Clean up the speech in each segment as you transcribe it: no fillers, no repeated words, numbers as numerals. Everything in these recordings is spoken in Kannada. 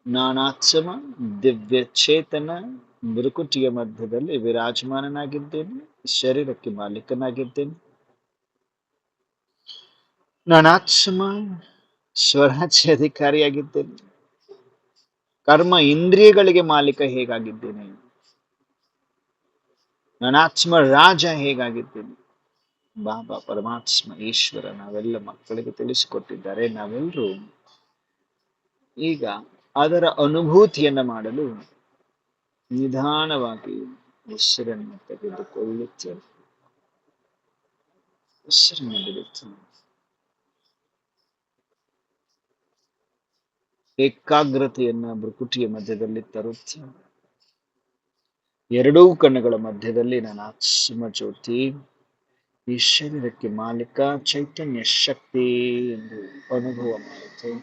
ನಾನಾತ್ಸಮ ದಿವ್ಯ ಚೇತನ ಮೃಕುಟಿಯ ಮಧ್ಯದಲ್ಲಿ ವಿರಾಜಮಾನನಾಗಿದ್ದೇನೆ. ಶರೀರಕ್ಕೆ ಮಾಲೀಕನಾಗಿದ್ದೇನೆ. ನಾನಾತ್ಸಮ ಸ್ವರಾಜ್ಯ ಅಧಿಕಾರಿಯಾಗಿದ್ದೇನೆ. ಕರ್ಮ ಇಂದ್ರಿಯಗಳಿಗೆ ಮಾಲೀಕ ಹೇಗಾಗಿದ್ದೇನೆ, ನಾನಾತ್ಮ ರಾಜ ಹೇಗಾಗಿದ್ದೇನೆ. ಬಾಬಾ ಪರಮಾತ್ಮ ಈಶ್ವರ ನಾವೆಲ್ಲ ಮಕ್ಕಳಿಗೆ ತಿಳಿಸಿಕೊಟ್ಟಿದ್ದಾರೆ. ನಾವೆಲ್ಲರೂ ಈಗ ಅದರ ಅನುಭೂತಿಯನ್ನ ಮಾಡಲು ನಿಧಾನವಾಗಿ ಉಸಿರನ್ನು ತೆಗೆದುಕೊಳ್ಳುತ್ತೇವೆ. ಉಸಿರನ್ನು ಬಿಡುತ್ತೇವೆ. ಏಕಾಗ್ರತೆಯನ್ನ ಭ್ರುಕುಟಿಯ ಮಧ್ಯದಲ್ಲಿ ತರುತ್ತೇವೆ. ಎರಡೂ ಕಣ್ಣುಗಳ ಮಧ್ಯದಲ್ಲಿ ನಾನಾತ್ಮ ಜ್ಯೋತಿ, ಈ ಶರೀರಕ್ಕೆ ಮಾಲೀಕ ಚೈತನ್ಯ ಶಕ್ತಿ ಎಂದು ಅನುಭವ ಮಾಡುತ್ತೇವೆ.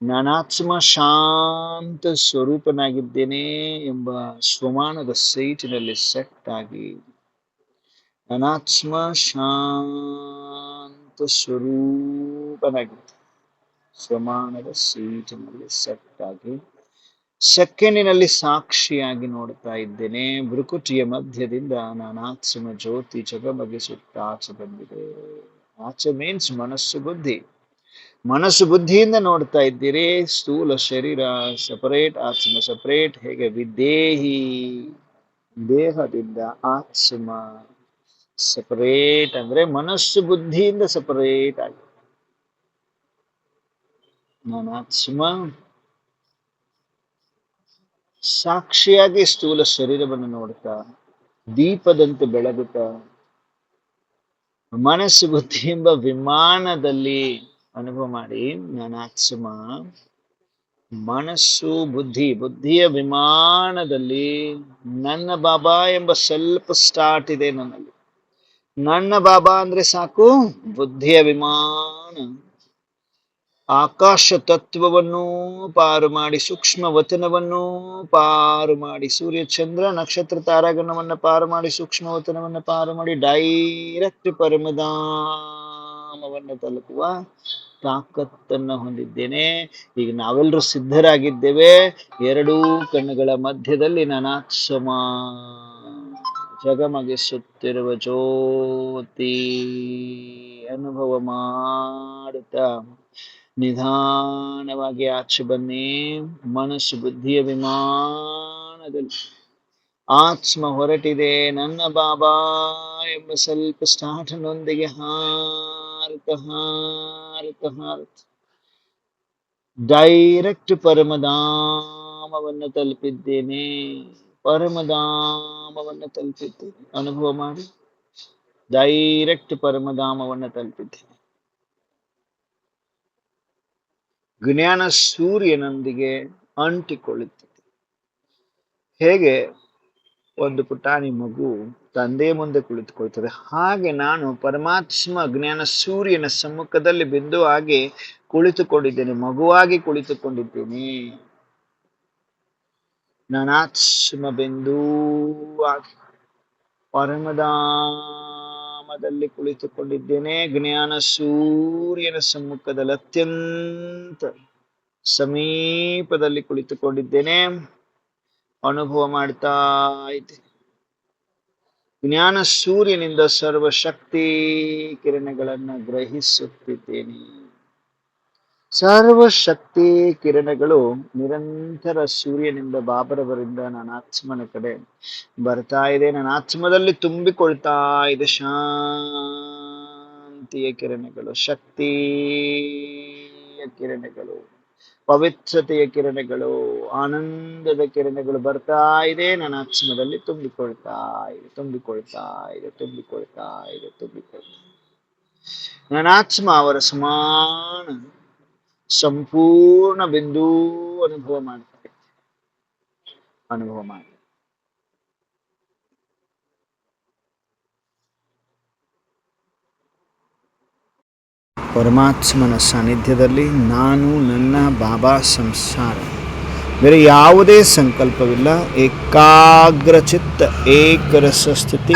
ನಾನಾತ್ಮ ಶಾಂತ ಸ್ವರೂಪನಾಗಿದ್ದೇನೆ ಎಂಬ ಸ್ವಮಾನದ ಸೀಟಿನಲ್ಲಿ ಸೆಟ್ ಆಗಿ, ನಾನಾತ್ಮ ಶಾಂತ ಸ್ವರೂಪನಾಗಿದ್ದೇನೆ ಸ್ವಮಾನದ ಸೀಟಿನಲ್ಲಿ ಸೆಟ್ ಆಗಿ ಸೆಕೆಂಡಿನಲ್ಲಿ ಸಾಕ್ಷಿಯಾಗಿ ನೋಡ್ತಾ ಇದ್ದೇನೆ. ಭ್ರುಕುಟಿಯ ಮಧ್ಯದಿಂದ ನಾನಾತ್ಮ ಜ್ಯೋತಿ ಜಗಮಗಿಸುತ್ತಾ ಆಚೆ ಬಂದಿದೆ. ಆಚೆ ಮೀನ್ಸ್ ಮನಸ್ಸು ಬುದ್ಧಿ. ಮನಸ್ಸು ಬುದ್ಧಿಯಿಂದ ನೋಡ್ತಾ ಇದ್ದೀರಿ. ಸ್ಥೂಲ ಶರೀರ ಸಪರೇಟ್, ಆತ್ಮ ಸಪರೇಟ್. ಹೇಗೆ ವಿದೇಹಿ ದೇಹದಿಂದ ಆತ್ಮ ಸಪರೇಟ್ ಅಂದ್ರೆ ಮನಸ್ಸು ಬುದ್ಧಿಯಿಂದ ಸಪರೇಟ್ ಆಗಿ ನಾನಾತ್ಮ ಸಾಕ್ಷಿಯಾಗಿ ಸ್ಥೂಲ ಶರೀರವನ್ನು ನೋಡ್ತಾ ದೀಪದಂತೆ ಬೆಳಗುತ್ತಾ ಮನಸ್ಸು ಬುದ್ಧಿ ಎಂಬ ವಿಮಾನದಲ್ಲಿ ಅನುಭವ ಮಾಡಿ. ನಾನಾತ್ಮ ಮನಸ್ಸು ಬುದ್ಧಿಯ ವಿಮಾನದಲ್ಲಿ ನನ್ನ ಬಾಬಾ ಎಂಬ ಸ್ವಲ್ಪ ಸ್ಟಾರ್ಟ್ ಇದೆ ನನ್ನಲ್ಲಿ. ನನ್ನ ಬಾಬಾ ಅಂದ್ರೆ ಸಾಕು, ಬುದ್ಧಿಯ ವಿಮಾನ ಆಕಾಶ ತತ್ವವನ್ನು ಪಾರು ಮಾಡಿ, ಸೂಕ್ಷ್ಮ ವತನವನ್ನು ಪಾರು ಮಾಡಿ, ಸೂರ್ಯ ಚಂದ್ರ ನಕ್ಷತ್ರ ತಾರಾಗಣವನ್ನು ಪಾರು ಮಾಡಿ, ಸೂಕ್ಷ್ಮ ವತನವನ್ನು ಪಾರು ಮಾಡಿ ಡೈರೆಕ್ಟ್ ಪರಮಧಾಮವನ್ನು ತಲುಪುವ ತಾಕತ್ತನ್ನು ಹೊಂದಿದ್ದೇನೆ. ಈಗ ನಾವೆಲ್ಲರೂ ಸಿದ್ಧರಾಗಿದ್ದೇವೆ. ಎರಡೂ ಕಣ್ಣುಗಳ ಮಧ್ಯದಲ್ಲಿ ನಾನಾತ್ಮ ಜಗಮಗಿಸುತ್ತಿರುವ ಜ್ಯೋತಿ ಅನುಭವ ಮಾಡುತ್ತಾ ನಿಧಾನವಾಗಿ ಆಚೆ ಬನ್ನಿ. ಮನಸ್ಸು ಬುದ್ಧಿಯ ವಿಮಾನದಲ್ಲಿ ಆತ್ಮ ಹೊರಟಿದೆ. ನನ್ನ ಬಾಬಾ ಎಂಬ ಸ್ವಲ್ಪ ಸ್ಟಾರ್ಟ್ನೊಂದಿಗೆ ಹಾರುತ್ತ ಡೈರೆಕ್ಟ್ ಪರಮಧಾಮವನ್ನು ತಲುಪಿದ್ದೇನೆ. ಪರಮಧಾಮವನ್ನು ತಲುಪಿದ್ದೇನೆ. ಅನುಭವ ಮಾಡಿ. ಡೈರೆಕ್ಟ್ ಪರಮಧಾಮವನ್ನು ತಲುಪಿದ್ದೇನೆ. ಜ್ಞಾನ ಸೂರ್ಯನೊಂದಿಗೆ ಅಂಟಿಕೊಳ್ಳುತ್ತಿದೆ. ಹೇಗೆ ಒಂದು ಪುಟಾಣಿ ಮಗು ತಂದೆ ಮುಂದೆ ಕುಳಿತುಕೊಳ್ತದೆ, ಹಾಗೆ ನಾನು ಪರಮಾತ್ಮ ಜ್ಞಾನ ಸೂರ್ಯನ ಸಮ್ಮುಖದಲ್ಲಿ ಬಿಂದು ಆಗಿ ಕುಳಿತುಕೊಂಡಿದ್ದೇನೆ, ಮಗುವಾಗಿ ಕುಳಿತುಕೊಂಡಿದ್ದೇನೆ. ನಾನಾತ್ಮ ಬಿಂದು ಪರಮಧಾಮದಲ್ಲಿ ಕುಳಿತುಕೊಂಡಿದ್ದೇನೆ. ಜ್ಞಾನ ಸೂರ್ಯನ ಸಮ್ಮುಖದಲ್ಲಿ ಅತ್ಯಂತ ಸಮೀಪದಲ್ಲಿ ಕುಳಿತುಕೊಂಡಿದ್ದೇನೆ. ಅನುಭವ ಮಾಡ್ತಾ ಇದ್ದೇನೆ. ಜ್ಞಾನ ಸೂರ್ಯನಿಂದ ಸರ್ವಶಕ್ತಿ ಕಿರಣಗಳನ್ನು ಗ್ರಹಿಸುತ್ತಿದ್ದೇನೆ. ಸರ್ವಶಕ್ತಿ ಕಿರಣಗಳು ನಿರಂತರ ಸೂರ್ಯನಿಂದ ಬಾಬರವರಿಂದ ನಾನಾತ್ಮನ ಕಡೆ ಬರ್ತಾ ಇದೆ. ನಾನಾತ್ಮದಲ್ಲಿ ತುಂಬಿಕೊಳ್ತಾ ಇದೆ ಶಾಂತಿಯ ಕಿರಣಗಳು, ಶಕ್ತಿಯ ಕಿರಣಗಳು, ಪವಿತ್ರತೆಯ ಕಿರಣಗಳು, ಆನಂದದ ಕಿರಣಗಳು ಬರ್ತಾ ಇದೆ. ನಾನಾತ್ಮದಲ್ಲಿ ತುಂಬಿಕೊಳ್ತಾ ಇದೆ. ನಾನಾತ್ಮ ಅವರ ಸಮಾನ ಸಂಪೂರ್ಣ ಬಿಂದು ಅನುಭವ ಮಾಡ್ತಾರೆ. ಅನುಭವ ಮಾಡಿ. ಪರಮಾತ್ಮನ ಸಾನ್ನಿಧ್ಯದಲ್ಲಿ ನಾನು, ನನ್ನ ಬಾಬಾ, ಸಂಸಾರ, ಬೇರೆ ಯಾವುದೇ ಸಂಕಲ್ಪವಿಲ್ಲ. ಏಕಾಗ್ರ ಚಿತ್ತ, ಏಕರಸ ಸ್ಥಿತಿ,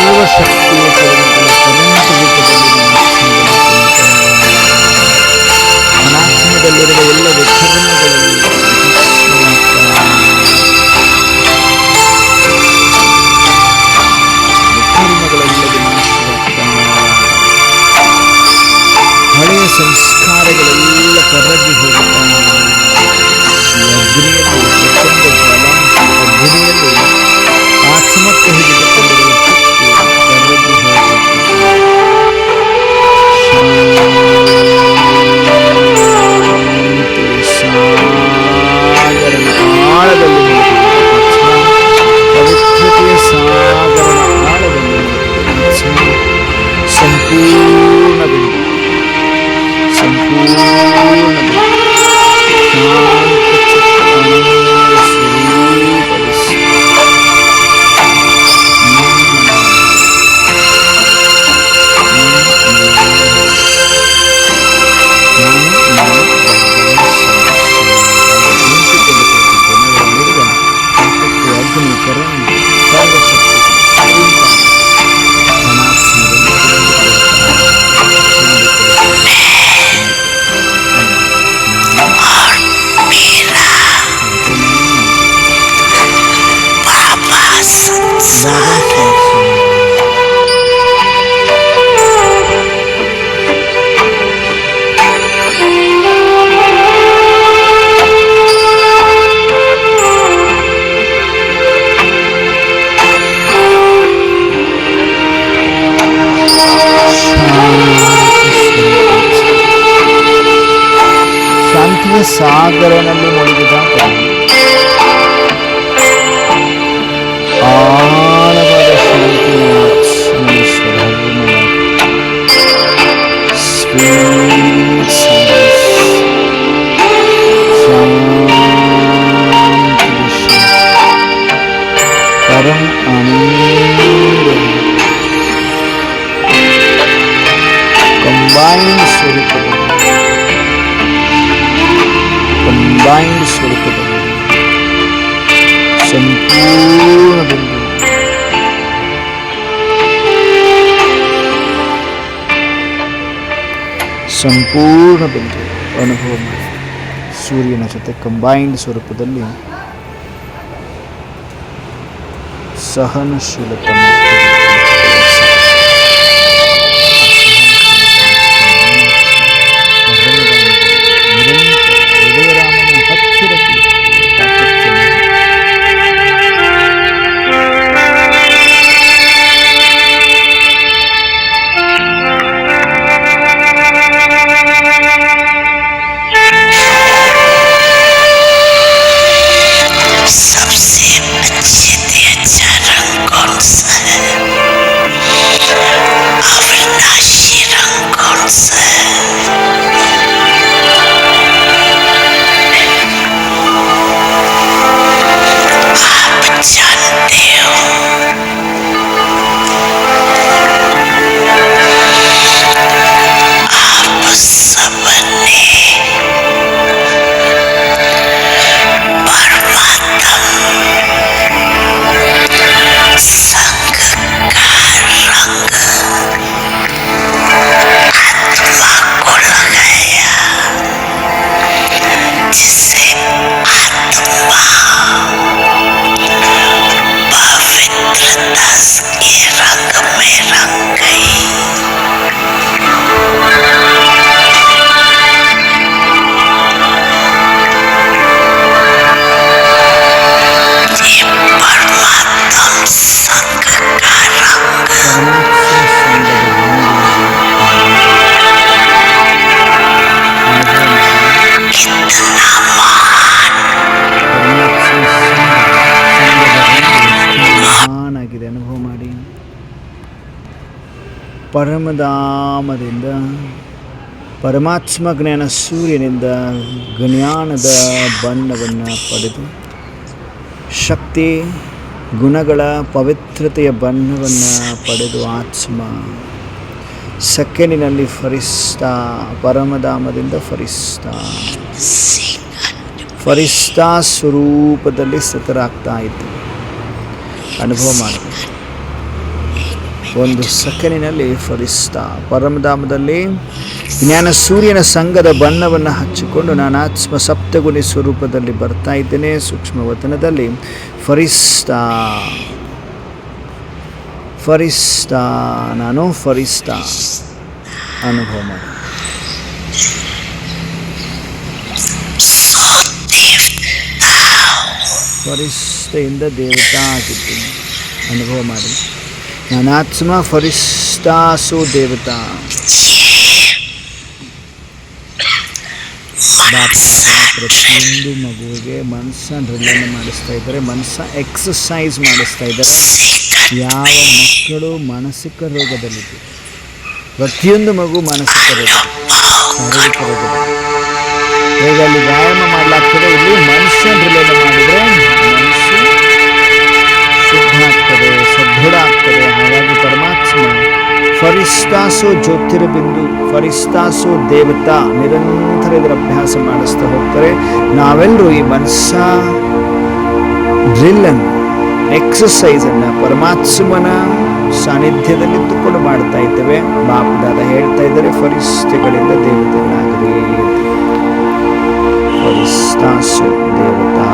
ಸರ್ವಶಕ್ತಿಯ ಚರಣಗಳ ಕರೆಂಟ್ ರೂಪದಲ್ಲಿ ಅನಾತ್ಮದಲ್ಲಿರುವ ಎಲ್ಲ ವಿಕರಣಗಳಲ್ಲಿ ವಿಕರಣಗಳೆಲ್ಲವೂ ನಾಶವಾಗ್ತಾ, ಹಳೆಯ ಸಂಸ್ಕಾರಗಳೆಲ್ಲ ಕರಗಿ ಹೋಗುತ್ತಾ ಅಗ್ನಿಯಲ್ಲಿ ಪ್ರಚಂಡ ಜ್ವಾಲಾಂಶ ಅಗ್ನಿಯಲ್ಲಿ ಆತ್ಮಕ್ಕೆ ಹಿಡಿದುಕೊಂಡಿರುವ ಶಕ್ತಿ ಕರಗಿ ಹೋಗುತ್ತದೆ. ಸಾಗರನ ಆಳದಲ್ಲಿ ಆತ್ಮ, ಪವಿತ್ರತೆಯ ಸಾಗರನ ಆಳದಲ್ಲಿ ಆತ್ಮ ಸಂಪೂರ್ಣ ಬಿಂದು, ಸಂಪೂರ್ಣ ಬಿಂದು, ಶಾಂತ ಚಿತ್ತಾನಂದ ಸ್ವರೂಪದ ಅಗ್ನಿ ಕರಣಿ ಸರ್ವಶಕ್ತಿ ಶಾಂತಿಯ ಸಾಗರನಲ್ಲಿ ಮುಳುಗಿದ ಆಳವಾದ ಶಾಂತಿಯ ಪರಂ ಆನಂದ ಕಂಬೈನ್ಡ್ ಸ್ವರೂಪದಲ್ಲಿ ಸಂಪೂರ್ಣ ಬಿಂದು, ಸಂಪೂರ್ಣ ಬಿಂದು ಅನುಭವ ಮಾಡಿ. ಸೂರ್ಯನ ಜೊತೆ ಕಂಬೈನ್ಡ್ ಸ್ವರೂಪದಲ್ಲಿ ಸಹನಶೀಲತೆ ಪರಮಧಾಮದಿಂದ ಪರಮಾತ್ಮ ಜ್ಞಾನ ಸೂರ್ಯನಿಂದ ಜ್ಞಾನದ ಬಣ್ಣವನ್ನು ಪಡೆದು ಶಕ್ತಿ ಗುಣಗಳ ಪವಿತ್ರತೆಯ ಬಣ್ಣವನ್ನು ಪಡೆದು ಆತ್ಮ ಸೆಕೆಂಡಿನಲ್ಲಿ ಫರಿಸ್ತಾ ಪರಮಧಾಮದಿಂದ ಫರಿಸ್ತಾ ಸ್ವರೂಪದಲ್ಲಿ ಸ್ಥಿತರಾಗ್ತಾ ಇತ್ತು. ಅನುಭವ ಮಾಡಬೇಕು. ಒಂದು ಸೆಕೆಂಡಿನಲ್ಲಿ ಫರಿಸ್ತಾ ಪರಮಧಾಮದಲ್ಲಿ ಜ್ಞಾನ ಸೂರ್ಯನ ಸಂಘದ ಬಣ್ಣವನ್ನು ಹಚ್ಚಿಕೊಂಡು ನಾನು ಆತ್ಮ ಸಪ್ತಗುಣಿ ಸ್ವರೂಪದಲ್ಲಿ ಬರ್ತಾ ಇದ್ದೇನೆ. ಸೂಕ್ಷ್ಮ ವತನದಲ್ಲಿ ಫರಿಸ್ತಾ ಫರಿಸ್ತಾ ನಾನು ಫರಿಸ್ತಾ ಅನುಭವ ಮಾಡಿ. ಫರಿಸ್ತೆಯಿಂದ ದೇವತಾ ಆಗಿದ್ದೀನಿ ಅನುಭವ ಮಾಡಿ. ನಾನು ಆತ್ಮ ಫರಿಸ್ತಾ ಸೋ ದೇವತಾ. ಪ್ರತಿಯೊಂದು ಮಗುವಿಗೆ ಮನಸ್ಸ ಡ್ರಿಲ್ಲನ್ನು ಮಾಡಿಸ್ತಾ ಇದ್ದಾರೆ, ಮನಸ್ಸ ಎಕ್ಸಸೈಸ್ ಮಾಡಿಸ್ತಾ ಇದ್ದಾರೆ. ಯಾವ ಮಕ್ಕಳು ಮಾನಸಿಕ ರೋಗದಲ್ಲಿದೆ, ಪ್ರತಿಯೊಂದು ಮಗು ಮಾನಸಿಕ ರೋಗ, ಶಾರೀರಿಕ ರೋಗದಲ್ಲಿ ಹೇಗೆ ಅಲ್ಲಿ ವ್ಯಾಯಾಮ ಮಾಡಲಾಗ್ತದೆ, ಇಲ್ಲಿ ಮನಸ್ಸ ಡ್ರಿಲ್ಲನ್ನು ಮಾಡಿದರೆ ಮನಸ್ಸು ಶುದ್ಧ ಆಗ್ತದೆ, ಸದೃಢ ಆಗ್ತದೆ. ಹಾಗಾಗಿ ಪರಮಾತ್ಮ ಫರಿಸ್ತಾಸೋ ಜ್ಯೋತಿರ್ಬಿಂದು, ಫರಿಸ್ತಾಸೋ ದೇವತಾ ನಿರಂತರ ಇದರ ಅಭ್ಯಾಸ ಮಾಡಿಸ್ತಾ ಹೋಗ್ತಾರೆ. ನಾವೆಲ್ಲರೂ ಈ ಮನಸ್ಸ ಡ್ರಿಲ್ಲನ್ನು ಎಕ್ಸಸೈಸನ್ನು ಪರಮಾತ್ಮನ ಸಾನ್ನಿಧ್ಯದಲ್ಲಿ ಇದ್ದುಕೊಂಡು ಮಾಡ್ತಾ ಇದ್ದೇವೆ. ಬಾಪದಾದ ಹೇಳ್ತಾ ಇದ್ದಾರೆ, ಫರಿಸ್ತೆಗಳಿಂದ ದೇವತೆಗಳಾಗಲಿ. ಫರಿಸ್ತಾಸೋ ದೇವತಾ.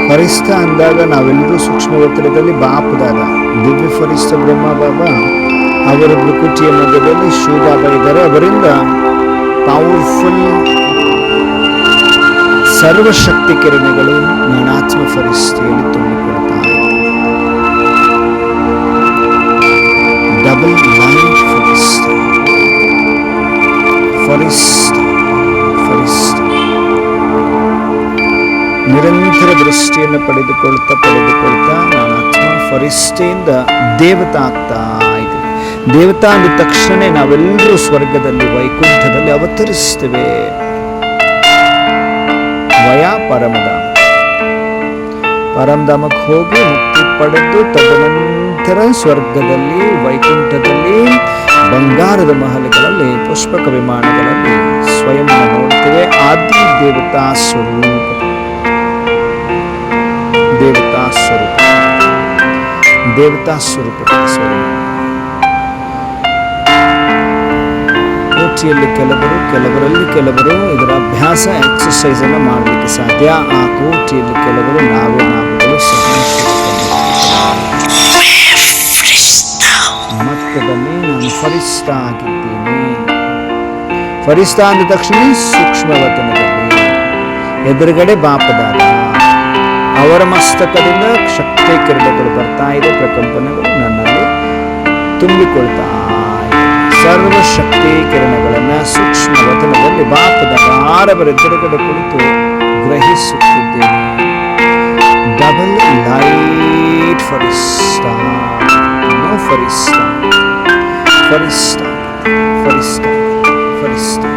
ಫರಿಸ್ತಾ ಅಂದಾಗ ನಾವೆಲ್ಲರೂ ಸೂಕ್ಷ್ಮ ಒತ್ತಡದಲ್ಲಿ ಬಾಪದಾದ ದಿವ್ಯ ಫರಿಸ್ತ ಬ್ರಹ್ಮ ಬಾಬಾ ಅವರ ಭೃಕುಟಿಯ ಮಧ್ಯದಲ್ಲಿ ಶಿವ ಬಾಬಾ ಇದ್ದಾರೆ. ಅವರಿಂದ ಪವರ್ಫುಲ್ ಸರ್ವಶಕ್ತಿ ಕಿರಣಗಳು ನಾನಾತ್ಮ ಫರಿಸ್ತೆಯಲ್ಲಿ ತುಂಬಿಕೊಳ್ತಾರೆ. ಡಬಲ್ ಲೈಟ್ ಫರಿಸ್ತ ಫರಿಸ್ತ ಫರಿಸ್ತ ನಿರಂತರ ದೃಷ್ಟಿಯನ್ನು ಪಡೆದುಕೊಳ್ತಾ ನಾನಾತ್ಮ ಫರಿಸ್ತೆಯಿಂದ ದೇವತಾ ಆಗ್ತಾ ಇದೆ. ದೇವತಾ ಅಂದ ತಕ್ಷಣ ನಾವೆಲ್ಲರೂ ಸ್ವರ್ಗದಲ್ಲಿ ವೈಕುಂಠದಲ್ಲಿ ಅವತರಿಸ್ತೇವೆ. ವಯ ಪರಮಧಾಮಕ್ಕೆ ಹೋಗಿ ಮುಕ್ತಿ ಪಡೆದು ತದನಂತರ ಸ್ವರ್ಗದಲ್ಲಿ ವೈಕುಂಠದಲ್ಲಿ ಬಂಗಾರದ ಮಹಲುಗಳಲ್ಲಿ ಪುಷ್ಪಕ ವಿಮಾನಗಳಲ್ಲಿ ಸ್ವಯಂ ನೋಡ್ತೇವೆ. ಆದಿ ದೇವತಾ ಸ್ವರೂಪ ಕೋಟಿಯಲ್ಲಿ ಕೆಲವರು ಇದರ ಅಭ್ಯಾಸ ಎಕ್ಸಸೈಸ್ ಅನ್ನು ಮಾಡಲಿಕ್ಕೆ ಸಾಧ್ಯ. ಆ ಕೋಟಿಯಲ್ಲಿ ಕೆಲವರು ನಾವುಗಳು ಮತ್ತೆ ಬನ್ನಿ, ನಾನು ಫರಿಸ್ತಾ ಆಗಿದ್ದೀನಿ. ಫರಿಸ್ತಾ ಅಂದ ತಕ್ಷಣ ಸೂಕ್ಷ್ಮವತನದಲ್ಲಿ ಎದುರುಗಡೆ ಬಾಪದಾದ ಅವರ ಮಸ್ತಕದಿಂದ ಶಕ್ತಿ ಕಿರಣಗಳು ಬರ್ತಾ ಇದೆ, ಪ್ರಕಂಪನಗಳು ನನ್ನಲ್ಲಿ ತುಂಬಿಕೊಳ್ತಾ ಇದೆ. ಸರ್ವಶಕ್ತಿ ಕಿರಣಗಳನ್ನು ಸೂಕ್ಷ್ಮ ವತನದಲ್ಲಿ ಬಾಪದಾದ ಆರವರೆದುರುಗಡೆ ಕುಳಿತು ಗ್ರಹಿಸುತ್ತಿದ್ದೇನೆ. ಡಬಲ್ ಲೈಟ್ ಫರಿಸ್ತಾ, ನೋ ಫರಿಸ್ತಾ, ಫರಿಸ್ತಾ ಫರಿಸ್ತಾ ಫರಿಸ್ತಾ.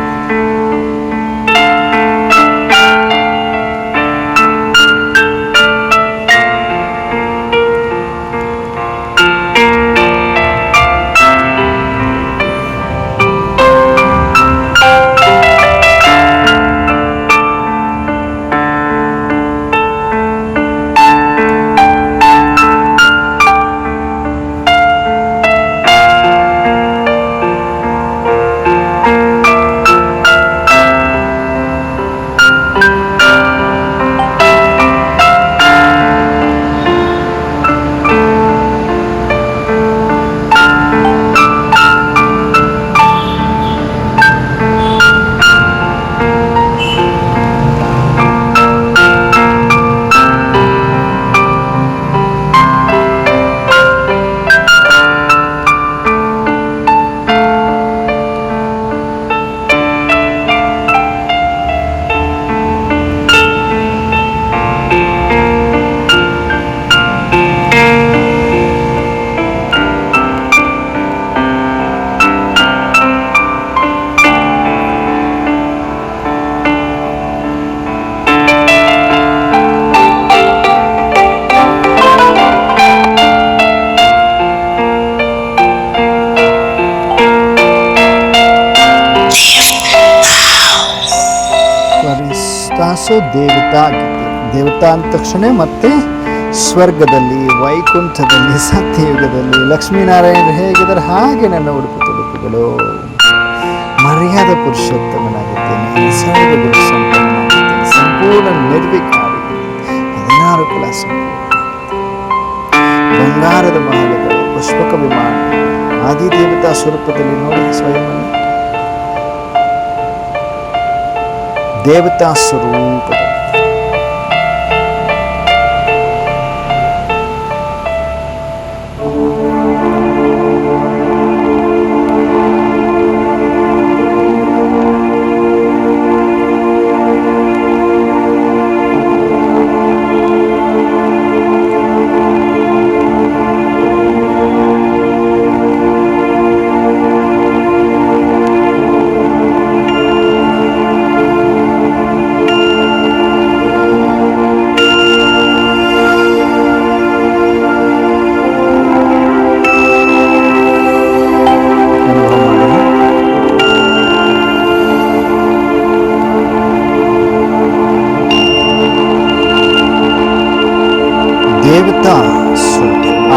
ಸೊ ದೇವತಾ ಆಗಿದ್ದೆ. ದೇವತಾ ಅಂದ ತಕ್ಷಣ ಮತ್ತೆ ಸ್ವರ್ಗದಲ್ಲಿ, ವೈಕುಂಠದಲ್ಲಿ, ಸತ್ಯಯುಗದಲ್ಲಿ ಲಕ್ಷ್ಮೀನಾರಾಯಣರು ಹೇಗಿದ್ದಾರೆ ಹಾಗೆ ನನ್ನ ಉಡುಪು ತೊಡುಪುಗಳು. ಮರ್ಯಾದ ಪುರುಷೋತ್ತಮನಾಗಿದ್ದೇನೆ, ನಿಸರ್ಗ ಗುರು ಸಂಪನ್ನನಾಗಿದ್ದೇನೆ, ಸಂಪೂರ್ಣ ನಿರ್ವಿಕಾರಿ, 16 ಕುಲ ಸಂಪೂರ್ಣ, ಬಂಗಾರದ ಮಹಲುಗಳು, ಪುಷ್ಪಕ ವಿಮಾನ, ಆದಿದೇವತಾ ಸ್ವರೂಪದಲ್ಲಿ ನೋಡಿ ಸ್ವಯಂವನ್ನು ದೇವತಾ ಸ್ವರೂಪದಲ್ಲಿ.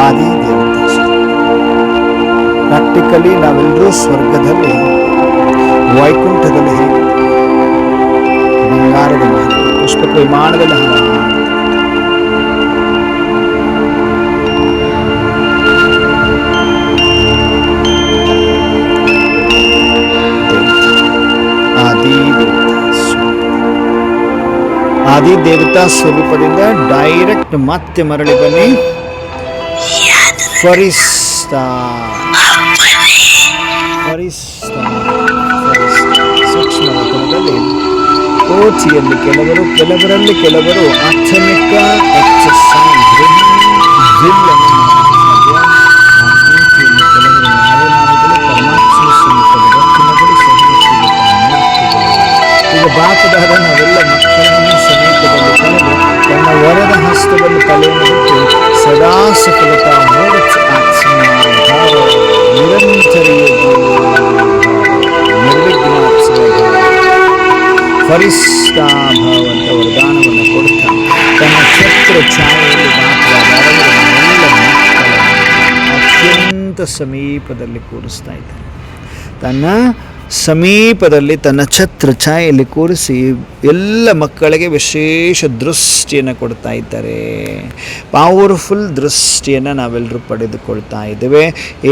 ಆದಿ ದೇವತಾ ಪ್ರಾಕ್ಟಿಕಲಿ ನಾವೆಲ್ಲರೂ ಸ್ವರ್ಗದಲ್ಲಿ, ವೈಕುಂಠದಲ್ಲಿ ಹೇಗೆ ಬಂಗಾರದ ಮಹಲ್, ಪುಷ್ಪಕ ವಿಮಾನದಲ್ಲಿ ಆದಿ ದೇವತಾ ಸ್ವರೂಪದಿಂದ ಡೈರೆಕ್ಟ್ ಮತ್ತೆ ಮರಳಿ ಬನ್ನಿ ಫರಿಸ್ತಾ ಸೂಕ್ಷ್ಮದಲ್ಲಿ ಕೋಚಿಯಲ್ಲಿ ಕೆಲವರಲ್ಲಿ ಕೆಲವರು ಆತ್ಮಿಕ ಎಕ್ಸರ್ಸೈಸ್ ಈಗ ಬಾಪದಾದ ನಾವೆಲ್ಲ ಮಕ್ಕಳನ್ನು ಸಮೀಪದಲ್ಲಿ ಕಳೆದು ತನ್ನ ವರದ ಹಸ್ತದಲ್ಲಿ ತಲೆಯನ್ನು ಸದಾ ಸಫಲತಾ ಮೂರ್ತಿ ನಿರಂತರ ಫರಿಸ್ತಾ ಭಾವ ಅಂತ ವರದಾನವನ್ನು ಕೊಡ್ತಾ ತನ್ನ ಛತ್ರ ಛಾಯೆಯಲ್ಲಿ ಬಾಪದಾದ ಅತ್ಯಂತ ಸಮೀಪದಲ್ಲಿ ಕೂರಿಸ್ತಾ ಇದ್ದಾರೆ. ತನ್ನ ಸಮೀಪದಲ್ಲಿ ತನ್ನ ಛತ್ರ ಛಾಯೆಯಲ್ಲಿ ಕೂರಿಸಿ ಎಲ್ಲ ಮಕ್ಕಳಿಗೆ ವಿಶೇಷ ದೃಷ್ಟಿಯನ್ನು ಕೊಡ್ತಾ ಇದ್ದಾರೆ. ಪವರ್ಫುಲ್ ದೃಷ್ಟಿಯನ್ನು ನಾವೆಲ್ಲರೂ ಪಡೆದುಕೊಳ್ತಾ ಇದ್ದೇವೆ.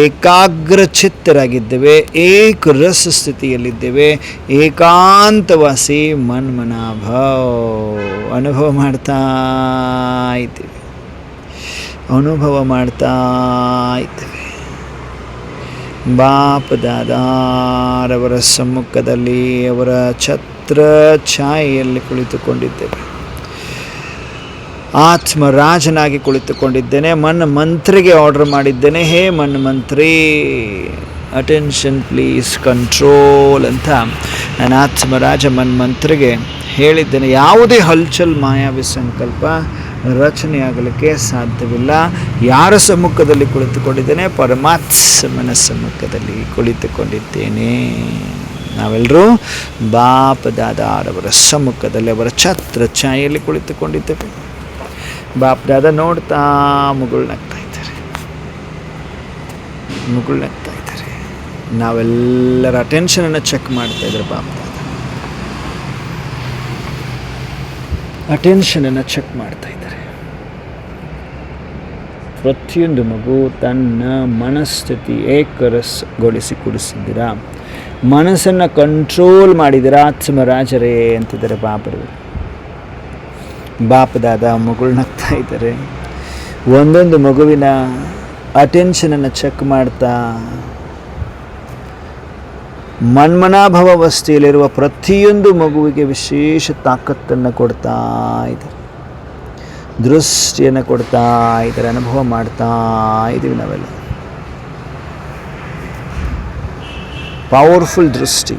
ಏಕಾಗ್ರ ಚಿತ್ತರಾಗಿದ್ದೇವೆ, ಏಕರಸ ಸ್ಥಿತಿಯಲ್ಲಿದ್ದೇವೆ, ಏಕಾಂತವಾಸಿ ಮನ್ಮನಾಭಾವ ಅನುಭವ ಮಾಡ್ತಾ ಇದ್ದೇವೆ. ಬಾಪದಾದಾರವರ ಸಮ್ಮುಖದಲ್ಲಿ ಅವರ ಛತ್ರ ಛಾಯೆಯಲ್ಲಿ ಕುಳಿತುಕೊಂಡಿದ್ದೇವೆ. ಆತ್ಮರಾಜನಾಗಿ ಕುಳಿತುಕೊಂಡಿದ್ದೇನೆ. ಮಂತ್ರಿಗೆ ಆರ್ಡರ್ ಮಾಡಿದ್ದೇನೆ, ಹೇ ಮಂತ್ರಿ ಅಟೆನ್ಷನ್ ಪ್ಲೀಸ್ ಕಂಟ್ರೋಲ್ ಅಂತ ನಾನು ಆತ್ಮರಾಜ ಮಂತ್ರಿಗೆ ಹೇಳಿದ್ದೇನೆ. ಯಾವುದೇ ಹಲ್ಚಲ್ ಮಾಯಾವಿ ಸಂಕಲ್ಪ ರಚನೆಯಾಗಲಿಕ್ಕೆ ಸಾಧ್ಯವಿಲ್ಲ. ಯಾರ ಸಮ್ಮುಖದಲ್ಲಿ ಕುಳಿತುಕೊಂಡಿದ್ದೇನೆ? ಪರಮಾತ್ಮನ ಸಮ್ಮುಖದಲ್ಲಿ ಕುಳಿತುಕೊಂಡಿದ್ದೇನೆ. ನಾವೆಲ್ಲರೂ ಬಾಪದಾದಾರವರ ಸಮ್ಮುಖದಲ್ಲಿ ಅವರ ಛತ್ರ ಛಾಯೆಯಲ್ಲಿ ಕುಳಿತುಕೊಂಡಿದ್ದೇವೆ. ಬಾಪದಾದ ನೋಡ್ತಾ ಮುಗುಳ್ನಾಗ್ತಾ ಇದ್ದಾರೆ. ನಾವೆಲ್ಲರ ಅಟೆನ್ಷನನ್ನು ಚೆಕ್ ಮಾಡ್ತಾ ಇದ್ದಾರೆ. ಬಾಪದಾದ ಅಟೆನ್ಷನನ್ನು ಚೆಕ್ ಮಾಡ್ತಾ ಇದ್ದಾರೆ. ಪ್ರತಿಯೊಂದು ಮಗು ತನ್ನ ಮನಸ್ಥಿತಿ ಏಕರಸಗೊಳಿಸಿ ಕೂಡಿಸಿದ್ದೀರಾ, ಮನಸ್ಸನ್ನು ಕಂಟ್ರೋಲ್ ಮಾಡಿದ್ದೀರಾ ಆತ್ಮರಾಜರೇ ಅಂತಿದ್ದಾರೆ ಬಾಪರು. ಬಾಪದಾದ ಮಗುಳ್ನಾಗ್ತಾ ಇದ್ದಾರೆ. ಒಂದೊಂದು ಮಗುವಿನ ಅಟೆನ್ಷನನ್ನು ಚೆಕ್ ಮಾಡ್ತಾ ಮನ್ಮನಾಭಾವಸ್ಥೆಯಲ್ಲಿರುವ ಪ್ರತಿಯೊಂದು ಮಗುವಿಗೆ ವಿಶೇಷ ತಾಕತ್ತನ್ನು ಕೊಡ್ತಾ ಇದ್ದಾರೆ, ದೃಷ್ಟಿಯನ್ನು ಕೊಡ್ತಾ ಇದ್ದಾರೆ, ಅನುಭವ ಮಾಡ್ತಾ ಇದ್ದೀವಿ ನಾವೆಲ್ಲ. ಪವರ್ಫುಲ್ ದೃಷ್ಟಿ.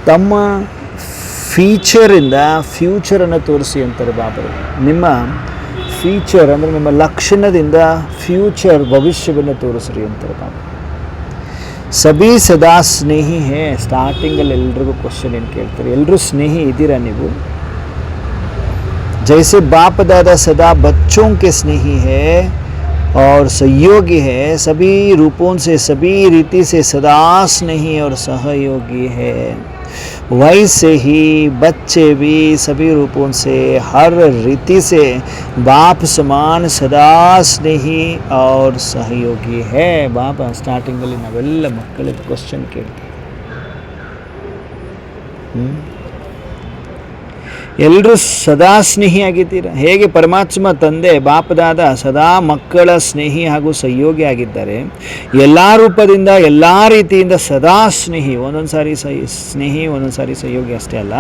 ತಮ್ಮ ಫೀಚರಿಂದ ಫ್ಯೂಚರನ್ನು ತೋರಿಸಿ ಅಂತಾರೆ ಬಾಬರು. ನಿಮ್ಮ ಫ್ಯೂಚರ್ ಅಂದರೆ ನಿಮ್ಮ ಲಕ್ಷಣದಿಂದ ಫ್ಯೂಚರ್ ಭವಿಷ್ಯವನ್ನು ತೋರಿಸ್ರಿ ಅಂತಾರೆ ಬಾಬು. ಸಭಿ ಸದಾ ಸ್ನೇಹಿ ಹೇ. ಸ್ಟಾರ್ಟಿಂಗಲ್ಲಿ ಎಲ್ರಿಗೂ ಕ್ವಶನ್ ಏನು ಕೇಳ್ತಾರೆ, ಎಲ್ಲರೂ ಸ್ನೇಹಿ ಇದ್ದೀರಾ ನೀವು? जैसे बाप दादा सदा बच्चों के स्नेही है और सहयोगी है, सभी रूपों से सभी रीति से सदा स्नेही और सहयोगी है, वैसे ही बच्चे भी सभी रूपों से हर रीति से बाप समान सदा स्नेही और सहयोगी है. बाप ಸ್ಟಾರ್ಟಿಂಗಲ್ಲಿ ನಾವೆಲ್ಲ ಮಕ್ಕಳಿಗೆ ಕ್ವಶನ್ ಕೇಳ್ತೀವಿ, ಎಲ್ಲರೂ ಸದಾ ಸ್ನೇಹಿಯಾಗಿದ್ದೀರಾ? ಹೇಗೆ ಪರಮಾತ್ಮ ತಂದೆ ಬಾಪದಾದ ಸದಾ ಮಕ್ಕಳ ಸ್ನೇಹಿ ಹಾಗೂ ಸಹಯೋಗಿ ಆಗಿದ್ದಾರೆ, ಎಲ್ಲ ರೂಪದಿಂದ ಎಲ್ಲ ರೀತಿಯಿಂದ ಸದಾ ಸ್ನೇಹಿ, ಒಂದೊಂದು ಸಾರಿ ಸ್ನೇಹಿ ಒಂದೊಂದು ಸಾರಿ ಸಹಯೋಗಿ ಅಷ್ಟೇ ಅಲ್ಲ,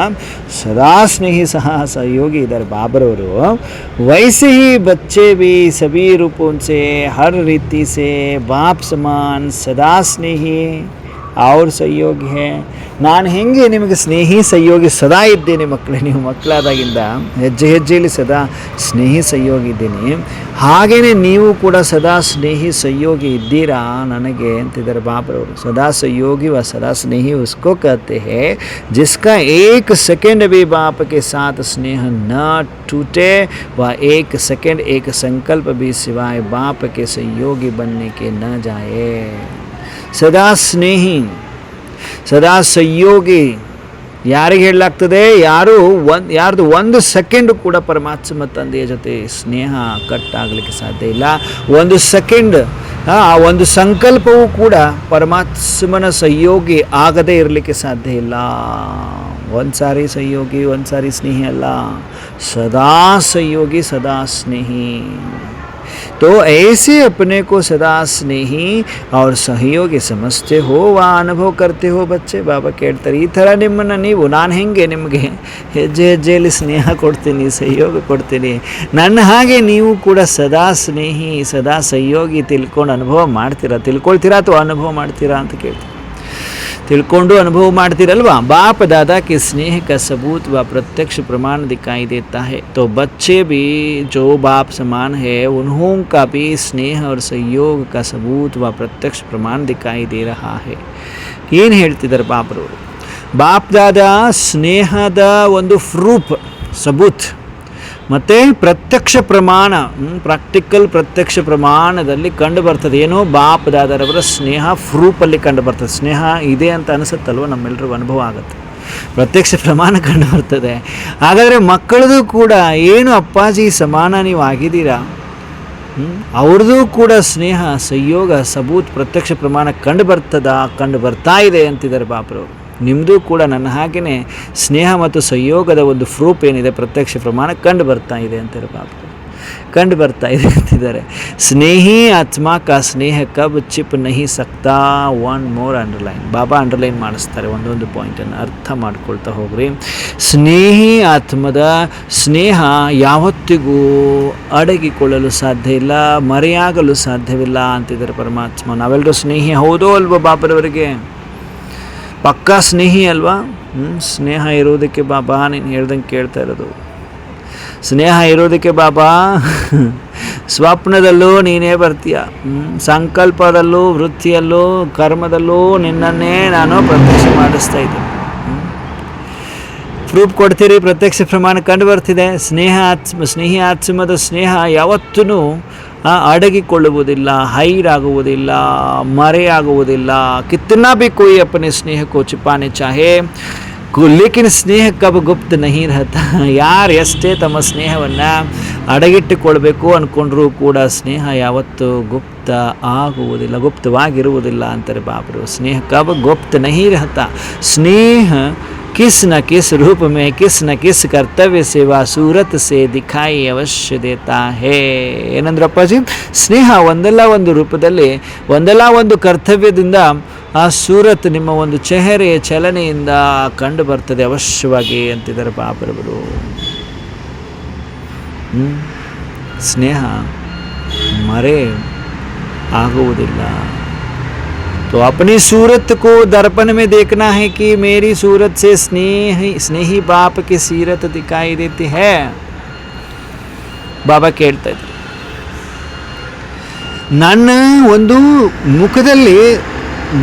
ಸದಾ ಸ್ನೇಹಿ ಸಹ ಸಹಯೋಗಿ ಇದ್ದಾರೆ ಬಾಬರವರು. ವೈಸೆ ಹಿ ಬಚ್ಚೆ भी सभी रूपों से हर रीति से बाप समान सदा स्नेही ಅವ್ರ ಸಹಯೋಗಿ ಹೇ. ನಾನು ಹೆಂಗೆ ನಿಮಗೆ ಸ್ನೇಹಿ ಸಹಯೋಗಿ ಸದಾ ಇದ್ದೇನೆ ಮಕ್ಕಳೇ, ನೀವು ಮಕ್ಕಳಾದಾಗಿಂದ ಹೆಜ್ಜೆ ಹೆಜ್ಜೆಯಲ್ಲಿ ಸದಾ ಸ್ನೇಹಿ ಸಹಯೋಗಿ ಇದ್ದೀನಿ, ಹಾಗೆಯೇ ನೀವು ಕೂಡ ಸದಾ ಸ್ನೇಹಿ ಸಹಯೋಗಿ ಇದ್ದೀರಾ ನನಗೆ ಅಂತಿದ್ದಾರೆ ಬಾಬರವರು. ಸದಾ ಸಹಯೋಗಿ ವ ಸದಾ ಸ್ನೇಹಿ ಉಸ್ಕೋ कहते हैं जिसका एक सेकंड भी बाप के साथ स्नेह न टूटे व एक सेकंड एक संकल्प भी सिवाय बाप के सहयोगी बनने के न जाए. ಸದಾ ಸ್ನೇಹಿ ಸದಾ ಸಹಯೋಗಿ ಯಾರಿಗೆ ಹೇಳಲಾಗ್ತದೆ? ಯಾರ್ದು ಒಂದು ಸೆಕೆಂಡ್ ಕೂಡ ಪರಮಾತ್ಮ ತಂದೆಯ ಜೊತೆ ಸ್ನೇಹ ಕಟ್ಟಾಗಲಿಕ್ಕೆ ಸಾಧ್ಯ ಇಲ್ಲ. ಒಂದು ಸೆಕೆಂಡ್ ಆ ಒಂದು ಸಂಕಲ್ಪವೂ ಕೂಡ ಪರಮಾತ್ಮನ ಸಹಯೋಗಿ ಆಗದೇ ಇರಲಿಕ್ಕೆ ಸಾಧ್ಯ ಇಲ್ಲ. ಒಂದು ಸಾರಿ ಸಹಯೋಗಿ ಒಂದು ಸಾರಿ ಸ್ನೇಹಿ ಅಲ್ಲ, ಸದಾ ಸಹಯೋಗಿ ಸದಾ ಸ್ನೇಹಿ. तो ऐसे अपने को सदा स्नेही और सहयोगी समझते हो व अनुभव करते हो बच्चे. ಬಾಬಾ ಕೇಳ್ತಾರೆ, ಈ ಥರ ನಿಮ್ಮನ್ನು ನೀವು, ನಾನು ಹೆಂಗೆ ನಿಮಗೆ ಹೆಜ್ಜೆ ಹೆಜ್ಜೆಯಲ್ಲಿ ಸ್ನೇಹ ಕೊಡ್ತೀನಿ, ಸಹಯೋಗ ಕೊಡ್ತೀನಿ, ನನ್ನ ಹಾಗೆ ನೀವು ಕೂಡ ಸದಾ ಸ್ನೇಹಿ ಸದಾ ಸಹಯೋಗಿ ತಿಳ್ಕೊಂಡು ಅನುಭವ ಮಾಡ್ತೀರಾ, ತಿಳ್ಕೊಳ್ತೀರಾ ಅಥವಾ ಅನುಭವ ಮಾಡ್ತೀರಾ ಅಂತ ಕೇಳ್ತೀನಿ. ತಿಳ್ಕೊಂಡು ಅನುಭವ ಮಾಡ್ತೀರಲ್ವಾ? बाप दादा के स्नेह का सबूत व प्रत्यक्ष प्रमाण दिखाई देता है, तो बच्चे भी जो बाप समान है उन्हों का भी स्नेह और सहयोग का सबूत व प्रत्यक्ष प्रमाण दिखाई दे रहा है. ಏನು ಹೇಳ್ತಿದ್ದಾರೆ ಬಾಪರವರು? ಬಾಪ್ ದಾದಾ ಸ್ನೇಹದ ಒಂದು ಪ್ರೂಫ್, ಸಬೂತ್ ಮತ್ತು ಪ್ರತ್ಯಕ್ಷ ಪ್ರಮಾಣ, ಪ್ರಾಕ್ಟಿಕಲ್ ಪ್ರತ್ಯಕ್ಷ ಪ್ರಮಾಣದಲ್ಲಿ ಕಂಡು ಬರ್ತದೆ. ಏನೋ ಬಾಪ್ ದಾದರವರ ಸ್ನೇಹ ಪ್ರೂಫಲ್ಲಿ ಕಂಡು ಬರ್ತದೆ. ಸ್ನೇಹ ಇದೆ ಅಂತ ಅನಿಸುತ್ತಲ್ವ, ನಮ್ಮೆಲ್ಲರಿಗೂ ಅನುಭವ ಆಗುತ್ತೆ, ಪ್ರತ್ಯಕ್ಷ ಪ್ರಮಾಣ ಕಂಡು ಬರ್ತದೆ. ಹಾಗಾದರೆ ಮಕ್ಕಳದು ಕೂಡ ಏನು ಅಪ್ಪಾಜಿ ಸಮಾನ ನೀವು ಆಗಿದ್ದೀರಾ, ಅವ್ರದ್ದು ಕೂಡ ಸ್ನೇಹ ಸಹಯೋಗ ಸಬೂತ್ ಪ್ರತ್ಯಕ್ಷ ಪ್ರಮಾಣ ಕಂಡು ಬರ್ತಾ ಇದೆ ಅಂತಿದ್ದಾರೆ ಬಾಪರವರು. ನಿಮ್ಮದು ಕೂಡ ನನ್ನ ಹಾಗೆಯೇ ಸ್ನೇಹ ಮತ್ತು ಸಹಯೋಗದ ಒಂದು ಪ್ರೂಫ್ ಏನಿದೆ, ಪ್ರತ್ಯಕ್ಷ ಪ್ರಮಾಣ ಕಂಡು ಬರ್ತಾ ಇದೆ ಅಂತಾರೆ ಬಾಪು, ಕಂಡು ಬರ್ತಾ ಇದೆ ಅಂತಿದ್ದಾರೆ. ಸ್ನೇಹಿ ಆತ್ಮ ಕಾ ಸ್ನೇಹ ಕಬ್ ಚಿಪ್ ನಹಿ ಸಕ್ತಾ. ಒನ್ ಮೋರ್ ಅಂಡರ್ಲೈನ್, ಬಾಬಾ ಅಂಡರ್ಲೈನ್ ಮಾಡಿಸ್ತಾರೆ, ಒಂದೊಂದು ಪಾಯಿಂಟನ್ನು ಅರ್ಥ ಮಾಡ್ಕೊಳ್ತಾ ಹೋಗ್ರಿ. ಸ್ನೇಹಿ ಆತ್ಮದ ಸ್ನೇಹ ಯಾವತ್ತಿಗೂ ಅಡಗಿಕೊಳ್ಳಲು ಸಾಧ್ಯ ಇಲ್ಲ, ಮರೆಯಾಗಲು ಸಾಧ್ಯವಿಲ್ಲ ಅಂತಿದ್ದಾರೆ ಪರಮಾತ್ಮ. ನಾವೆಲ್ಲರೂ ಸ್ನೇಹಿ ಹೌದೋ ಅಲ್ವೋ ಬಾಬರವರಿಗೆ? ಪಕ್ಕಾ ಸ್ನೇಹಿ ಅಲ್ವಾ? ಸ್ನೇಹ ಇರೋದಕ್ಕೆ ಬಾಬಾ ನೀನು ಹೇಳ್ದಂಗೆ ಕೇಳ್ತಾ ಇರೋದು, ಸ್ನೇಹ ಇರೋದಕ್ಕೆ ಬಾಬಾ ಸ್ವಪ್ನದಲ್ಲೂ ನೀನೇ ಬರ್ತೀಯ, ಸಂಕಲ್ಪದಲ್ಲೂ ವೃತ್ತಿಯಲ್ಲೂ ಕರ್ಮದಲ್ಲೂ ನಿನ್ನನ್ನೇ ನಾನು ಪ್ರತ್ಯಕ್ಷ ಮಾಡಿಸ್ತಾ ಇದ್ದೀನಿ. ಪ್ರೂಫ್ ಕೊಡ್ತೀರಿ, ಪ್ರತ್ಯಕ್ಷ ಪ್ರಮಾಣ ಕಂಡು ಬರ್ತಿದೆ. ಸ್ನೇಹಿ ಆತ್ಮದ ಸ್ನೇಹ ಯಾವತ್ತೂ ಅಡಗಿಕೊಳ್ಳುವುದಿಲ್ಲ, ಹೈರಾಗುವುದಿಲ್ಲ, ಮರೆಯಾಗುವುದಿಲ್ಲ. ಕಿतना भी कोई अपने स्नेह को छिपाने चाहे लेकिन ಸ್ನೇಹ ಕಬ್ ಗುಪ್ತ ನಹಿ ರಹತಾ. ಯಾರು ಎಷ್ಟೇ ತಮ್ಮ ಸ್ನೇಹವನ್ನು ಅಡಗಿಟ್ಟುಕೊಳ್ಬೇಕು ಅಂದ್ಕೊಂಡ್ರೂ ಕೂಡ ಸ್ನೇಹ ಯಾವತ್ತೂ ಗುಪ್ತ ಆಗುವುದಿಲ್ಲ, ಗುಪ್ತವಾಗಿರುವುದಿಲ್ಲ ಅಂತಾರೆ ಬಾಬರು. ಸ್ನೇಹ ಕಬ್ ಗುಪ್ತ ನಹಿ ರಹತಾ. ಸ್ನೇಹ किस न किस रूप में किस न किस कर्तव्य सेवा सूरत से दिखाई अवश्य देता है. ಏನಂದ್ರಪ್ಪಾಜಿ? ಸ್ನೇಹ ಒಂದಲ್ಲ ಒಂದು ರೂಪದಲ್ಲಿ, ಒಂದಲ್ಲ ಒಂದು ಕರ್ತವ್ಯದಿಂದ ಆ ಸೂರತ್ ನಿಮ್ಮ ಒಂದು ಚೆಹರೆಯ ಚಲನೆಯಿಂದ ಕಂಡು ಬರ್ತದೆ ಅವಶ್ಯವಾಗಿ ಅಂತಿದ್ದಾರೆ ಬಾಬರವರು. ಸ್ನೇಹ ಮರೆ ಆಗುವುದಿಲ್ಲ. तो अपनी सूरत को दर्पण में देखना है कि मेरी सूरत से स्नेही बाप की सीरत दिखाई देती है. ಬಾಬಾ ಕೇಳ್ತಾ ಇದ್ರು, ನನ್ನ ಒಂದು ಮುಖದಲ್ಲಿ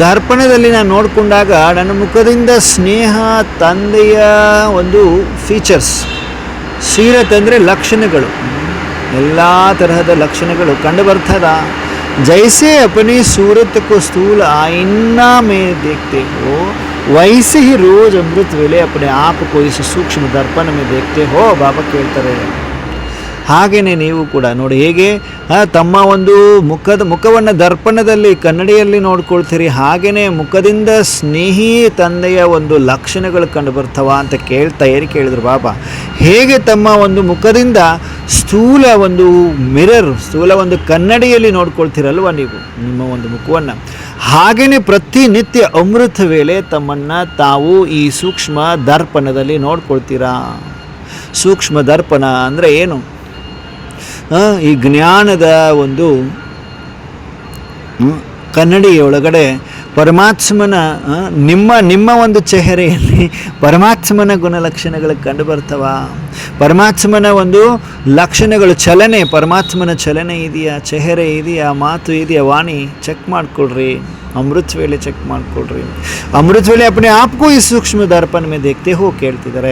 ದರ್ಪಣದಲ್ಲಿ ನಾನು ನೋಡಿಕೊಂಡಾಗ ನನ್ನ ಮುಖದಿಂದ ಸ್ನೇಹ, ತಂದೆಯ ಒಂದು ಫೀಚರ್ಸ್, ಸೀರತ್ ಅಂದರೆ ಲಕ್ಷಣಗಳು, ಎಲ್ಲ ತರಹದ ಲಕ್ಷಣಗಳು ಕಂಡು ಬರ್ತದ. जैसे अपनी सूरत को स्थूल आईना में देखते हो, वैसे ही रोज अमृत वेले अपने आप को इस सूक्ष्म दर्पण में देखते हो. ಬಾಬಾ ಕೇಳ್ತಾರೆ, ಹಾಗೆಯೇ ನೀವು ಕೂಡ ನೋಡಿ ಹೇಗೆ ತಮ್ಮ ಒಂದು ಮುಖವನ್ನು ದರ್ಪಣದಲ್ಲಿ ಕನ್ನಡಿಯಲ್ಲಿ ನೋಡ್ಕೊಳ್ತೀರಿ, ಹಾಗೆಯೇ ಮುಖದಿಂದ ಸ್ನೇಹಿ ತಂದೆಯ ಒಂದು ಲಕ್ಷಣಗಳು ಕಂಡು ಬರ್ತವ ಅಂತ ಏನು ಕೇಳಿದ್ರು ಬಾಬಾ. ಹೇಗೆ ತಮ್ಮ ಒಂದು ಮುಖದಿಂದ ಸ್ಥೂಲ ಒಂದು ಮಿರರ್, ಸ್ಥೂಲ ಒಂದು ಕನ್ನಡಿಯಲ್ಲಿ ನೋಡ್ಕೊಳ್ತೀರಲ್ವ ನೀವು ನಿಮ್ಮ ಒಂದು ಮುಖವನ್ನು, ಹಾಗೆಯೇ ಪ್ರತಿನಿತ್ಯ ಅಮೃತ ವೇಳೆ ತಮ್ಮನ್ನು ತಾವು ಈ ಸೂಕ್ಷ್ಮ ದರ್ಪಣದಲ್ಲಿ ನೋಡ್ಕೊಳ್ತೀರಾ. ಸೂಕ್ಷ್ಮ ದರ್ಪಣ ಅಂದರೆ ಏನು? ಈ ಜ್ಞಾನದ ಒಂದು ಕನ್ನಡಿಯೊಳಗಡೆ ಪರಮಾತ್ಮನ ನಿಮ್ಮ ಒಂದು ಚೆಹರೆಯಲ್ಲಿ ಪರಮಾತ್ಮನ ಗುಣಲಕ್ಷಣಗಳು ಕಂಡು ಬರ್ತವ. ಪರಮಾತ್ಮನ ಒಂದು ಲಕ್ಷಣಗಳು, ಚಲನೆ, ಪರಮಾತ್ಮನ ಚಲನೆ ಇದೆಯಾ, ಚೆಹರೆ ಇದೆಯಾ, ಮಾತು ಇದೆಯಾ, ವಾಣಿ ಚೆಕ್ ಮಾಡಿಕೊಳ್ರಿ. ಅಮೃತ ವೇಳೆ ಚೆಕ್ ಮಾಡಿಕೊಳ್ರಿ. ಅಮೃತ ವೇಳೆ ಅಪನೆ ಆಪ್ಗೂ ಈ ಸೂಕ್ಷ್ಮ ದರ್ಪಣ ಮೇ ದೇಖ್ತೆ ಹೋ ಕೇಳ್ತಿದ್ದಾರೆ.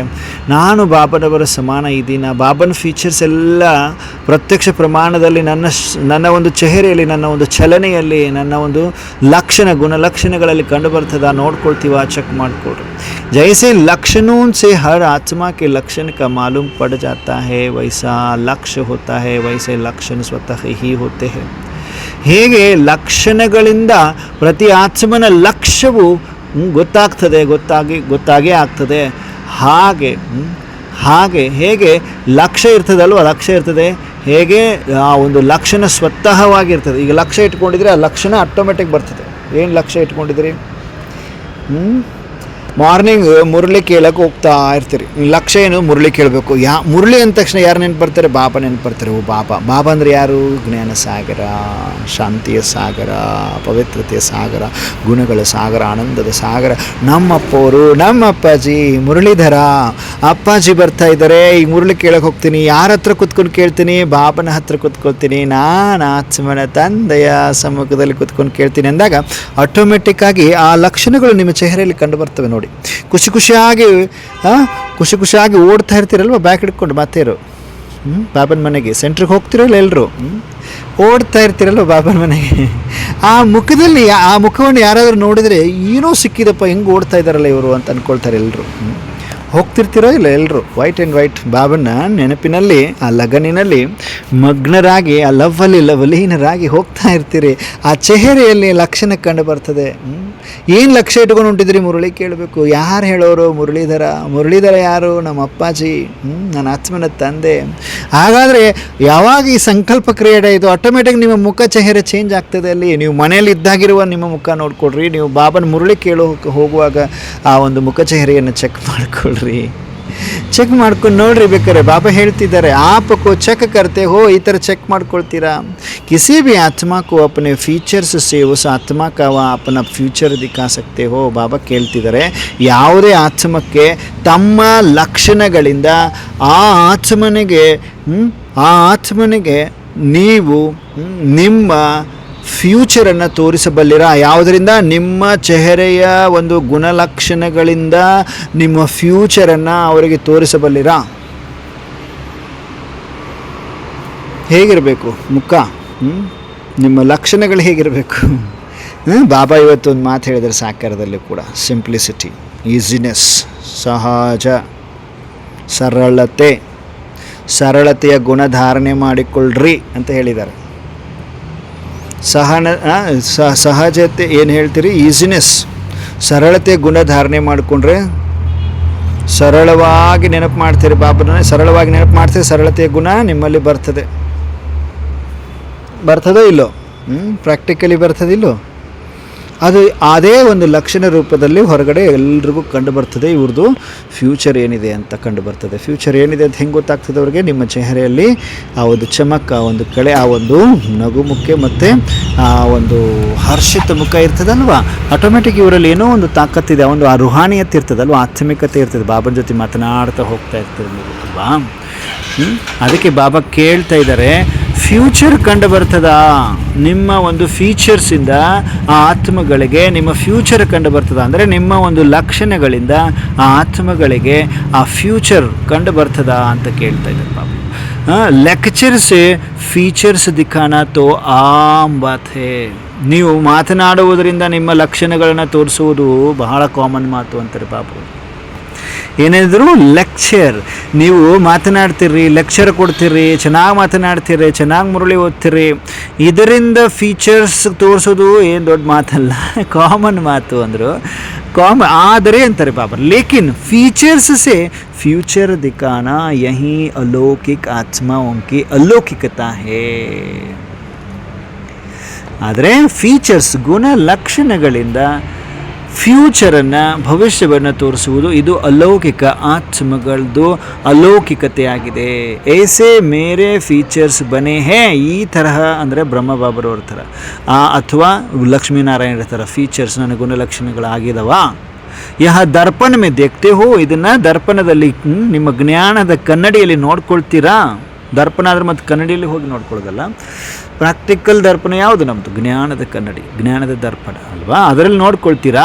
ನಾನು ಬಾಬನವರ ಸಮಾನ ಇದ್ದೀನ, ಬಾಬನ ಫೀಚರ್ಸ್ ಎಲ್ಲ ಪ್ರತ್ಯಕ್ಷ ಪ್ರಮಾಣದಲ್ಲಿ ನನ್ನ ಒಂದು ಚೆಹರೆಯಲ್ಲಿ, ನನ್ನ ಒಂದು ಚಲನೆಯಲ್ಲಿ, ನನ್ನ ಒಂದು ಗುಣಲಕ್ಷಣಗಳಲ್ಲಿ ಕಂಡು ಬರ್ತದ, ನೋಡ್ಕೊಳ್ತೀವ, ಚೆಕ್ ಮಾಡಿಕೊಳ್ರಿ. जैसे लक्षणों से हर आत्मा के लक्षण का मालूम पड़ जाता है, वैसा लक्ष्य होता है, वैसे लक्षण स्वतः ही होते हैं. ಹೇಗೆ ಲಕ್ಷಣಗಳಿಂದ ಪ್ರತಿ ಆತ್ಮನ ಲಕ್ಷ್ಯವು ಗೊತ್ತಾಗೇ ಆಗ್ತದೆ, ಹಾಗೆ ಹೇಗೆ ಲಕ್ಷ್ಯ ಇರ್ತದಲ್ವ, ಲಕ್ಷ್ಯ ಇರ್ತದೆ, ಹೇಗೆ ಆ ಒಂದು ಲಕ್ಷಣ ಸ್ವತಃವಾಗಿರ್ತದೆ. ಈಗ ಲಕ್ಷ್ಯ ಇಟ್ಕೊಂಡಿದ್ರೆ ಆ ಲಕ್ಷಣ ಆಟೋಮೆಟಿಕ್ ಬರ್ತದೆ. ಏನು ಲಕ್ಷ್ಯ ಇಟ್ಕೊಂಡಿದ್ರಿ? ಮಾರ್ನಿಂಗ್ ಮುರಳಿ ಕೇಳಕ್ಕೆ ಹೋಗ್ತಾ ಇರ್ತೀರಿ. ಲಕ್ಷ್ಯ ಏನು? ಮುರಳಿ ಕೇಳಬೇಕು. ಮುರಳಿ ಅಂದ ತಕ್ಷಣ ಯಾರು ನೆನಪು ಬರ್ತಾರೆ? ಬಾಬಾ ನೆನಪು ಬರ್ತಾರೆ. ಓ ಬಾಬಾ ಅಂದರೆ ಯಾರು? ಜ್ಞಾನ ಸಾಗರ, ಶಾಂತಿಯ ಸಾಗರ, ಪವಿತ್ರತೆಯ ಸಾಗರ, ಗುಣಗಳ ಸಾಗರ, ಆನಂದದ ಸಾಗರ. ನಮ್ಮಪ್ಪವರು, ನಮ್ಮ ಅಪ್ಪಾಜಿ ಮುರಳೀಧರ ಅಪ್ಪಾಜಿ ಬರ್ತಾ ಇದ್ದಾರೆ. ಈಗ ಮುರಳಿ ಕೇಳಕ್ಕೆ ಹೋಗ್ತೀನಿ. ಯಾರ ಹತ್ರ ಕೂತ್ಕೊಂಡು ಕೇಳ್ತೀನಿ? ಬಾಬನ ಹತ್ರ ಕೂತ್ಕೊಳ್ತೀನಿ. ನಾನು ಆತ್ಮನ ತಂದೆಯ ಸಮ್ಮುಖದಲ್ಲಿ ಕೂತ್ಕೊಂಡು ಕೇಳ್ತೀನಿ ಅಂದಾಗ ಆಟೋಮೆಟಿಕ್ಕಾಗಿ ಆ ಲಕ್ಷಣಗಳು ನಿಮ್ಮ ಚೆಹರೆಯಲ್ಲಿ ಕಂಡು ಬರ್ತವೆ. ನೋಡಿ, ಖುಷಿ ಖುಷಿಯಾಗಿ ಓಡ್ತಾ ಇರ್ತೀರಲ್ವ ಬ್ಯಾಗ್ ಹಿಡ್ಕೊಂಡು. ಮತ್ತೆ ಬಾಬನ ಮನೆಗೆ ಸೆಂಟ್ರಿಗೆ ಹೋಗ್ತಿರಲ್ಲ ಎಲ್ಲರೂ, ಓಡ್ತಾ ಇರ್ತೀರಲ್ವ ಬಾಬನ ಮನೆಗೆ. ಆ ಮುಖದಲ್ಲಿ ಆ ಮುಖವನ್ನು ಯಾರಾದರೂ ನೋಡಿದರೆ ಏನೋ ಸಿಕ್ಕಿದಪ್ಪ, ಹೆಂಗೆ ಓಡ್ತಾ ಇದ್ದಾರಲ್ಲ ಇವರು ಅಂತ ಅಂದ್ಕೊಳ್ತಾರೆ ಎಲ್ಲರೂ. ಹೋಗ್ತಿರ್ತಿರೋ ಇಲ್ಲ ಎಲ್ಲರೂ ವೈಟ್ ಆ್ಯಂಡ್ ವೈಟ್ ಬಾಬನ ನೆನಪಿನಲ್ಲಿ, ಆ ಲಗನಿನಲ್ಲಿ ಮಗ್ನರಾಗಿ, ಆ ಲವಲೀನರಾಗಿ ಹೋಗ್ತಾ ಇರ್ತೀರಿ. ಆ ಚೆಹರೆಯಲ್ಲಿ ಲಕ್ಷಣ ಕಂಡು ಬರ್ತದೆ. ಏನು ಲಕ್ಷ್ಯ ಇಟ್ಕೊಂಡು ಹೊಂಟಿದ್ರಿ? ಮುರಳಿ ಕೇಳಬೇಕು. ಯಾರು ಹೇಳೋರು? ಮುರಳೀಧರ ಯಾರು? ನಮ್ಮ ಅಪ್ಪಾಜಿ, ನನ್ನ ಆತ್ಮನ ತಂದೆ. ಹಾಗಾದರೆ ಯಾವಾಗ ಈ ಸಂಕಲ್ಪ ಕ್ರಿಯೇಟ್ ಆಯಿತು, ಆಟೋಮೆಟಿಕ್ ನಿಮ್ಮ ಮುಖ ಚೆಹರೆ ಚೇಂಜ್ ಆಗ್ತದೆ. ಅಲ್ಲಿ ನೀವು ಮನೆಯಲ್ಲಿ ಇದ್ದಾಗಿರುವ ನಿಮ್ಮ ಮುಖ ನೋಡ್ಕೊಳ್ರಿ. ನೀವು ಬಾಬನ ಮುರಳಿ ಹೋಗುವಾಗ ಆ ಒಂದು ಮುಖ ಚೆಹರೆಯನ್ನು ಚೆಕ್ ಮಾಡಿಕೊಳ್ರಿ. ಚೆಕ್ ಮಾಡ್ಕೊಂಡು ನೋಡ್ರಿ. ಬೇಕಾರೆ ಬಾಬಾ ಹೇಳ್ತಿದ್ದಾರೆ, ಆಪಕ್ಕೋ ಚೆಕ್ ಕರ್ತೆ ಹೋ, ಈ ಥರ ಚೆಕ್ ಮಾಡ್ಕೊಳ್ತೀರಾ. किसी भी आत्मा को अपने फीचर्स से उस आत्मा का अपना फ्यूचर दिखा सकते हो. ಬಾಬಾ ಕೇಳ್ತಿದ್ದಾರೆ, ಯಾವುದೇ ಆತ್ಮಕ್ಕೆ ತಮ್ಮ ಲಕ್ಷಣಗಳಿಂದ ಆ ಆತ್ಮನಿಗೆ ನೀವು ನಿಮ್ಮ ಫ್ಯೂಚರನ್ನು ತೋರಿಸಬಲ್ಲಿರಾ? ಯಾವುದರಿಂದ? ನಿಮ್ಮ ಚೆಹರೆಯ ಒಂದು ಗುಣಲಕ್ಷಣಗಳಿಂದ ನಿಮ್ಮ ಫ್ಯೂಚರನ್ನು ಅವರಿಗೆ ತೋರಿಸಬಲ್ಲಿರಾ? ಹೇಗಿರಬೇಕು ಮುಖ? ನಿಮ್ಮ ಲಕ್ಷಣಗಳು ಹೇಗಿರಬೇಕು? ಬಾಬಾ ಇವತ್ತು ಒಂದು ಮಾತು ಹೇಳಿದರೆ ಸಾಕಾರದಲ್ಲಿ ಕೂಡ, ಸಿಂಪ್ಲಿಸಿಟಿ, ಈಸಿನೆಸ್, ಸಹಜ, ಸರಳತೆಯ ಗುಣಧಾರಣೆ ಮಾಡಿಕೊಳ್ಳ್ರಿ ಅಂತ ಹೇಳಿದ್ದಾರೆ. ಸಹಜತೆ ಏನು ಹೇಳ್ತೀರಿ? ಈಸಿನೆಸ್, ಸರಳತೆಯ ಗುಣಧಾರಣೆ ಮಾಡಿಕೊಂಡ್ರೆ ಸರಳವಾಗಿ ನೆನಪು ಮಾಡ್ತೀರಿ. ಬಾಬನ ಸರಳವಾಗಿ ನೆನಪು ಮಾಡ್ತೀರಿ, ಸರಳತೆಯ ಗುಣ ನಿಮ್ಮಲ್ಲಿ ಬರ್ತದೋ ಇಲ್ಲೋ? ಪ್ರಾಕ್ಟಿಕಲಿ ಬರ್ತದಿಲ್ಲೋ? ಅದು ಅದೇ ಒಂದು ಲಕ್ಷಣ ರೂಪದಲ್ಲಿ ಹೊರಗಡೆ ಎಲ್ರಿಗೂ ಕಂಡು ಬರ್ತದೆ. ಇವ್ರದ್ದು ಫ್ಯೂಚರ್ ಏನಿದೆ ಅಂತ ಕಂಡು ಬರ್ತದೆ. ಫ್ಯೂಚರ್ ಏನಿದೆ ಅಂತ ಹೆಂಗೆ ಗೊತ್ತಾಗ್ತದೆ ಅವ್ರಿಗೆ? ನಿಮ್ಮ ಚೆಹರೆಯಲ್ಲಿ ಆ ಒಂದು ಚಮಕ್, ಆ ಒಂದು ಕಳೆ, ಆ ಒಂದು ನಗು ಮುಖ ಮತ್ತು ಆ ಒಂದು ಹರ್ಷಿತ ಮುಖ ಇರ್ತದಲ್ವ, ಆಟೋಮೆಟಿಕ್ ಇವರಲ್ಲಿ ಏನೋ ಒಂದು ತಾಕತ್ತಿದೆ, ಒಂದು ಆ ರುಹಾನಿಯತ್ ಇರ್ತದಲ್ವ, ಆತ್ಮಿಕತೆ ಇರ್ತದೆ. ಬಾಬನ ಜೊತೆ ಮಾತನಾಡ್ತಾ ಹೋಗ್ತಾ ಇರ್ತದೆ ಅಲ್ವಾ? ಅದಕ್ಕೆ ಬಾಬಾ ಕೇಳ್ತಾ ಇದ್ದಾರೆ, ಫ್ಯೂಚರ್ ಕಂಡು ಬರ್ತದ. ನಿಮ್ಮ ಒಂದು ಫೀಚರ್ಸಿಂದ ಆ ಆತ್ಮಗಳಿಗೆ ನಿಮ್ಮ ಫ್ಯೂಚರ್ ಕಂಡು ಬರ್ತದ. ಅಂದರೆ ನಿಮ್ಮ ಒಂದು ಲಕ್ಷಣಗಳಿಂದ ಆ ಆತ್ಮಗಳಿಗೆ ಆ ಫ್ಯೂಚರ್ ಕಂಡು ಬರ್ತದ ಅಂತ ಕೇಳ್ತಾ ಇದ್ದಾರೆ ಪಾಪ. ಲೆಕ್ಚರ್ ಸೆ ಫೀಚರ್ಸ್ ದಿಖಾನಾ ತೋ ಆಮ್ ಬಾತ್ ಹೇ. ನೀವು ಮಾತನಾಡುವುದರಿಂದ ನಿಮ್ಮ ಲಕ್ಷಣಗಳನ್ನು ತೋರಿಸುವುದು ಬಹಳ ಕಾಮನ್ ಮಾತು ಅಂತಾರೆ ಪಾಪ. ಏನೇಳಿದ್ರು ಲೆಕ್ಚರ್, ನೀವು ಮಾತನಾಡ್ತೀರಿ, ಲೆಕ್ಚರ್ ಕೊಡ್ತೀರಿ, ಚೆನ್ನಾಗಿ ಮಾತನಾಡ್ತೀರಿ, ಚೆನ್ನಾಗಿ ಮುರಳಿ ಓದ್ತೀರಿ, ಇದರಿಂದ ಫೀಚರ್ಸ್ ತೋರಿಸೋದು ಏನು ದೊಡ್ಡ ಮಾತಲ್ಲ, ಕಾಮನ್ ಮಾತು ಅಂದರು. ಆದರೆ ಅಂತಾರೆ ಪಾಪ, ಲೇಕಿನ್ ಫೀಚರ್ಸ್ ಸೆ ಫ್ಯೂಚರ್ ದಿಖಾನಾ ಯಹಿ ಅಲೌಕಿಕ್ ಆತ್ಮಾओं की अलौकिकता है. ಆದರೆ ಫೀಚರ್ಸ್ ಗುಣ ಲಕ್ಷಣಗಳಿಂದ ಫ್ಯೂಚರನ್ನು ಭವಿಷ್ಯವನ್ನು ತೋರಿಸುವುದು ಇದು ಅಲೌಕಿಕ ಆತ್ಮಗಳದ್ದು ಅಲೌಕಿಕತೆಯಾಗಿದೆ. ಏಸೆ ಮೇರೆ ಫೀಚರ್ಸ್ ಬನೆ ಹೇ. ಈ ತರಹ ಅಂದರೆ ಬ್ರಹ್ಮಬಾಬರವ್ರ ಥರ ಅಥವಾ ಲಕ್ಷ್ಮೀನಾರಾಯಣರ ಥರ ಫೀಚರ್ಸ್ ನನ್ನ ಗುಣಲಕ್ಷಣಗಳಾಗಿದವ. ಯಹ ದರ್ಪಣ ಮೇ ದೇಖ್ತೆ ಹೋ. ಇದನ್ನು ದರ್ಪಣದಲ್ಲಿ ನಿಮ್ಮ ಜ್ಞಾನದ ಕನ್ನಡಿಯಲ್ಲಿ ನೋಡ್ಕೊಳ್ತೀರಾ. ದರ್ಪಣ ಆದರೆ ಮತ್ತು ಕನ್ನಡಿಯಲ್ಲಿ ಹೋಗಿ ನೋಡ್ಕೊಳ್ಳೋದಲ್ಲ. ಪ್ರಾಕ್ಟಿಕಲ್ ದರ್ಪಣ ಯಾವುದು ನಮ್ಮದು? ಜ್ಞಾನದ ಕನ್ನಡಿ, ಜ್ಞಾನದ ದರ್ಪಣ ಅಲ್ವಾ, ಅದರಲ್ಲಿ ನೋಡ್ಕೊಳ್ತೀರಾ.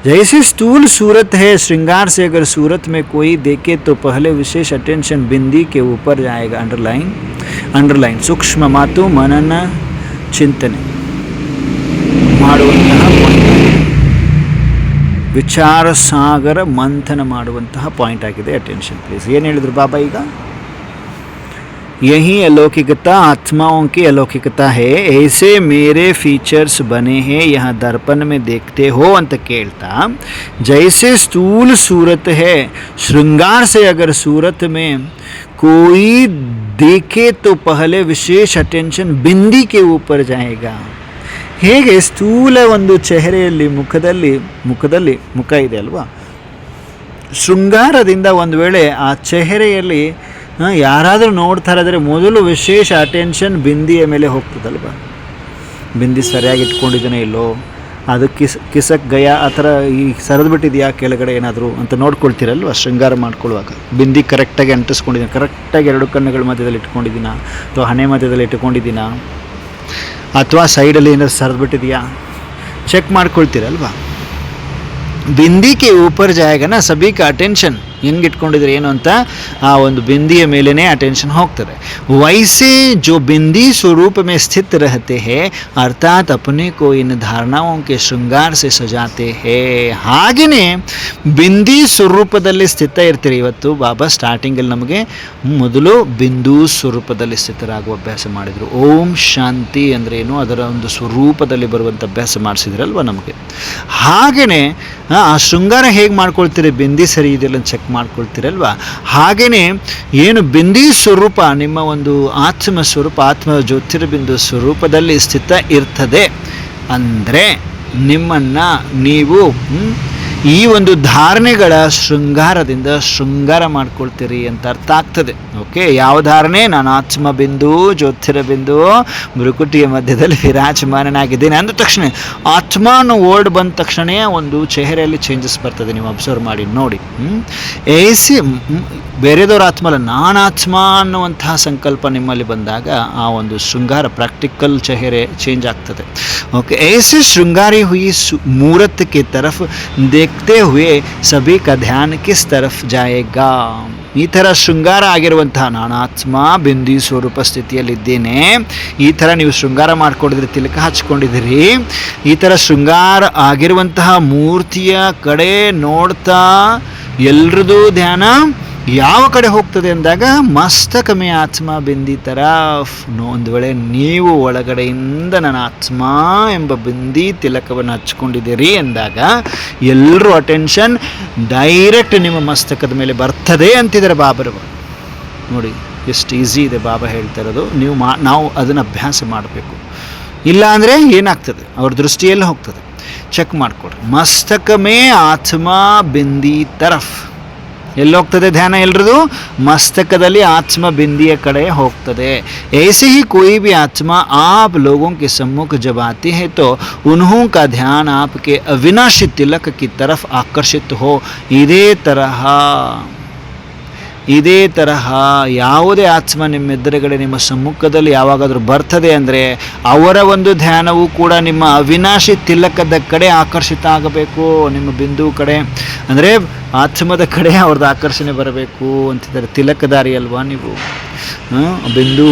ಜೈಸೆ ಸ್ಥೂಲ್ सूरत है, श्रृंगार से अगर सूरत में कोई देखे तो पहले विशेष अटेंशन बिंदी के ऊपर जाएगा. अंडरलाइन ಸೂಕ್ಷ್ಮ ಮಾತು, ಮನನ ಚಿಂತನೆ ಮಾಡುವಂತಹ ಪಾಯಿಂಟ್, ವಿಚಾರ ಸಾಗರ ಮಂಥನ ಮಾಡುವಂತಹ ಪಾಯಿಂಟ್ ಆಗಿದೆ. Attention please. ಏನು ಹೇಳಿದ್ರು ಬಾಬಾ ಈಗ? यही अलौकिकता आत्माओं की अलौकिकता है. ऐसे मेरे फीचर्स बने हैं यहाँ दर्पण में देखते हो ಅಂತ ಕೇಳ್ತಾ, जैसे स्थूल सूरत है, श्रृंगार से अगर सूरत में कोई देखे तो पहले विशेष अटेंशन बिंदी के ऊपर जाएगा. ಹೇಗೆ ಸ್ಥೂಲ ಒಂದು ಚೆಹರೆಯಲ್ಲಿ ಮುಖ ಇದೆ ಅಲ್ವಾ, ಶೃಂಗಾರದಿಂದ ಒಂದು ವೇಳೆ ಆ ಚೆಹರೆಯಲ್ಲಿ ಯಾರಾದರೂ ನೋಡ್ತಾ ಇದ್ದರೆ ಮೊದಲು ವಿಶೇಷ ಅಟೆನ್ಷನ್ ಬಿಂದಿಯ ಮೇಲೆ ಹೋಗ್ತದಲ್ವ. ಬಿಂದಿ ಸರಿಯಾಗಿ ಇಟ್ಕೊಂಡಿದ್ದೇನೆ ಇಲ್ಲೋ, ಅದು ಕಿಸಕ್ ಗಯ ಆ ಥರ ಈ ಸರಿದು ಬಿಟ್ಟಿದೆಯಾ ಕೆಳಗಡೆ ಏನಾದರೂ ಅಂತ ನೋಡ್ಕೊಳ್ತೀರಲ್ವ. ಶೃಂಗಾರ ಮಾಡ್ಕೊಳ್ಳುವಾಗ ಬಿಂದಿ ಕರೆಕ್ಟಾಗಿ ಅಂಟಿಸ್ಕೊಂಡಿದ್ದೀನಿ, ಕರೆಕ್ಟಾಗಿ ಎರಡು ಕಣ್ಣುಗಳ ಮಧ್ಯದಲ್ಲಿ ಇಟ್ಕೊಂಡಿದ್ದೀನ, ಅಥವಾ ಹಣೆ ಮಧ್ಯದಲ್ಲಿ ಇಟ್ಕೊಂಡಿದ್ದೀನ, ಅಥವಾ ಸೈಡಲ್ಲಿ ಏನಾದ್ರು ಸರಿದು ಬಿಟ್ಟಿದೆಯಾ ಚೆಕ್ ಮಾಡ್ಕೊಳ್ತೀರಲ್ವ. बिंदी के ऊपर जाएगा ना सभी का अटेंशन. ಹೆಂಗೆ ಇಟ್ಕೊಂಡಿದ್ರೆ ಏನು ಅಂತ ಆ ಒಂದು ಬಿಂದಿಯ ಮೇಲೇ ಅಟೆನ್ಷನ್ ಹೋಗ್ತದೆ. वैसे जो बिंदी स्वरूप में स्थित रहते हैं अर्थात अपने को इन धारणाओं के श्रृंगार से सजाते हैं. ಹಾಗೆಯೇ ಬಿಂದಿ ಸ್ವರೂಪದಲ್ಲಿ ಸ್ಥಿತ ಇರ್ತೀರಿ. ಇವತ್ತು ಬಾಬಾ ಸ್ಟಾರ್ಟಿಂಗಲ್ಲಿ ನಮಗೆ ಮೊದಲು ಬಿಂದು ಸ್ವರೂಪದಲ್ಲಿ ಸ್ಥಿತರಾಗುವ ಅಭ್ಯಾಸ ಮಾಡಿದರು. ಓಂ ಶಾಂತಿ ಅಂದರೆ ಏನು, ಅದರ ಒಂದು ಸ್ವರೂಪದಲ್ಲಿ ಬರುವಂಥ ಅಭ್ಯಾಸ ಮಾಡಿಸಿದ್ರಲ್ವ ನಮಗೆ. ಹಾಗೆಯೇ ಆ ಶೃಂಗಾರ ಹೇಗೆ ಮಾಡ್ಕೊಳ್ತೀರಿ, ಬಿಂದಿ ಸರಿ ಇದೆಲ್ಲ ಚೆಕ್ ಮಾಡ್ಕೊಳ್ತೀರಲ್ವ. ಹಾಗೆಯೇ ಏನು ಬಿಂದಿ ಸ್ವರೂಪ ನಿಮ್ಮ ಒಂದು ಆತ್ಮ ಸ್ವರೂಪ, ಆತ್ಮ ಜ್ಯೋತಿರ್ಬಿಂದು ಸ್ವರೂಪದಲ್ಲಿ ಸ್ಥಿತ ಇರ್ತದೆ ಅಂದರೆ ನಿಮ್ಮನ್ನು ನೀವು ಈ ಒಂದು ಧಾರಣೆಗಳ ಶೃಂಗಾರದಿಂದ ಶೃಂಗಾರ ಮಾಡ್ಕೊಳ್ತೀರಿ ಅಂತ ಅರ್ಥ ಆಗ್ತದೆ. ಓಕೆ, ಯಾವ ಧಾರಣೆ? ನಾನು ಆತ್ಮ ಬಿಂದು ಜ್ಯೋತಿರ್ಬಿಂದು ಭ್ರುಕುಟಿಯ ಮಧ್ಯದಲ್ಲಿ ವಿರಾಜಮಾನನಾಗಿದ್ದೇನೆ ಅಂದ ತಕ್ಷಣ ಆತ್ಮ ಅನ್ನೋ ವರ್ಡ್ ಬಂದ ತಕ್ಷಣ ಒಂದು ಚೆಹರೆಯಲ್ಲಿ ಚೇಂಜಸ್ ಬರ್ತದೆ. ನೀವು ಅಬ್ಸರ್ವ್ ಮಾಡಿ ನೋಡಿ. ಏಸಿ ಬೇರೆದವ್ರ ಆತ್ಮ ಅಲ್ಲ, ನಾನು ಆತ್ಮ ಅನ್ನುವಂತಹ ಸಂಕಲ್ಪ ನಿಮ್ಮಲ್ಲಿ ಬಂದಾಗ ಆ ಒಂದು ಶೃಂಗಾರ ಪ್ರಾಕ್ಟಿಕಲ್ ಚೆಹರೆ ಚೇಂಜ್ ಆಗ್ತದೆ. ಓಕೆ, ऐसे श्रृंगारी हुई मूर्त के तरफ देखते हुए सभी का ध्यान किस तरफ जाएगा. ಈ ಥರ ಶೃಂಗಾರ ಆಗಿರುವಂತಹ ನಾನು ಆತ್ಮ ಬಿಂದಿ ಸ್ವರೂಪ ಸ್ಥಿತಿಯಲ್ಲಿದ್ದೇನೆ, ಈ ಥರ ನೀವು ಶೃಂಗಾರ ಮಾಡ್ಕೊಂಡಿದ್ರಿ, ತಿಲಕ ಹಚ್ಕೊಂಡಿದ್ದೀರಿ, ಈ ಥರ ಶೃಂಗಾರ ಆಗಿರುವಂತಹ ಮೂರ್ತಿಯ ಕಡೆ ನೋಡ್ತಾ ಎಲ್ರದ್ದು ಧ್ಯಾನ ಯಾವ ಕಡೆ ಹೋಗ್ತದೆ ಅಂದಾಗ ಮಸ್ತಕ ಮೇ ಆತ್ಮ ಬಿಂದಿ ಥರ. ಒಂದು ವೇಳೆ ನೀವು ಒಳಗಡೆಯಿಂದ ನನ್ನ ಆತ್ಮ ಎಂಬ ಬಿಂದಿ ತಿಲಕವನ್ನು ಹಚ್ಕೊಂಡಿದ್ದೀರಿ ಎಂದಾಗ ಎಲ್ಲರೂ ಅಟೆನ್ಷನ್ ಡೈರೆಕ್ಟ್ ನಿಮ್ಮ ಮಸ್ತಕದ ಮೇಲೆ ಬರ್ತದೆ ಅಂತಿದ್ದಾರೆ ಬಾಬರವರು. ನೋಡಿ ಎಷ್ಟು ಈಸಿ ಇದೆ ಬಾಬಾ ಹೇಳ್ತಾ ಇರೋದು. ನಾವು ಅದನ್ನು ಅಭ್ಯಾಸ ಮಾಡಬೇಕು. ಇಲ್ಲ ಅಂದರೆ ಏನಾಗ್ತದೆ, ಅವ್ರ ದೃಷ್ಟಿಯಲ್ಲಿ ಹೋಗ್ತದೆ. ಚೆಕ್ ಮಾಡಿಕೊಡ್ರಿ. ಮಸ್ತಕ ಮೇ ಆತ್ಮ ಬಿಂದಿ ತರಫ್ ಎಲ್ಲೋಗ್ತದೆ ಧ್ಯಾನ ಎಲ್ರದು? ಮಸ್ತಕದಲ್ಲಿ ಆತ್ಮ ಬಿಂದಿಯ ಕಡೆ ಹೋಗ್ತದೆ. ऐसे ही कोई भी आत्मा आप लोगों के सम्मुख जब आती है तो उन्हों का ध्यान आपके अविनाशी तिलक की तरफ आकर्षित हो. ಇದೇ ತರಹ ಇದೇ ತರಹ ಯಾವುದೇ ಆತ್ಮ ನಿಮ್ಮ ಎದುರುಗಡೆ ನಿಮ್ಮ ಸಮ್ಮುಖದಲ್ಲಿ ಯಾವಾಗಾದರೂ ಬರ್ತದೆ ಅಂದರೆ ಅವರ ಒಂದು ಧ್ಯಾನವೂ ಕೂಡ ನಿಮ್ಮ ಅವಿನಾಶಿ ತಿಲಕದ ಕಡೆ ಆಕರ್ಷಿತ ಆಗಬೇಕು, ನಿಮ್ಮ ಬಿಂದು ಕಡೆ ಅಂದರೆ ಆತ್ಮದ ಕಡೆ ಅವ್ರದ್ದು ಆಕರ್ಷಣೆ ಬರಬೇಕು ಅಂತಿದ್ದಾರೆ. ತಿಲಕದಾರಿ ಅಲ್ವಾ ನೀವು, ಬಿಂದು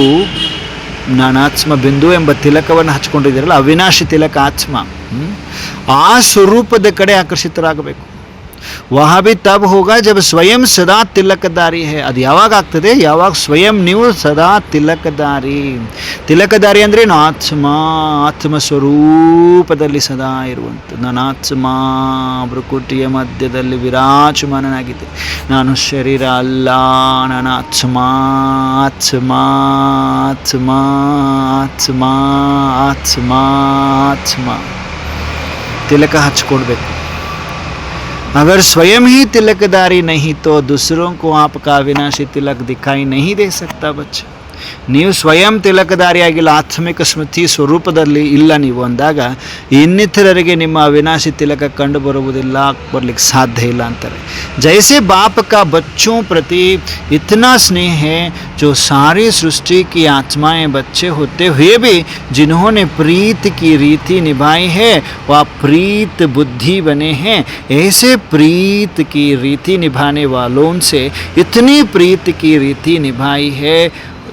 ನಾನಾತ್ಮ ಬಿಂದು ಎಂಬ ತಿಲಕವನ್ನು ಹಚ್ಕೊಂಡಿದ್ದೀರಲ್ಲ, ಅವಿನಾಶಿ ತಿಲಕ ಆತ್ಮ, ಆ ಸ್ವರೂಪದ ಕಡೆ ಆಕರ್ಷಿತರಾಗಬೇಕು. ವಹ ಭಿ ತಬ್ ಹೋಗ ಜಬ್ ಸ್ವಯಂ ಸದಾ ತಿಲಕದಾರಿ ಹೇ. ಅದು ಯಾವಾಗ ಆಗ್ತದೆ? ಯಾವಾಗ ಸ್ವಯಂ ನೀವು ಸದಾ ತಿಲಕದಾರಿ. ತಿಲಕದಾರಿ ಅಂದರೆ ಆತ್ಮ ಸ್ವರೂಪದಲ್ಲಿ ಸದಾ ಇರುವಂಥದ್ದು. ನಾನಾತ್ಮ ಭ್ರುಕುಟಿಯ ಮಧ್ಯದಲ್ಲಿ ವಿರಾಜಮಾನನಾಗಿದೆ. ನಾನು ಶರೀರ ಅಲ್ಲ, ನಾನು ಆತ್ಮ ಆತ್ಮ ಆತ್ಮ ಆತ್ಮ ಆತ್ಮ ಆತ್ಮ. ತಿಲಕ ಹಚ್ಕೊಡ್ಬೇಕು. अगर स्वयं ही तिलकदारी नहीं तो दूसरों को आपका अविनाशी तिलक दिखाई नहीं दे सकता बच्चे. ನೀವು ಸ್ವಯಂ ತಿಲಕದಾರಿಯಾಗಿಲ್ಲ, ಆತ್ಮಿಕ ಸ್ಮೃತಿ ಸ್ವರೂಪದಲ್ಲಿ ಇಲ್ಲ ನೀವು ಅಂದಾಗ ಇನ್ನಿತರರಿಗೆ ನಿಮ್ಮ ಅವಿನಾಶಿ ತಿಲಕ ಕಂಡು ಬರುವುದಿಲ್ಲ, ಬರಲಿಕ್ಕೆ ಸಾಧ್ಯ ಇಲ್ಲ ಅಂತಾರೆ. जैसे बाप का बच्चों प्रति इतना स्नेह है जो सारी सृष्टि की आत्माएं बच्चे होते हुए भी जिन्होंने प्रीत की रीति निभाई है वह प्रीत बुद्धि बने हैं. ऐसे प्रीत की रीति निभाने वालों से इतनी प्रीत की रीति निभाई है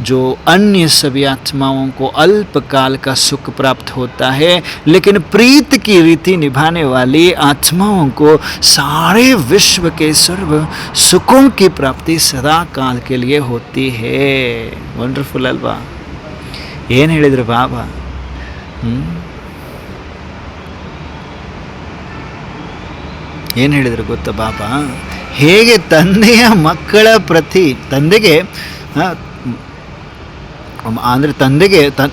जो अन्य सभी आत्माओं को अल्पकाल का सुख प्राप्त होता है, लेकिन प्रीत की रीति निभाने वाली आत्माओं को सारे विश्व के सर्व सुखों की प्राप्ति सदा काल के लिए होती है. ವಂಡರ್ಫುಲ್ ಅಲ್ವಾ? ಏನು ಹೇಳಿದ್ರು ಬಾಬಾ? ಏನು ಹೇಳಿದ್ರು ಗೊತ್ತಾ ಬಾಬಾ? ಹೇಗೆ ತಂದೆಯ ಮಕ್ಕಳ ಪ್ರತಿ ತಂದೆಗೆ ಅಂದರೆ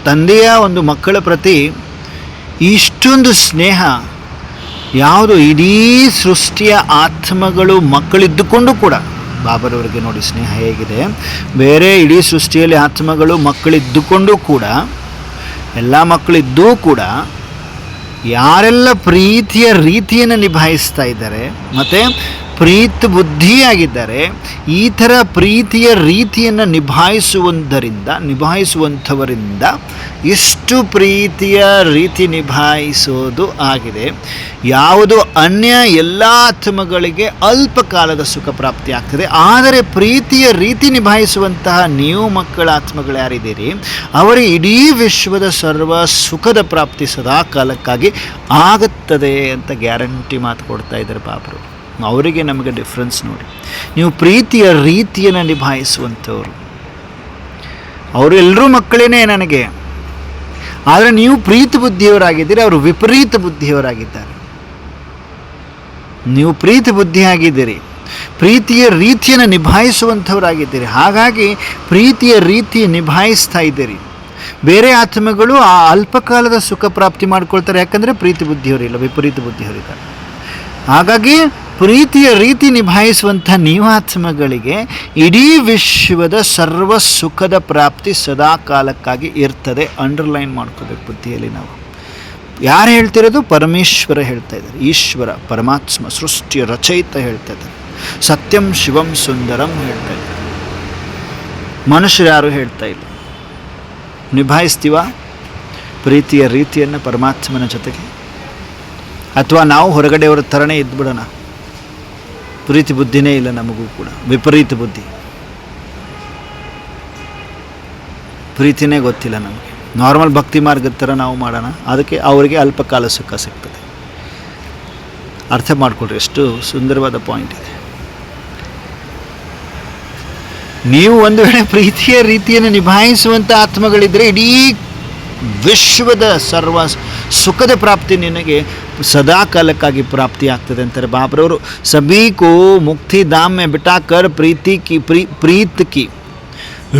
ತಂದೆಯ ಒಂದು ಮಕ್ಕಳ ಪ್ರತಿ ಇಷ್ಟೊಂದು ಸ್ನೇಹ ಯಾವುದು ಇಡೀ ಸೃಷ್ಟಿಯ ಆತ್ಮಗಳು ಮಕ್ಕಳಿದ್ದುಕೊಂಡು ಕೂಡ, ಬಾಬರವರಿಗೆ ನೋಡಿ ಸ್ನೇಹ ಹೇಗಿದೆ. ಬೇರೆ ಇಡೀ ಸೃಷ್ಟಿಯಲ್ಲಿ ಆತ್ಮಗಳು ಮಕ್ಕಳಿದ್ದುಕೊಂಡು ಕೂಡ, ಎಲ್ಲ ಮಕ್ಕಳಿದ್ದೂ ಕೂಡ ಯಾರೆಲ್ಲ ಪ್ರೀತಿಯ ರೀತಿಯನ್ನು ನಿಭಾಯಿಸ್ತಾ ಇದ್ದಾರೆ ಮತ್ತು ಪ್ರೀತ ಬುದ್ಧಿಯಾಗಿದ್ದಾರೆ, ಈ ಥರ ಪ್ರೀತಿಯ ರೀತಿಯನ್ನು ನಿಭಾಯಿಸುವಂಥವರಿಂದ ಎಷ್ಟು ಪ್ರೀತಿಯ ರೀತಿ ನಿಭಾಯಿಸೋದು ಆಗಿದೆ. ಯಾವುದು ಅನ್ಯ ಎಲ್ಲ ಆತ್ಮಗಳಿಗೆ ಅಲ್ಪ ಕಾಲದ ಸುಖ ಪ್ರಾಪ್ತಿ ಆಗ್ತದೆ, ಆದರೆ ಪ್ರೀತಿಯ ರೀತಿ ನಿಭಾಯಿಸುವಂತಹ ನೀವು ಮಕ್ಕಳ ಆತ್ಮಗಳು ಯಾರಿದ್ದೀರಿ ಅವರಿಗೆ ಇಡೀ ವಿಶ್ವದ ಸರ್ವ ಸುಖದ ಪ್ರಾಪ್ತಿ ಸದಾ ಕಾಲಕ್ಕಾಗಿ ಆಗುತ್ತದೆ ಅಂತ ಗ್ಯಾರಂಟಿ ಮಾತು ಕೊಡ್ತಾ ಇದ್ದಾರೆ ಬಾಬರು. ಅವರಿಗೆ ನಮಗೆ ಡಿಫ್ರೆನ್ಸ್ ನೋಡಿ. ನೀವು ಪ್ರೀತಿಯ ರೀತಿಯನ್ನು ನಿಭಾಯಿಸುವಂಥವ್ರು, ಅವರು ಎಲ್ಲರೂ ಮಕ್ಕಳೇನೇ ನನಗೆ, ಆದರೆ ನೀವು ಪ್ರೀತಿ ಬುದ್ಧಿಯವರಾಗಿದ್ದೀರಿ, ಅವರು ವಿಪರೀತ ಬುದ್ಧಿಯವರಾಗಿದ್ದಾರೆ. ನೀವು ಪ್ರೀತಿ ಬುದ್ಧಿಯಾಗಿದ್ದೀರಿ, ಪ್ರೀತಿಯ ರೀತಿಯನ್ನು ನಿಭಾಯಿಸುವಂಥವರಾಗಿದ್ದೀರಿ, ಹಾಗಾಗಿ ಪ್ರೀತಿಯ ರೀತಿ ನಿಭಾಯಿಸ್ತಾ ಇದ್ದೀರಿ. ಬೇರೆ ಆತ್ಮಗಳು ಆ ಅಲ್ಪಕಾಲದ ಸುಖ ಪ್ರಾಪ್ತಿ ಮಾಡ್ಕೊಳ್ತಾರೆ, ಯಾಕಂದರೆ ಪ್ರೀತಿ ಬುದ್ಧಿಯವರಿಲ್ಲ, ವಿಪರೀತ ಬುದ್ಧಿಯವರಿದ್ದಾರೆ. ಹಾಗಾಗಿ ಪ್ರೀತಿಯ ರೀತಿ ನಿಭಾಯಿಸುವಂಥ ನೀವು ಆತ್ಮಗಳಿಗೆ ಇಡೀ ವಿಶ್ವದ ಸರ್ವ ಸುಖದ ಪ್ರಾಪ್ತಿ ಸದಾ ಕಾಲಕ್ಕಾಗಿ ಇರ್ತದೆ. ಅಂಡರ್ಲೈನ್ ಮಾಡ್ಕೋಬೇಕು ಬುದ್ಧಿಯಲ್ಲಿ. ನಾವು ಯಾರು ಹೇಳ್ತಿರೋದು? ಪರಮೇಶ್ವರ ಹೇಳ್ತಾ ಇದ್ದಾರೆ, ಈಶ್ವರ ಪರಮಾತ್ಮ ಸೃಷ್ಟಿಯ ರಚಯಿತ ಹೇಳ್ತಾ ಇದ್ದಾರೆ, ಸತ್ಯಂ ಶಿವಂ ಸುಂದರಂ ಹೇಳ್ತಾ ಇದ್ದಾರೆ. ಮನುಷ್ಯರು ಯಾರು ಹೇಳ್ತಾ ಇಲ್ಲ. ನಿಭಾಯಿಸ್ತೀವ ಪ್ರೀತಿಯ ರೀತಿಯನ್ನು ಪರಮಾತ್ಮನ ಜೊತೆಗೆ, ಅಥವಾ ನಾವು ಹೊರಗಡೆಯವರ ಥರನೇ ಇದ್ಬಿಡೋಣ? ಪ್ರೀತಿ ಬುದ್ಧಿನೇ ಇಲ್ಲ ನಮಗೂ ಕೂಡ, ವಿಪರೀತ ಬುದ್ಧಿ, ಪ್ರೀತಿನೇ ಗೊತ್ತಿಲ್ಲ ನಮಗೆ. ನಾರ್ಮಲ್ ಭಕ್ತಿ ಮಾರ್ಗದ ಥರ ನಾವು ಮಾಡೋಣ, ಅದಕ್ಕೆ ಅವರಿಗೆ ಅಲ್ಪಕಾಲ ಸುಖ ಸಿಗ್ತದೆ. ಅರ್ಥ ಮಾಡಿಕೊಡ್ರಿ, ಎಷ್ಟು ಸುಂದರವಾದ ಪಾಯಿಂಟ್ ಇದೆ. ನೀವು ಒಂದು ವೇಳೆ ಪ್ರೀತಿಯ ರೀತಿಯನ್ನು ನಿಭಾಯಿಸುವಂಥ ಆತ್ಮಗಳಿದ್ದರೆ ಇಡೀ ವಿಶ್ವದ ಸರ್ವ ಸುಖದ ಪ್ರಾಪ್ತಿ ನಿನಗೆ ಸದಾ ಕಾಲಕ್ಕಾಗಿ ಪ್ರಾಪ್ತಿ ಆಗ್ತದೆ ಅಂತಾರೆ ಬಾಬ್ರವರು. ಸಭೀ ಕೋ ಮುಕ್ತಿ धाम में बिठाकर प्रीत की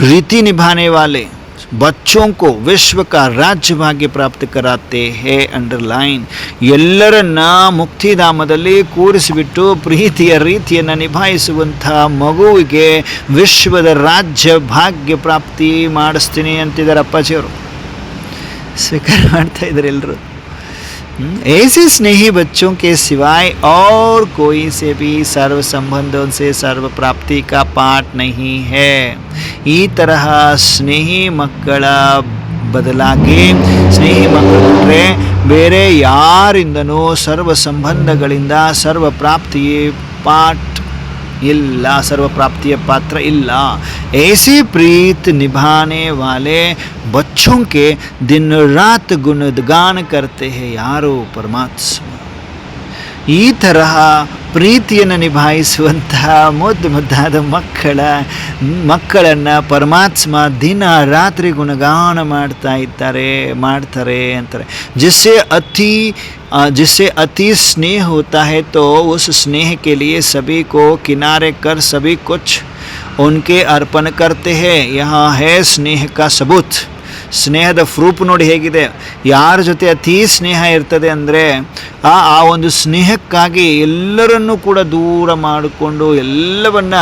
रीति निभाने वाले बच्चों को विश्व का राज्य भाग्य प्राप्त कराते हैं. अंडरलाइन. ಎಲ್ಲರನ್ನ ಮುಕ್ತಿಧಾಮದಲ್ಲಿ ಕೂರಿಸಿಬಿಟ್ಟು ಪ್ರೀತಿಯ ರೀತಿಯನ್ನು ನಿಭಾಯಿಸುವಂಥ ಮಗುವಿಗೆ ವಿಶ್ವದ ರಾಜ್ಯ ಭಾಗ್ಯ ಪ್ರಾಪ್ತಿ ಮಾಡಿಸ್ತೀನಿ ಅಂತಿದ್ದಾರೆ ಅಪ್ಪಾಜಿಯವರು. ಸ್ವೀಕಾರ ಮಾಡ್ತಾ ಇದ್ದಾರೆ ಎಲ್ಲರೂ. ऐसे स्नेही बच्चों के सिवाय और कोई से भी सर्व संबंधों से सर्व प्राप्ति का पाठ नहीं है. ಈ ತರಹ ಸ್ನೇಹಿ ಮಕ್ಕಳ ಬದಲಾಗಿ ಸ್ನೇಹಿ ಮಕ್ಕಳು ಬಿಟ್ಟರೆ ಬೇರೆ ಯಾರಿಂದನೂ ಸರ್ವ ಸಂಬಂಧಗಳಿಂದ ಸರ್ವ ಪ್ರಾಪ್ತಿಯೇ ಪಾಠ ಇಲ್ಲ, ಸರ್ವ ಪ್ರಾಪ್ತಿಯ ಪಾತ್ರ ಇಲ್ಲ. ऐसे प्रीत निभाने वाले बच्चों के दिन रात गुणगान करते हैं ಯಾರು ಪರಮಾತ್ಮ. ಈ ತರಹ ಪ್ರೀತಿಯನ್ನು ನಿಭಾಯಿಸುವಂತಹ ಮುದ್ದಾದ ಮಕ್ಕಳನ್ನು ಪರಮಾತ್ಮ ದಿನ ರಾತ್ರಿ ಗುಣಗಾನ ಮಾಡ್ತಾರೆ ಅಂತಾರೆ. जिससे अति स्नेह होता है तो उस स्नेह के लिए सभी को किनारे कर सभी कुछ उनके अर्पण करते हैं. यहाँ है स्नेह का सबूत. ಸ್ನೇಹದ ಪ್ರೂಫ್ ನೋಡಿ ಹೇಗಿದೆ. ಯಾರ ಜೊತೆ ಅತಿ ಸ್ನೇಹ ಇರ್ತದೆ ಅಂದರೆ ಆ ಒಂದು ಸ್ನೇಹಕ್ಕಾಗಿ ಎಲ್ಲರನ್ನೂ ಕೂಡ ದೂರ ಮಾಡಿಕೊಂಡು ಎಲ್ಲವನ್ನ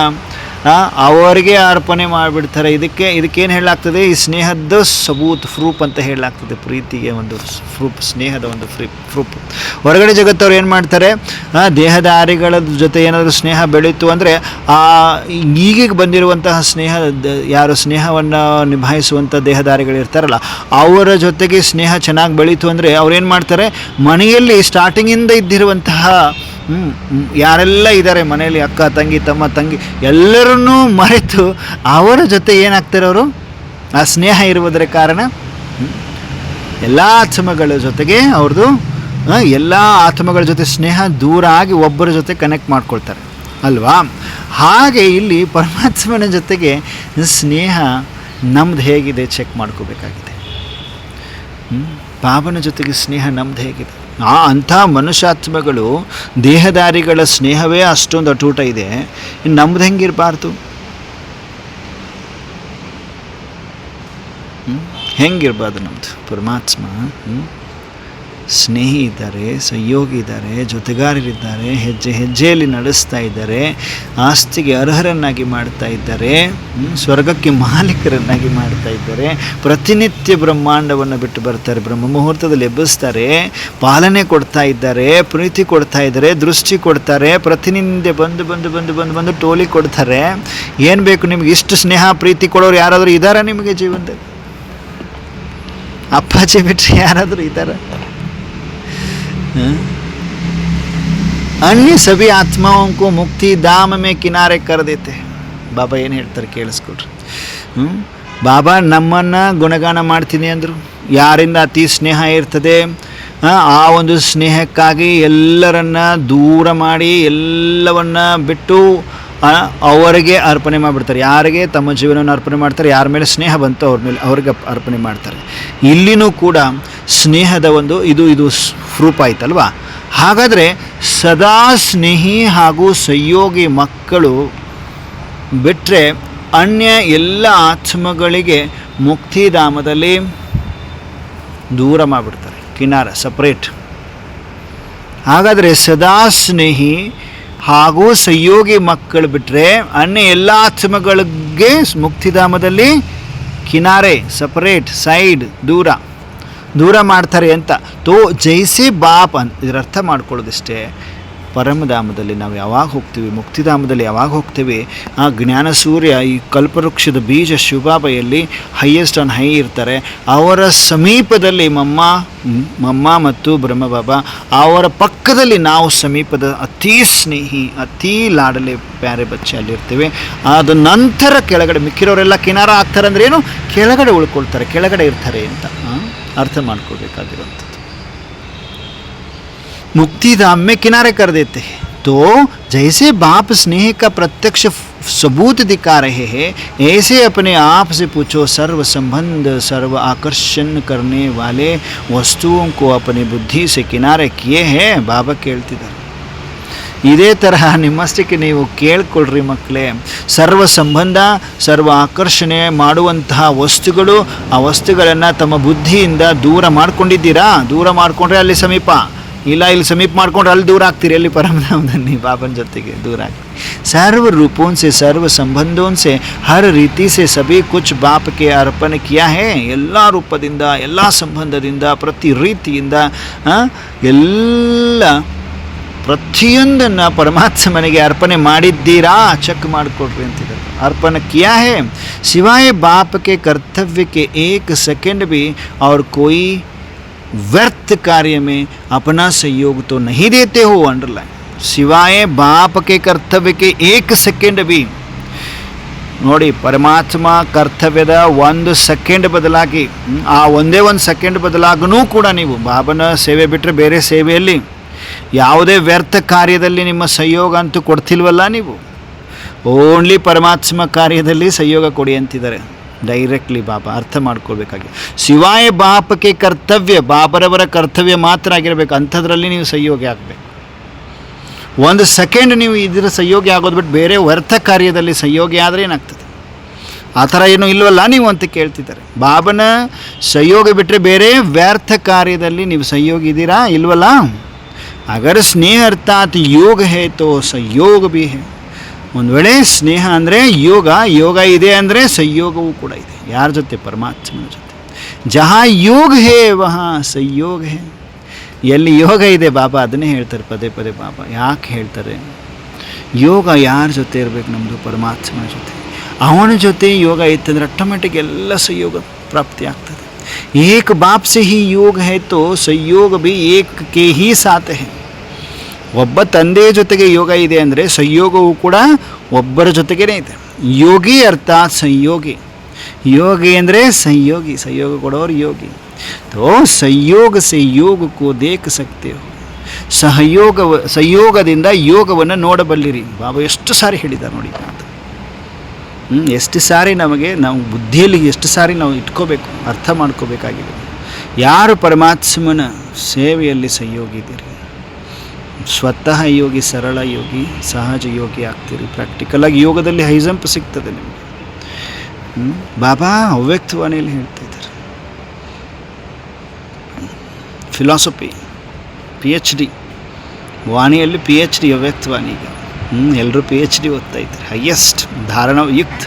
ಅವರಿಗೆ ಅರ್ಪಣೆ ಮಾಡಿಬಿಡ್ತಾರೆ. ಇದಕ್ಕೇನು ಹೇಳಲಾಗ್ತದೆ? ಈ ಸ್ನೇಹದ ಸಬೂತ್ ಪ್ರೂಫ್ ಅಂತ ಹೇಳಲಾಗ್ತದೆ. ಪ್ರೀತಿಗೆ ಒಂದು ಪ್ರೂಫ್, ಸ್ನೇಹದ ಒಂದು ಪ್ರೂಫ್. ಹೊರಗಡೆ ಜಗತ್ತವ್ರು ಏನು ಮಾಡ್ತಾರೆ? ದೇಹದಾರಿಗಳ ಜೊತೆ ಏನಾದರೂ ಸ್ನೇಹ ಬೆಳೀತು ಅಂದರೆ ಈಗೀಗ ಬಂದಿರುವಂತಹ ಯಾರು ಸ್ನೇಹವನ್ನು ನಿಭಾಯಿಸುವಂಥ ದೇಹದಾರಿಗಳಿರ್ತಾರಲ್ಲ ಅವರ ಜೊತೆಗೆ ಸ್ನೇಹ ಚೆನ್ನಾಗಿ ಬೆಳೀತು ಅಂದರೆ ಅವ್ರೇನು ಮಾಡ್ತಾರೆ? ಮನೆಯಲ್ಲಿ ಸ್ಟಾರ್ಟಿಂಗಿಂದ ಇದ್ದಿರುವಂತಹ ಯಾರೆಲ್ಲ ಇದ್ದಾರೆ ಮನೆಯಲ್ಲಿ, ಅಕ್ಕ ತಂಗಿ ತಮ್ಮ ತಂಗಿ ಎಲ್ಲರನ್ನೂ ಮರೆತು ಅವರ ಜೊತೆ ಏನಾಗ್ತಾರೆ ಅವರು? ಆ ಸ್ನೇಹ ಇರುವುದರ ಕಾರಣ ಎಲ್ಲ ಆತ್ಮಗಳ ಜೊತೆಗೆ ಅವ್ರದ್ದು ಎಲ್ಲ ಆತ್ಮಗಳ ಜೊತೆ ಸ್ನೇಹ ದೂರ ಆಗಿ ಒಬ್ಬರ ಜೊತೆ ಕನೆಕ್ಟ್ ಮಾಡ್ಕೊಳ್ತಾರೆ ಅಲ್ವಾ? ಹಾಗೆ ಇಲ್ಲಿ ಪರಮಾತ್ಮನ ಜೊತೆಗೆ ಸ್ನೇಹ ನಮ್ದು ಹೇಗಿದೆ ಚೆಕ್ ಮಾಡ್ಕೋಬೇಕಾಗಿದೆ. ಬಾಬನ ಜೊತೆಗೆ ಸ್ನೇಹ ನಮ್ದು ಹೇಗಿದೆ? ಅಂಥ ಮನುಷ್ಯಾತ್ಮಗಳು ದೇಹದಾರಿಗಳ ಸ್ನೇಹವೇ ಅಷ್ಟೊಂದು ಅಟೂಟ ಇದೆ, ಇನ್ನು ನಮ್ದು ಹೆಂಗಿರಬಾರ್ದು? ಹೆಂಗಿರ್ಬಾರ್ದು ನಮ್ಮದು? ಪರಮಾತ್ಮ ಸ್ನೇಹಿ ಇದ್ದಾರೆ, ಸಹಯೋಗಿ ಇದ್ದಾರೆ, ಜೊತೆಗಾರರಿದ್ದಾರೆ, ಹೆಜ್ಜೆ ಹೆಜ್ಜೆಯಲ್ಲಿ ನಡೆಸ್ತಾ ಇದ್ದಾರೆ, ಆಸ್ತಿಗೆ ಅರ್ಹರನ್ನಾಗಿ ಮಾಡ್ತಾ ಇದ್ದಾರೆ, ಸ್ವರ್ಗಕ್ಕೆ ಮಾಲೀಕರನ್ನಾಗಿ ಮಾಡ್ತಾ ಇದ್ದಾರೆ, ಪ್ರತಿನಿತ್ಯ ಬ್ರಹ್ಮಾಂಡವನ್ನು ಬಿಟ್ಟು ಬರ್ತಾರೆ, ಬ್ರಹ್ಮ ಮುಹೂರ್ತದಲ್ಲಿ ಎಬ್ಬಿಸ್ತಾರೆ, ಪಾಲನೆ ಕೊಡ್ತಾ ಇದ್ದಾರೆ, ಪ್ರೀತಿ ಕೊಡ್ತಾ ಇದ್ದಾರೆ, ದೃಷ್ಟಿ ಕೊಡ್ತಾರೆ, ಪ್ರತಿನಿತ್ಯ ಬಂದು ಟೋಲಿ ಕೊಡ್ತಾರೆ. ಏನು ಬೇಕು ನಿಮ್ಗೆ? ಇಷ್ಟು ಸ್ನೇಹ ಪ್ರೀತಿ ಕೊಡೋರು ಯಾರಾದರೂ ಇದ್ದಾರಾ ನಿಮಗೆ ಜೀವನದಲ್ಲಿ? ಅಪ್ಪಾಜಿ ಬಿಟ್ಟರೆ ಯಾರಾದರೂ ಇದ್ದಾರಾ? अन्य सभी आत्माओं को मुक्ति धाम में किनारे कर देते. ಬಾಬಾ ಏನು ಹೇಳ್ತಾರೆ ಕೇಳಿಸ್ಕೊಡ್ರಿ. ಬಾಬಾ ನಮ್ಮನ್ನು ಗುಣಗಾನ ಮಾಡ್ತೀನಿ ಅಂದರು. ಯಾರಿಂದ ಅತಿ ಸ್ನೇಹ ಇರ್ತದೆ ಆ ಒಂದು ಸ್ನೇಹಕ್ಕಾಗಿ ಎಲ್ಲರನ್ನ ದೂರ ಮಾಡಿ ಎಲ್ಲವನ್ನ ಬಿಟ್ಟು ಅವರಿಗೆ ಅರ್ಪಣೆ ಮಾಡಿಬಿಡ್ತಾರೆ. ಯಾರಿಗೆ ತಮ್ಮ ಜೀವನವನ್ನು ಅರ್ಪಣೆ ಮಾಡ್ತಾರೆ, ಯಾರ ಮೇಲೆ ಸ್ನೇಹ ಬಂತು ಅವ್ರಿಗೆ ಅರ್ಪಣೆ ಮಾಡ್ತಾರೆ. ಇಲ್ಲಿನೂ ಕೂಡ ಸ್ನೇಹದ ಒಂದು ಇದು ಪ್ರೂಫ್ ಆಯ್ತಲ್ವಾ? ಹಾಗಾದರೆ ಸದಾ ಸ್ನೇಹಿ ಹಾಗೂ ಸಹಯೋಗಿ ಮಕ್ಕಳು ಬಿಟ್ಟರೆ ಅನ್ಯ ಎಲ್ಲ ಆತ್ಮಗಳಿಗೆ ಮುಕ್ತಿಧಾಮದಲ್ಲಿ ದೂರ ಮಾಡಿಬಿಡ್ತಾರೆ, ಕಿನಾರ ಸಪ್ರೇಟ್. ಹಾಗಾದರೆ ಸದಾ ಸ್ನೇಹಿ ಹಾಗೂ ಸಹಯೋಗಿ ಮಕ್ಕಳು ಬಿಟ್ಟರೆ ಅನ್ಯ ಎಲ್ಲ ಆತ್ಮಗಳಿಗೆ ಮುಕ್ತಿಧಾಮದಲ್ಲಿ ಕಿನಾರೆ ಸಪರೇಟ್ ಸೈಡ್ ದೂರ ಮಾಡ್ತಾರೆ ಅಂತ. ತೋ ಜೈಸೆ ಬಾಪ್ ಅಂತ ಇದರ ಅರ್ಥ ಮಾಡ್ಕೊಳ್ಳೋದಿಷ್ಟೇ. ಪರಮಧಾಮದಲ್ಲಿ ನಾವು ಯಾವಾಗ ಹೋಗ್ತೀವಿ, ಮುಕ್ತಿಧಾಮದಲ್ಲಿ ಯಾವಾಗ ಹೋಗ್ತೀವಿ, ಆ ಜ್ಞಾನ ಸೂರ್ಯ ಈ ಕಲ್ಪವೃಕ್ಷದ ಬೀಜ ಶಿವಬಾಬೆಯಲ್ಲಿ ಹೈಯೆಸ್ಟ್ ಆನ್ ಹೈ ಇರ್ತಾರೆ. ಅವರ ಸಮೀಪದಲ್ಲಿ ಮಮ್ಮ ಮತ್ತು ಬ್ರಹ್ಮಬಾಬಾ, ಅವರ ಪಕ್ಕದಲ್ಲಿ ನಾವು ಸಮೀಪದ ಅತೀ ಸ್ನೇಹಿ ಅತೀ ಲಾಡಲೆ ಪ್ಯಾರೆ ಬಚ್ಚೆ ಅಲ್ಲಿರ್ತೀವಿ. ಅದ ನಂತರ ಕೆಳಗಡೆ ಮಿಕ್ಕಿರೋರೆಲ್ಲ ಕಿನಾರ ಆಗ್ತಾರೆ ಅಂದ್ರೆ ಏನು? ಕೆಳಗಡೆ ಉಳ್ಕೊಳ್ತಾರೆ, ಕೆಳಗಡೆ ಇರ್ತಾರೆ ಅಂತ ಅರ್ಥ ಮಾಡ್ಕೋಬೇಕಾಗಿರುವಂಥದ್ದು. मुक्तिधाम में किनारे कर देते हैं. तो जैसे बाप स्नेह का प्रत्यक्ष सबूत दिखा रहे हैं, ऐसे अपने आप से पूछो, सर्व संबंध सर्व आकर्षण करने वाले वस्तुओं को अपनी बुद्धि से किनारे किए हैं. बाबा ಕೇಳ್ತಿದ್ದಾರೆ. ಇದೇ ತರಹ ನಿಮ್ಮಷ್ಟಕ್ಕೆ ನೀವು ಕೇಳ್ಕೊಳ್ರಿ ಮಕ್ಕಳೇ. ಸರ್ವ ಸಂಬಂಧ ಸರ್ವ ಆಕರ್ಷಣೆ ಮಾಡುವಂತಹ ವಸ್ತುಗಳು, ಆ ವಸ್ತುಗಳನ್ನು ತಮ್ಮ ಬುದ್ಧಿಯಿಂದ ದೂರ ಮಾಡ್ಕೊಂಡಿದ್ದೀರಾ? ದೂರ ಮಾಡಿಕೊಂಡ್ರೆ ಅಲ್ಲಿ ಸಮೀಪ. ಇಲ್ಲ ಇಲ್ಲಿ ಸಮೀಪ ಮಾಡ್ಕೊಂಡ್ರೆ ಅಲ್ಲಿ ದೂರ ಆಗ್ತೀರಿ, ಎಲ್ಲಿ ಪರಮಧಾಮದಲ್ಲಿ ಬಾಬನ ಜೊತೆಗೆ ದೂರ ಆಗ್ತೀರಿ. सर्व रूपों से सर्व संबंधों से हर रीति से सभी कुछ बाप के अर्पण किया है. ಎಲ್ಲ ರೂಪದಿಂದ ಎಲ್ಲ ಸಂಬಂಧದಿಂದ ಪ್ರತಿ ರೀತಿಯಿಂದ ಎಲ್ಲ ಪ್ರತಿಯೊಂದನ್ನು ಪರಮಾತ್ಮನಿಗೆ ಅರ್ಪಣೆ ಮಾಡಿದ್ದೀರಾ, ಚೆಕ್ ಮಾಡಿಕೊಡ್ರಿ ಅಂತಿದ್ದಾರೆ. अर्पण किया है सिवाय बाप के कर्तव्य के एक सेकंड भी और कोई व्यर्थ कार्य में अपना सहयोग तो नहीं देते हो. अंडरलाइन, सिवाय बाप के कर्तव्य के एक सेकंड भी. ನೋಡಿ, ಪರಮಾತ್ಮ ಕರ್ತವ್ಯದ ಒಂದು ಸೆಕೆಂಡ್ ಬದಲಾಗಿ, ಆ ಒಂದೇ ಒಂದು ಸೆಕೆಂಡ್ ಬದಲಾಗೂ ಕೂಡ ನೀವು ಬಾಬನ ಸೇವೆ ಬಿಟ್ಟರೆ ಬೇರೆ ಸೇವೆಯಲ್ಲಿ ಯಾವುದೇ ವ್ಯರ್ಥ ಕಾರ್ಯದಲ್ಲಿ ನಿಮ್ಮ ಸಹಯೋಗ ಅಂತೂ ಕೊಡ್ತಿಲ್ವಲ್ಲ ನೀವು. ಓನ್ಲಿ ಪರಮಾತ್ಮ ಕಾರ್ಯದಲ್ಲಿ ಸಹಯೋಗ ಕೊಡಿ ಅಂತಿದ್ದಾರೆ ಡೈರೆಕ್ಟ್ಲಿ ಬಾಬಾ. ಅರ್ಥ ಮಾಡ್ಕೊಳ್ಬೇಕಾಗಿ, ಶಿವಾಯ ಬಾಪಕ್ಕೆ ಕರ್ತವ್ಯ, ಬಾಬರವರ ಕರ್ತವ್ಯ ಮಾತ್ರ ಆಗಿರಬೇಕು, ಅಂಥದ್ರಲ್ಲಿ ನೀವು ಸಹಯೋಗಿ ಆಗಬೇಕು. ಒಂದು ಸೆಕೆಂಡ್ ನೀವು ಇದರ ಸಹಯೋಗಿ ಆಗೋದು ಬಿಟ್ಟು ಬೇರೆ ವ್ಯರ್ಥ ಕಾರ್ಯದಲ್ಲಿ ಸಹಯೋಗಿ ಆದರೆ ಏನಾಗ್ತದೆ? ಆ ಥರ ಏನೂ ಇಲ್ವಲ್ಲ ನೀವು ಅಂತ ಕೇಳ್ತಿದ್ದಾರೆ. ಬಾಬನ ಸಹಯೋಗ ಬಿಟ್ಟರೆ ಬೇರೆ ವ್ಯರ್ಥ ಕಾರ್ಯದಲ್ಲಿ ನೀವು ಸಹಯೋಗಿ ಇದ್ದೀರಾ ಇಲ್ವಲ್ಲ? ಅಗರ್ ಸ್ನೇಹ ಅರ್ಥಾತ್ ಯೋಗ ಹೇ ತೋ ಸಹಯೋಗ ಭೀ ಹೇ. ಒಂದು ವೇಳೆ ಸ್ನೇಹ ಅಂದರೆ ಯೋಗ, ಯೋಗ ಇದೆ ಅಂದರೆ ಸಹಯೋಗವೂ ಕೂಡ ಇದೆ. ಯಾರ ಜೊತೆ? ಪರಮಾತ್ಮನ ಜೊತೆ. ಜಹಾ ಯೋಗ ಹೇ ವಹಾ ಸಹಯೋಗ ಹೇ. ಎಲ್ಲಿ ಯೋಗ ಇದೆ ಬಾಬಾ ಅದನ್ನೇ ಹೇಳ್ತಾರೆ ಪದೇ ಪದೇ ಬಾಬಾ. ಯಾಕೆ ಹೇಳ್ತಾರೆ? ಯೋಗ ಯಾರ ಜೊತೆ ಇರಬೇಕು? ನಮ್ಮದು ಪರಮಾತ್ಮನ ಜೊತೆ. ಅವನ ಜೊತೆ ಯೋಗ ಇತ್ತಂದರೆ ಆಟೋಮೆಟಿಕ್ ಎಲ್ಲ ಸಹಯೋಗ ಪ್ರಾಪ್ತಿ ಆಗ್ತದೆ. ಏಕ ಬಾಪ್ ಸೆ ಹಿ ಯೋಗ ಹೇ ತೋ ಸಹಯೋಗ ಭೀ ಏಕ ಕೆ ಹಿ ಸಾಥ್ ಹೇ. ಒಬ್ಬ ತಂದೆಯ ಜೊತೆಗೆ ಯೋಗ ಇದೆ ಅಂದರೆ ಸಹಯೋಗವು ಕೂಡ ಒಬ್ಬರ ಜೊತೆಗೇ ಇದೆ. ಯೋಗಿ ಅರ್ಥಾತ್ ಸಂಯೋಗಿ. ಯೋಗಿ ಅಂದರೆ ಸಂಯೋಗಿ, ಸಹಯೋಗ ಕೊಡೋರು ಯೋಗಿ. तो ಸಂಯೋಗ ಸೆ ಯೋಗ ಕೋ ದೇಖ ಸಕ್ತೆ ಹೋ. ಸಂಯೋಗದಿಂದ ಯೋಗವನ್ನು ನೋಡಬಲ್ಲಿರಿ. ಬಾಬಾ ಎಷ್ಟು ಸಾರಿ ಹೇಳಿದ್ದಾರೆ ನೋಡಿ ಅಂತ. ಎಷ್ಟು ಸಾರಿ ನಮಗೆ ನಾವು ಬುದ್ಧಿಯಲ್ಲಿ ಎಷ್ಟು ಸಾರಿ ನಾವು ಇಟ್ಕೋಬೇಕು, ಅರ್ಥ ಮಾಡ್ಕೋಬೇಕಾಗಿದೆ. ಯಾರು ಪರಮಾತ್ಮನ ಸೇವೆಯಲ್ಲಿ ಸಹಯೋಗಿ ಇದ್ದೀರಿ, ಸ್ವತಃ ಯೋಗಿ, ಸರಳ ಯೋಗಿ, ಸಹಜ ಯೋಗಿ ಆಗ್ತೀರಿ. ಪ್ರಾಕ್ಟಿಕಲಾಗಿ ಯೋಗದಲ್ಲಿ ಹೈ ಜಂಪ್ ಸಿಗ್ತದೆ ನಿಮಗೆ. ಬಾಬಾ ಅವ್ಯಕ್ತವಾಣಿಯಲ್ಲಿ ಹೇಳ್ತಾ ಇದ್ದಾರೆ. Philosophy PhD, ವಾಣಿಯಲ್ಲಿ PhD, ಅವ್ಯಕ್ತವಾಣಿ. ಈಗ ಎಲ್ಲರೂ PhD ಓದ್ತಾ ಇದ್ದಾರೆ. ಹೈಯೆಸ್ಟ್ ಧಾರಣ ಯುಕ್ತ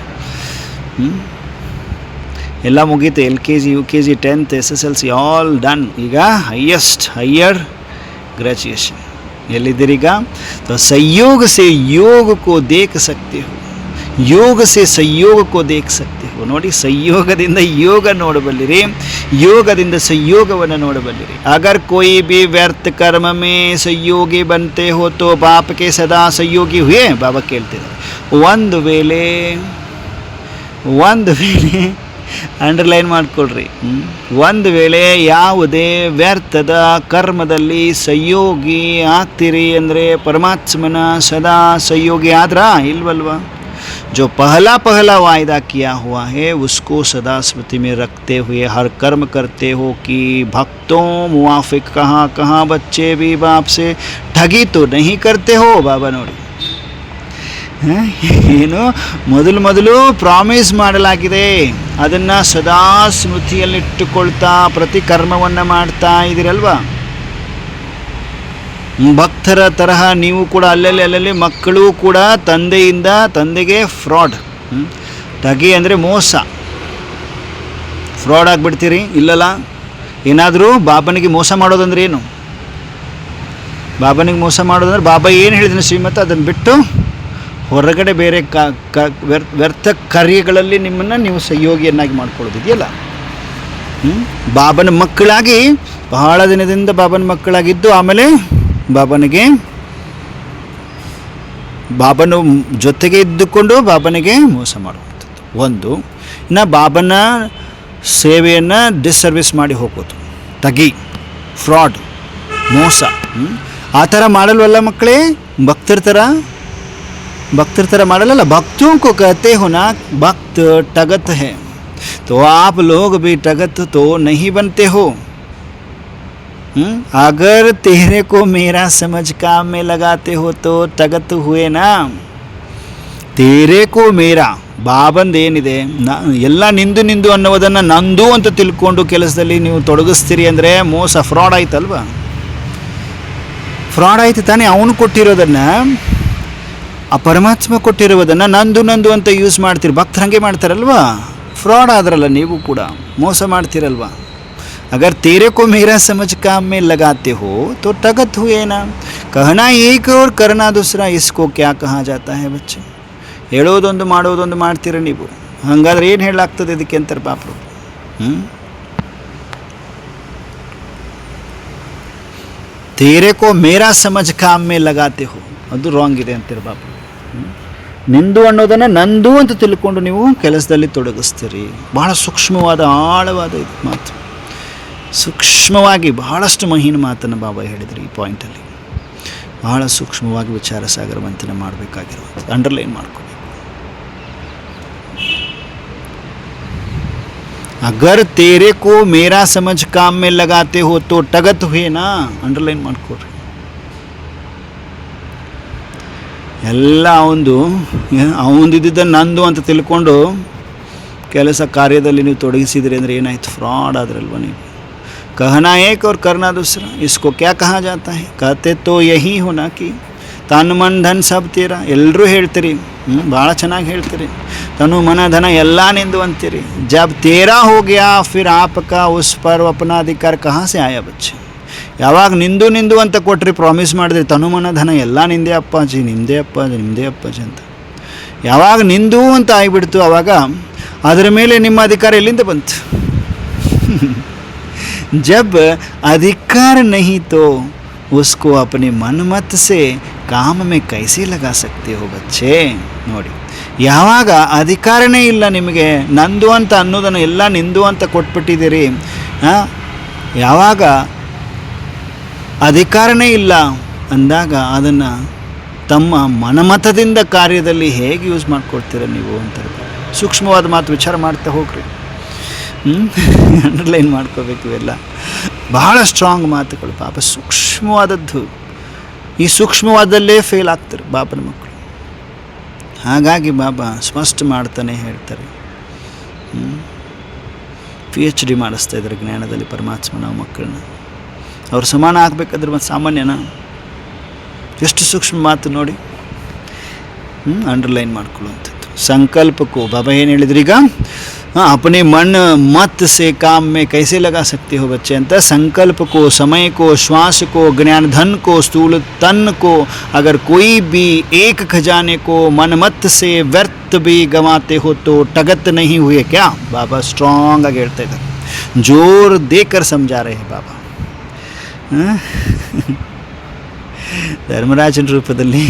ಎಲ್ಲ ಮುಗೀತು. LKG UKG 10th SSLC all done. ಈಗ ಹೈಯರ್ ಗ್ರ್ಯಾಜುಯೇಷನ್ ಎಲ್ಲಿದ್ದೀರೀಗ? तो संयोग से योग को देख सकते हो, योग से संयोग को देख सकते हो. ನೋಡಿ, ಸಂಯೋಗದಿಂದ ಯೋಗ ನೋಡಬಲ್ಲಿರಿ, ಯೋಗದಿಂದ ಸಂಯೋಗವನ್ನು ನೋಡಬಲ್ಲಿರಿ. ಅಗರ್ कोई भी व्यर्थ कर्म में संयोगी बनते हो तो बाप के सदा संयोगी हुए. ಬಾಬಾ ಕೇಳ್ತಿದ್ದಾರೆ, ಒಂದು ವೇಳೆ ಅಂಡರ್ಲೈನ್ ಮಾಡ್ಕೊಳ್ರಿ, ಒಂದು ವೇಳೆ ಯಾವುದೇ ವ್ಯರ್ಥದ ಕರ್ಮದಲ್ಲಿ ಸಂಯೋಗಿ ಆಗ್ತೀರಿ ಅಂದರೆ ಪರಮಾತ್ಮನ ಸದಾ ಸಂಯೋಗಿ ಆದ್ರಾ ಇಲ್ವಲ್ವಾ? जो पहला वायदा किया हुआ है उसको सदा स्मृति में रखते हुए हर कर्म करते हो कि भक्तों मुआफिक कहाँ कहाँ बच्चे भी बाप से ठगी तो नहीं करते हो. बाबा ನೋಡಿ, ಏನು ಮೊದಲು ಪ್ರಾಮಿಸ್ ಮಾಡಲಾಗಿದೆ, ಅದನ್ನು ಸದಾ ಸ್ಮೃತಿಯಲ್ಲಿಟ್ಟುಕೊಳ್ತಾ ಪ್ರತಿ ಕರ್ಮವನ್ನು ಮಾಡ್ತಾ ಇದ್ದೀರಲ್ವಾ? ಭಕ್ತರ ತರಹ ನೀವು ಕೂಡ ಅಲ್ಲಲ್ಲಿ ಮಕ್ಕಳು ಕೂಡ ತಂದೆಗೆ ಫ್ರಾಡ್, ठगी ಅಂದರೆ ಮೋಸ, ಫ್ರಾಡ್ ಆಗಿಬಿಡ್ತೀರಿ. ಇಲ್ಲಲ್ಲ, ಏನಾದರೂ ಬಾಬನಿಗೆ ಮೋಸ ಮಾಡೋದಂದ್ರೆ ಏನು? ಬಾಬನಿಗೆ ಮೋಸ ಮಾಡೋದಂದ್ರೆ ಬಾಬಾ ಏನು ಹೇಳಿದ್ರೆ ಶ್ರೀಮತ ಅದನ್ನು ಬಿಟ್ಟು ಹೊರಗಡೆ ಬೇರೆ ವ್ಯರ್ಥ ಕಾರ್ಯಗಳಲ್ಲಿ ನಿಮ್ಮನ್ನು ನೀವು ಸಹಯೋಗಿಯನ್ನಾಗಿ ಮಾಡ್ಕೊಳ್ಳೋದಿದೆಯಲ್ಲ. ಬಾಬನ ಮಕ್ಕಳಾಗಿ ಬಹಳ ದಿನದಿಂದ ಬಾಬನ ಮಕ್ಕಳಾಗಿದ್ದು ಆಮೇಲೆ ಬಾಬನ ಜೊತೆಗೆ ಇದ್ದುಕೊಂಡು ಬಾಬನಿಗೆ ಮೋಸ ಮಾಡುವಂಥದ್ದು ಒಂದು. ಇನ್ನು ಬಾಬನ ಸೇವೆಯನ್ನು ಡಿಸ್ಸರ್ವಿಸ್ ಮಾಡಿ ಹೋಗೋದು, ತಗಿ, ಫ್ರಾಡ್, ಮೋಸ. ಆ ಥರ ಮಾಡಲ್ವಲ್ಲ ಮಕ್ಕಳೇ, ಭಕ್ತರ ಥರ ಮಾಡಲ್ಲ. भक्तों को कहते हो ना भक्त टगत है, तो आप लोग भी टगत तो नहीं बनते हो. अगर तेरे को मेरा समझ काम में लगाते हो तो टगत हुए ना. तेरे को मेरा ಬಾಬಂದೇನಿದೆ ಎಲ್ಲ ನಿಂದು ಅನ್ನೋದನ್ನು ನಂದು ಅಂತ ತಿಳ್ಕೊಂಡು ಕೆಲಸದಲ್ಲಿ ನೀವು ತೊಡಗಿಸ್ತೀರಿ ಅಂದರೆ ಮೋಸ, ಫ್ರಾಡ್ ಆಯ್ತಲ್ವ? ಫ್ರಾಡ್ ಆಯ್ತು ತಾನೇ. ಅವನು ಕೊಟ್ಟಿರೋದನ್ನು, ಆ ಪರಮಾತ್ಮ ಕೊಟ್ಟಿರೋದನ್ನು ನಂದು ನಂದು ಅಂತ ಯೂಸ್ ಮಾಡ್ತೀರಿ. ಭಕ್ತರು ಹಾಗೆ ಮಾಡ್ತಾರಲ್ವಾ? ಫ್ರಾಡ್ ಆದ್ರಲ್ಲ ನೀವು ಕೂಡ, ಮೋಸ ಮಾಡ್ತೀರಲ್ವಾ? अगर तेरे को मेरा समझ काम में लगाते हो तो ठगत हुए ना. कहना एक और करना दूसरा, इसको क्या कहा जाता है बच्चे? ಹೇಳೋದೊಂದು ಮಾಡೋದೊಂದು ಮಾಡ್ತೀರ ನೀವು. ಹಾಗಾದ್ರೆ ಏನು ಹೇಳಾಗ್ತದೆ ಇದಕ್ಕೆ ಅಂತಾರೆ ಪಾಪರು. तेरे को मेरा समझ काम में लगाते हो, ಅದು ರಾಂಗ್ ಇದೆ ಅಂತೀರ ಪಾಪರು. ನಿಂದು ಅನ್ನೋದನ್ನು ನಂದು ಅಂತ ತಿಳ್ಕೊಂಡು ನೀವು ಕೆಲಸದಲ್ಲಿ ತೊಡಗಿಸ್ತೀರಿ. ಬಹಳ ಸೂಕ್ಷ್ಮವಾದ ಆಳವಾದ ಇದು ಮಾತು. ಸೂಕ್ಷ್ಮವಾಗಿ ಬಹಳಷ್ಟು ಮಹೀನ ಮಾತನ್ನು ಬಾಬಾ ಹೇಳಿದರು ಈ ಪಾಯಿಂಟಲ್ಲಿ. ಬಹಳ ಸೂಕ್ಷ್ಮವಾಗಿ ವಿಚಾರ ಸಾಗರ ಮಂಥನ ಮಾಡಬೇಕಾಗಿರುವಂಥದ್ದು. ಅಂಡರ್ಲೈನ್ ಮಾಡ್ಕೋಬೇಕು. ಅಗರ್ ತೇರೆ ಕೋ ಮೇರಾ ಸಮಜ್ ಕಾಮ್ ಮೇಲೆ ಲಗಾತೆ ಹೋ ತೋ ಟಗತ್ ಹುಯೇನಾ. ಅಂಡರ್ಲೈನ್ ಮಾಡ್ಕೊಡ್ರಿ. ಎಲ್ಲ ಅವಂದಿದ್ದನ್ನು ನಂದು ಅಂತ ತಿಳ್ಕೊಂಡು ಕೆಲಸ ಕಾರ್ಯದಲ್ಲಿ ನೀವು ತೊಡಗಿಸಿದ್ರಿ ಅಂದರೆ ಏನಾಯ್ತು? ಫ್ರಾಡ್ ಆದ್ರಲ್ವ ನೀವು. कहना एक और करना दूसरा, इसको क्या कहा जाता है? कहते तो यही होना कि ತನು ಮನ ಧನ ಸಬ್ ತೀರ. ಎಲ್ಲರೂ ಹೇಳ್ತೀರಿ, ಭಾಳ ಚೆನ್ನಾಗಿ ಹೇಳ್ತೀರಿ, ತನು ಮನ ಧನ ಎಲ್ಲ ನಿಂದು ಅಂತೀರಿ. ಜಬ್ ತೇರಾ ಹೋ ಗಯಾ ಫಿರ್ ಆಪ್ಕಾ ಉಸ್ ಪರ್ ಅಪನಾ ಅಧಿಕಾರ ಕಹಾ ಸೆ ಆಯಾ ಬಚ್ಚೆ. ಯಾವಾಗ ನಿಂದು ನಿಂದು ಅಂತ ಕೊಟ್ರಿ, ಪ್ರಾಮಿಸ್ ಮಾಡಿದ್ರಿ ತನು ಮನ ಧನ ಎಲ್ಲ ನಿಂದೇ ಅಪ್ಪಾಜಿ, ನಿಮ್ಮದೇ ಅಪ್ಪಾಜಿ, ನಿಮ್ಮದೇ ಅಪ್ಪಾಜಿ ಅಂತ. ಯಾವಾಗ ನಿಂದು ಅಂತ ಆಗಿಬಿಡ್ತು, ಆವಾಗ ಅದರ ಮೇಲೆ ನಿಮ್ಮ ಅಧಿಕಾರ ಎಲ್ಲಿಂದ ಬಂತು? जब अधिकार नहीं तो उसको अपने मन मत से काम में कैसे लगा सकते हो बच्चे. ನೋಡಿ, ಯಾವಾಗ ಅಧಿಕಾರನೇ ಇಲ್ಲ ನಿಮಗೆ, ನಂದು ಅಂತ ಅನ್ನೋದನ್ನು ಎಲ್ಲ ನಿಂದು ಅಂತ ಕೊಟ್ಬಿಟ್ಟಿದ್ದೀರಿ. ಯಾವಾಗ ಅಧಿಕಾರನೇ ಇಲ್ಲ ಅಂದಾಗ ಅದನ್ನು ತಮ್ಮ ಮನಮತದಿಂದ ಕಾರ್ಯದಲ್ಲಿ ಹೇಗೆ ಯೂಸ್ ಮಾಡ್ಕೊಳ್ತೀರ ನೀವು ಅಂತಾರೆ. ಸೂಕ್ಷ್ಮವಾದ ಮಾತು ವಿಚಾರ ಮಾಡ್ತಾ ಹೋಗ್ರಿ. ಅಂಡರ್ಲೈನ್ ಮಾಡ್ಕೋಬೇಕು. ಇವೆಲ್ಲ ಬಹಳ ಸ್ಟ್ರಾಂಗ್ ಮಾತುಗಳು ಪಾಪ, ಸೂಕ್ಷ್ಮವಾದದ್ದು. ಈ ಸೂಕ್ಷ್ಮವಾದಲ್ಲೇ ಫೇಲ್ ಆಗ್ತಾರೆ ಬಾಬನ ಮಕ್ಕಳು. ಹಾಗಾಗಿ ಬಾಬಾ ಸ್ಪಷ್ಟ ಮಾಡ್ತಾನೆ ಹೇಳ್ತಾರೆ. PhD ಮಾಡಿಸ್ತಾ ಇದ್ದಾರೆ ಜ್ಞಾನದಲ್ಲಿ ಪರಮಾತ್ಮ ನಾವು ಮಕ್ಕಳನ್ನ. ಅವ್ರು ಸಮಾನ ಆಗಬೇಕಾದ್ರೆ ಮತ್ತು ಸಾಮಾನ್ಯನ? ಎಷ್ಟು ಸೂಕ್ಷ್ಮ ಮಾತು ನೋಡಿ. ಅಂಡರ್ಲೈನ್ ಮಾಡ್ಕೊಳ್ಳುವಂಥದ್ದು. ಸಂಕಲ್ಪಕ್ಕೂ ಬಾಬಾ ಏನು ಹೇಳಿದ್ರಿ ಈಗ? अपने मन मत से काम में कैसे लगा सकते हो बच्चे ಅಂತ. संकल्प को, समय को, श्वास को, ज्ञान धन को, स्थूल तन को, अगर कोई भी एक खजाने को मन मत से व्यर्थ भी गंवाते हो तो टगत नहीं हुए क्या. बाबा स्ट्रांग ಆಗಿ ಹೇಳ್ತಾ ಇದ್ದಾರೆ, जोर देकर समझा रहे हैं बाबा. ಧರ್ಮರಾಜನ ರೂಪದಲ್ಲಿ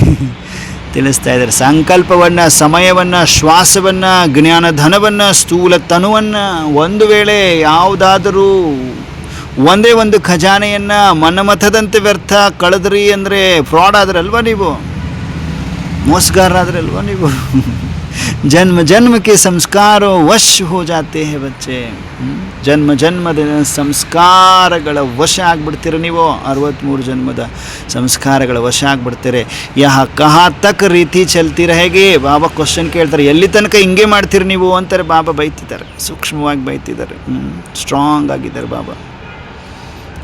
ತಿಳಿಸ್ತಾ ಇದ್ದಾರೆ. ಸಂಕಲ್ಪವನ್ನು, ಸಮಯವನ್ನು, ಶ್ವಾಸವನ್ನು, ಜ್ಞಾನ ಧನವನ್ನು, ಸ್ಥೂಲ ತನುವನ್ನು, ಒಂದು ವೇಳೆ ಯಾವುದಾದರೂ ಒಂದೇ ಒಂದು ಖಜಾನೆಯನ್ನು ಮನಮತದಂತೆ ವ್ಯರ್ಥ ಕಳೆದ್ರಿ ಅಂದರೆ ಫ್ರಾಡ್ ಆದ್ರಲ್ವ ನೀವು, ಮೋಸಗಾರರಾದ್ರಲ್ವ ನೀವು. ಜನ್ಮ ಜನ್ಮ के ಸಂಸ್ಕಾರ ವಶ हो जाते हैं बच्चे. ಜನ್ಮ ಜನ್ಮದ ಸಂಸ್ಕಾರಗಳ ವಶ ಆಗಿಬಿಡ್ತೀರ ನೀವು. 63 ಜನ್ಮದ ಸಂಸ್ಕಾರಗಳ ವಶ ಆಗಿಬಿಡ್ತೀರಿ. ಯಹ ಕಹಾ ತಕ್ ರೀತಿ ಚಲ್ತಿ रहेगी. ಬಾಬಾ ಕ್ವಶನ್ ಕೇಳ್ತಾರೆ, ಎಲ್ಲಿ ತನಕ ಹಿಂಗೆ ಮಾಡ್ತೀರಿ ನೀವು ಅಂತಾರೆ. ಬಾಬಾ ಬೈತಿದ್ದಾರೆ, ಸೂಕ್ಷ್ಮವಾಗಿ ಬೈತಿದ್ದಾರೆ. ಸ್ಟ್ರಾಂಗ್ ಆಗಿದ್ದಾರೆ ಬಾಬಾ.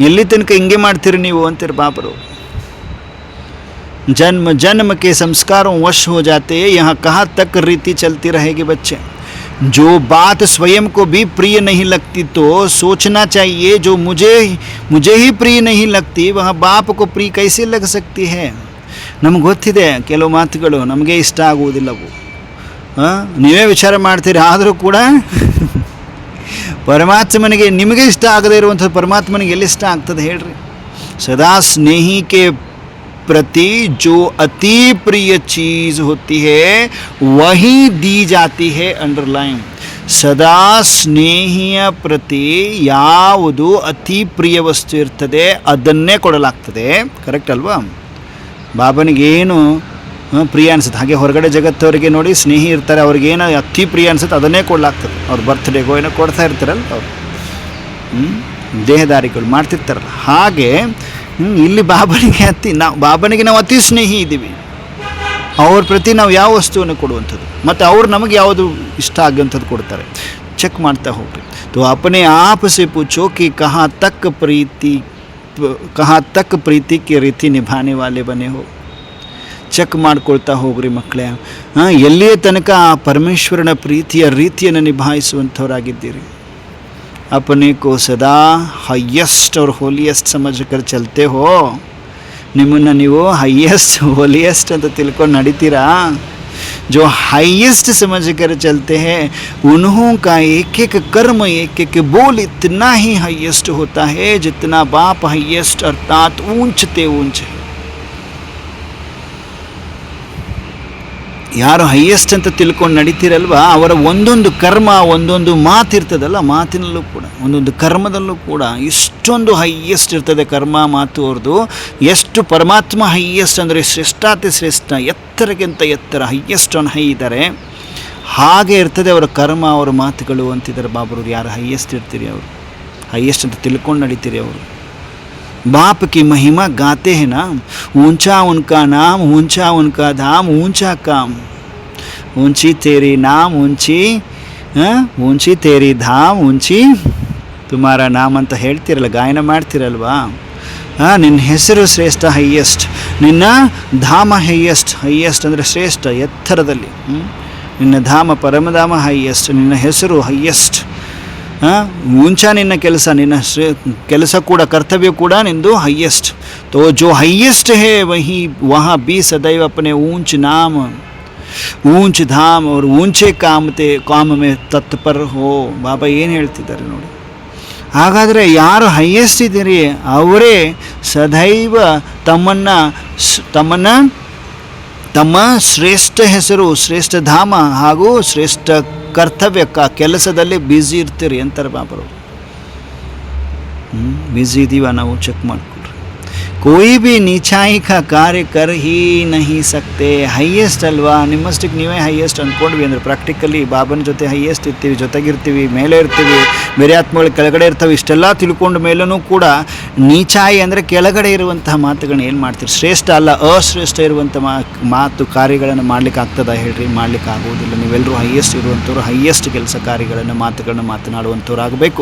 ಎಲ್ಲಿ ತನಕ ಹಿಂಗೆ ಮಾಡ್ತೀರಿ ನೀವು ಅಂತಾರೆ ಬಾಬರು. जन्म जन्म के संस्कारों वश हो जाते हैं. यहाँ कहाँ तक रीति चलती रहेगी बच्चे. जो बात स्वयं को भी प्रिय नहीं लगती तो सोचना चाहिए, जो मुझे ही प्रिय नहीं लगती वह बाप को प्रिय कैसे लग सकती है. ನಮ್ಗೆ ಗೊತ್ತಿದೆ ಕೆಲವು ಮಾತುಗಳು ನಮಗೆ ಇಷ್ಟ ಆಗುವುದಿಲ್ಲವು. ನೀವೇ ವಿಚಾರ ಮಾಡ್ತೀರಿ, ಆದರೂ ಕೂಡ ಪರಮಾತ್ಮನಿಗೆ ನಿಮಗೆ ಇಷ್ಟ ಆಗದೇ ಇರುವಂಥ ಪರಮಾತ್ಮನಿಗೆ ಎಲ್ಲಿ ಇಷ್ಟ ಆಗ್ತದೆ ಹೇಳ್ರಿ. ಸದಾ ಸ್ನೇಹಿ ಕೆ प्रति जो अति प्रिय चीज़ होती है वही दी जाती है. अंडरलाइन. ಸದಾ ಸ್ನೇಹಿಯ ಪ್ರತಿ ಯಾವುದು ಅತಿ ಪ್ರಿಯ ವಸ್ತು ಇರ್ತದೆ ಅದನ್ನೇ ಕೊಡಲಾಗ್ತದೆ. ಕರೆಕ್ಟ್ ಅಲ್ವಾ? ಬಾಬನಿಗೇನು ಪ್ರಿಯ ಅನಿಸುತ್ತೆ ಹಾಗೆ ಹೊರಗಡೆ ಜಗತ್ತವರಿಗೆ ನೋಡಿ ಸ್ನೇಹಿ ಇರ್ತಾರೆ, ಅವ್ರಿಗೇನು ಅತಿ ಪ್ರಿಯ ಅನಿಸುತ್ತೆ ಅದನ್ನೇ ಕೊಡಲಾಗ್ತದೆ. ಅವ್ರ ಬರ್ತ್ಡೇಗೋ ಏನೋ ಕೊಡ್ತಾ ಇರ್ತಾರಲ್ಲ ಅವರು, ದೇಹದಾರಿಗಳು ಮಾಡ್ತಿರ್ತಾರಲ್ಲ ಹಾಗೆ. ಇಲ್ಲಿ ಬಾಬನಿಗೆ ನಾವು ಅತಿ ಸ್ನೇಹಿ ಇದ್ದೀವಿ. ಅವ್ರ ಪ್ರತಿ ನಾವು ಯಾವ ವಸ್ತುವನ್ನು ಕೊಡುವಂಥದ್ದು ಮತ್ತು ಅವ್ರು ನಮಗೆ ಯಾವುದು ಇಷ್ಟ ಆಗುವಂಥದ್ದು ಕೊಡ್ತಾರೆ. ಚೆಕ್ ಮಾಡ್ತಾ ಹೋಗ್ರಿ. तो अपने आप से पूछो कि कहाँ तक प्रीति ಕहाँ तक ಪ್ರೀತಿ की ರೀತಿ ನಿಭಾನೆ ವಾಲೆ ಬನೆ ಹೋ. ಚೆಕ್ ಮಾಡ್ಕೊಳ್ತಾ ಹೋಗ್ರಿ ಮಕ್ಕಳೇ. ಎಲ್ಲಿಯ ತನಕ ಆ ಪರಮೇಶ್ವರನ ಪ್ರೀತಿಯ ರೀತಿಯನ್ನು ನಿಭಾಯಿಸುವಂಥವರಾಗಿದ್ದೀರಿ. अपने को सदा ಹೈಯೆಸ್ಟ್ और ಹೋಲಿಯೆಸ್ಟ್ समझ कर चलते हो. ನಿಮ್ಮನ್ನು ನೀವು ಹೈಯೆಸ್ಟ್ ಹೋಲಿಯೆಸ್ಟ್ ಅಂತ ತಿಳ್ಕೊಂಡು ನಡೀತೀರಾ. जो हाईएस्ट समझ कर चलते हैं उन्हों का एक एक कर्म एक एक बोल इतना ही हाईएस्ट होता है जितना बाप हाईएस्ट अर्थात ऊंचते ऊंच है. ಯಾರು ಹೈಯೆಸ್ಟ್ ಅಂತ ತಿಳ್ಕೊಂಡು ನಡೀತಿರಲ್ವ ಅವರ ಒಂದೊಂದು ಕರ್ಮ ಒಂದೊಂದು ಮಾತಿರ್ತದಲ್ಲ, ಮಾತಿನಲ್ಲೂ ಕೂಡ ಒಂದೊಂದು ಕರ್ಮದಲ್ಲೂ ಕೂಡ ಇಷ್ಟೊಂದು ಹೈಯೆಸ್ಟ್ ಇರ್ತದೆ ಕರ್ಮ ಮಾತು ಅವ್ರದ್ದು. ಎಷ್ಟು ಪರಮಾತ್ಮ ಹೈಯೆಸ್ಟ್ ಅಂದರೆ ಶ್ರೇಷ್ಠಾತಿ ಶ್ರೇಷ್ಠ, ಎತ್ತರಕ್ಕಿಂತ ಎತ್ತರ, ಹೈಯೆಸ್ಟ್ ಆನ್ ಹೈ ಇದ್ದಾರೆ. ಹಾಗೆ ಇರ್ತದೆ ಅವರ ಕರ್ಮ ಅವರ ಮಾತುಗಳು ಅಂತಿದ್ದಾರೆ ಬಾಬರವ್ರು. ಯಾರು ಹೈಯೆಸ್ಟ್ ಇರ್ತೀರಿ ಅವರು, ಹೈಯೆಸ್ಟ್ ಅಂತ ತಿಳ್ಕೊಂಡು ನಡೀತೀರಿ ಅವರು. बाप की महिमा गाते हैं ना, ऊंचा उनका नाम ऊंचा उनका धाम ऊंचा काम, ऊंची तेरी नाम ऊंची ऊंची तेरी धाम ऊंची तुम्हारा नाम ಅಂತ ಹೇಳ್ತಿರಲ್ಲ, ಗಾಯನ ಮಾಡ್ತಿರಲ್ವಾ. ನಿನ್ನ ಹೆಸರು ಶ್ರೇಷ್ಠ ಹೈಯೆಸ್ಟ್, ನಿನ್ನ ಧಾಮ ಹೈಯೆಸ್ಟ್, ಹೈಯೆಸ್ಟ್ ಅಂದರೆ ಶ್ರೇಷ್ಠ ಎತ್ತರದಲ್ಲಿ. ನಿನ್ನ ಧಾಮ ಪರಮಧಾಮ ಹೈಯೆಸ್ಟ್, ನಿನ್ನ ಹೆಸರು ಹೈಯೆಸ್ಟ್. ऊंचा ನಿನ್ನ ಕೆಲಸ, ನಿನ್ನ ಕೆಲಸ ಕೂಡ ಕರ್ತವ್ಯ ಕೂಡ ನಿಂದು ಹೈಯೆಸ್ಟ್. तो जो हाईएस्ट है वही वहाँ भी सदैव अपने ऊंच नाम ऊंच धाम और ऊंचे काम में तत्पर हो. ಬಾಬಾ ಏನು ಹೇಳ್ತಿದ್ದಾರೆ ನೋಡಿ. ಹಾಗಾದರೆ ಯಾರು ಹೈಯೆಸ್ಟ್ ಇದ್ದೀರಿ ಅವರೇ ಸದೈವ ತಮ್ಮ ಶ್ರೇಷ್ಠ ಹೆಸರು, ಶ್ರೇಷ್ಠ ಧಾಮ ಹಾಗೂ ಶ್ರೇಷ್ಠ ಕರ್ತವ್ಯ ಕೆಲಸದಲ್ಲಿ ಬ್ಯುಸಿ ಇರ್ತೀರಿ ಅಂತಾರೆ ಬಾಬರು. ಬ್ಯುಸಿ ಇದ್ದೀವ ನಾವು ಚೆಕ್ ಮಾಡ್ಕೊಳ್ರಿ. कोई भी नीचाई का कार्य कर ही नहीं सकते. ಹೈಯೆಸ್ಟ್ ಅಲ್ವಾ, ನಿಮ್ಮಷ್ಟಕ್ಕೆ ನೀವೇ ಹೈಯೆಸ್ಟ್ ಅಂದ್ಕೊಂಡ್ವಿ ಅಂದರೆ ಪ್ರಾಕ್ಟಿಕಲಿ ಬಾಬನ ಜೊತೆ ಹೈಯೆಸ್ಟ್ ಇರ್ತೀವಿ, ಜೊತೆಗಿರ್ತೀವಿ, ಮೇಲೆ ಇರ್ತೀವಿ, ಬೇರೆ ಆತ್ಮಗಳು ಕೆಳಗಡೆ ಇರ್ತವೆ. ಇಷ್ಟೆಲ್ಲ ತಿಳ್ಕೊಂಡು ಮೇಲೂ ಕೂಡ ನೀಚಾಯಿ ಅಂದರೆ ಕೆಳಗಡೆ ಇರುವಂತಹ ಮಾತುಗಳನ್ನ ಏನು ಮಾಡ್ತೀರಿ? ಶ್ರೇಷ್ಠ ಅಲ್ಲ ಅಶ್ರೇಷ್ಠ ಇರುವಂಥ ಮಾತು ಕಾರ್ಯಗಳನ್ನು ಮಾಡ್ಲಿಕ್ಕೆ ಆಗ್ತದ ಹೇಳ್ರಿ? ಮಾಡ್ಲಿಕ್ಕೆ ಆಗುವುದಿಲ್ಲ. ನೀವೆಲ್ಲರೂ ಹೈಯೆಸ್ಟ್ ಇರುವಂಥವ್ರು, ಹೈಯೆಸ್ಟ್ ಕೆಲಸ ಕಾರ್ಯಗಳನ್ನು ಮಾತುಗಳನ್ನ ಮಾತನಾಡುವಂಥವ್ರು ಆಗಬೇಕು.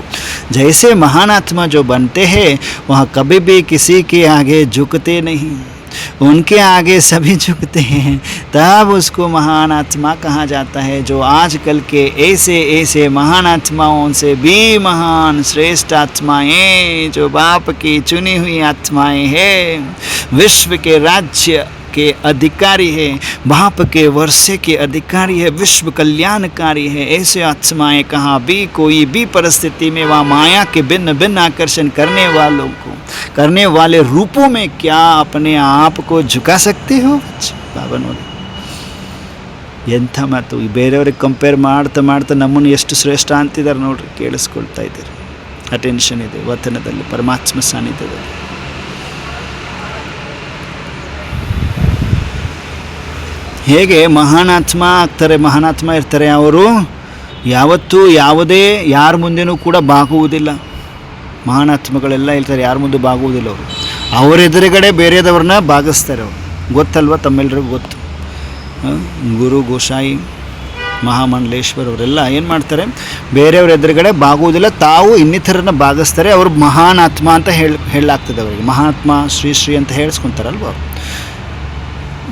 ಜೈಸೆ ಮಹಾನಾತ್ಮ ಜೋ बनते हैं वहाँ कभी भी किसी के आगे झुकते नहीं, उनके आगे सभी झुकते हैं, तब उसको महान आत्मा कहा जाता है. जो आजकल के ऐसे महान आत्माओं से भी महान श्रेष्ठ आत्माएं, जो बाप की चुनी हुई आत्माएं हैं, विश्व के राज्य के अधिकारी है, बाप के वर्षे के अधिकारी है, विश्व कल्याणकारी है. ऐसे आत्माएं कहाँ भी कोई भी परिस्थिति में वहाँ माया के भिन्न भिन्न आकर्षण करने वाले रूपों में क्या अपने आप को झुका सकते हो? बाबा ನೋಡಿ ಎಂಥ ಮಾತು. ಈ ಬೇರೆಯವ್ರಿಗೆ ಕಂಪೇರ್ ಮಾಡ್ತಾ ನಮ್ಮನ್ನು ಎಷ್ಟು ಶ್ರೇಷ್ಠ ಅಂತಿದ್ದಾರೆ ನೋಡ್ರಿ. ಕೇಳಿಸ್ಕೊಳ್ತಾ ಇದ್ದೀರಿ? ಅಟೆನ್ಷನ್ ಇದೆ ವತನದಲ್ಲಿ, ಪರಮಾತ್ಮ ಸಾನ್ನಿಧ್ಯದಲ್ಲಿ. ಹೇಗೆ ಮಹಾನಾತ್ಮ ಆಗ್ತಾರೆ, ಮಹಾನಾತ್ಮ ಇರ್ತಾರೆ, ಅವರು ಯಾವತ್ತೂ ಯಾವುದೇ ಯಾರ ಮುಂದೆನೂ ಕೂಡ ಬಾಗುವುದಿಲ್ಲ. ಮಹಾನಾತ್ಮಗಳೆಲ್ಲ ಇರ್ತಾರೆ, ಯಾರ ಮುಂದೆ ಬಾಗುವುದಿಲ್ಲ. ಅವರು ಅವರ ಎದುರುಗಡೆ ಬೇರೆದವ್ರನ್ನ ಬಾಗಿಸ್ತಾರೆ. ಅವರು ಗೊತ್ತಲ್ವ, ತಮ್ಮೆಲ್ಲರಿಗೂ ಗೊತ್ತು. ಗುರು ಗೋಸಾಯಿ ಮಹಾಮಂಡಲೇಶ್ವರ್ ಅವರೆಲ್ಲ ಏನು ಮಾಡ್ತಾರೆ, ಬೇರೆಯವ್ರ ಎದುರುಗಡೆ ಬಾಗುವುದಿಲ್ಲ, ತಾವು ಇನ್ನಿತರನ್ನ ಬಾಗಿಸ್ತಾರೆ. ಅವರು ಮಹಾನಾತ್ಮ ಅಂತ ಹೇಳಲಾಗ್ತದೆ ಅವರಿಗೆ. ಮಹಾತ್ಮ ಶ್ರೀ ಅಂತ ಹೇಳಿಸ್ಕೊತಾರಲ್ವ ಅವರು.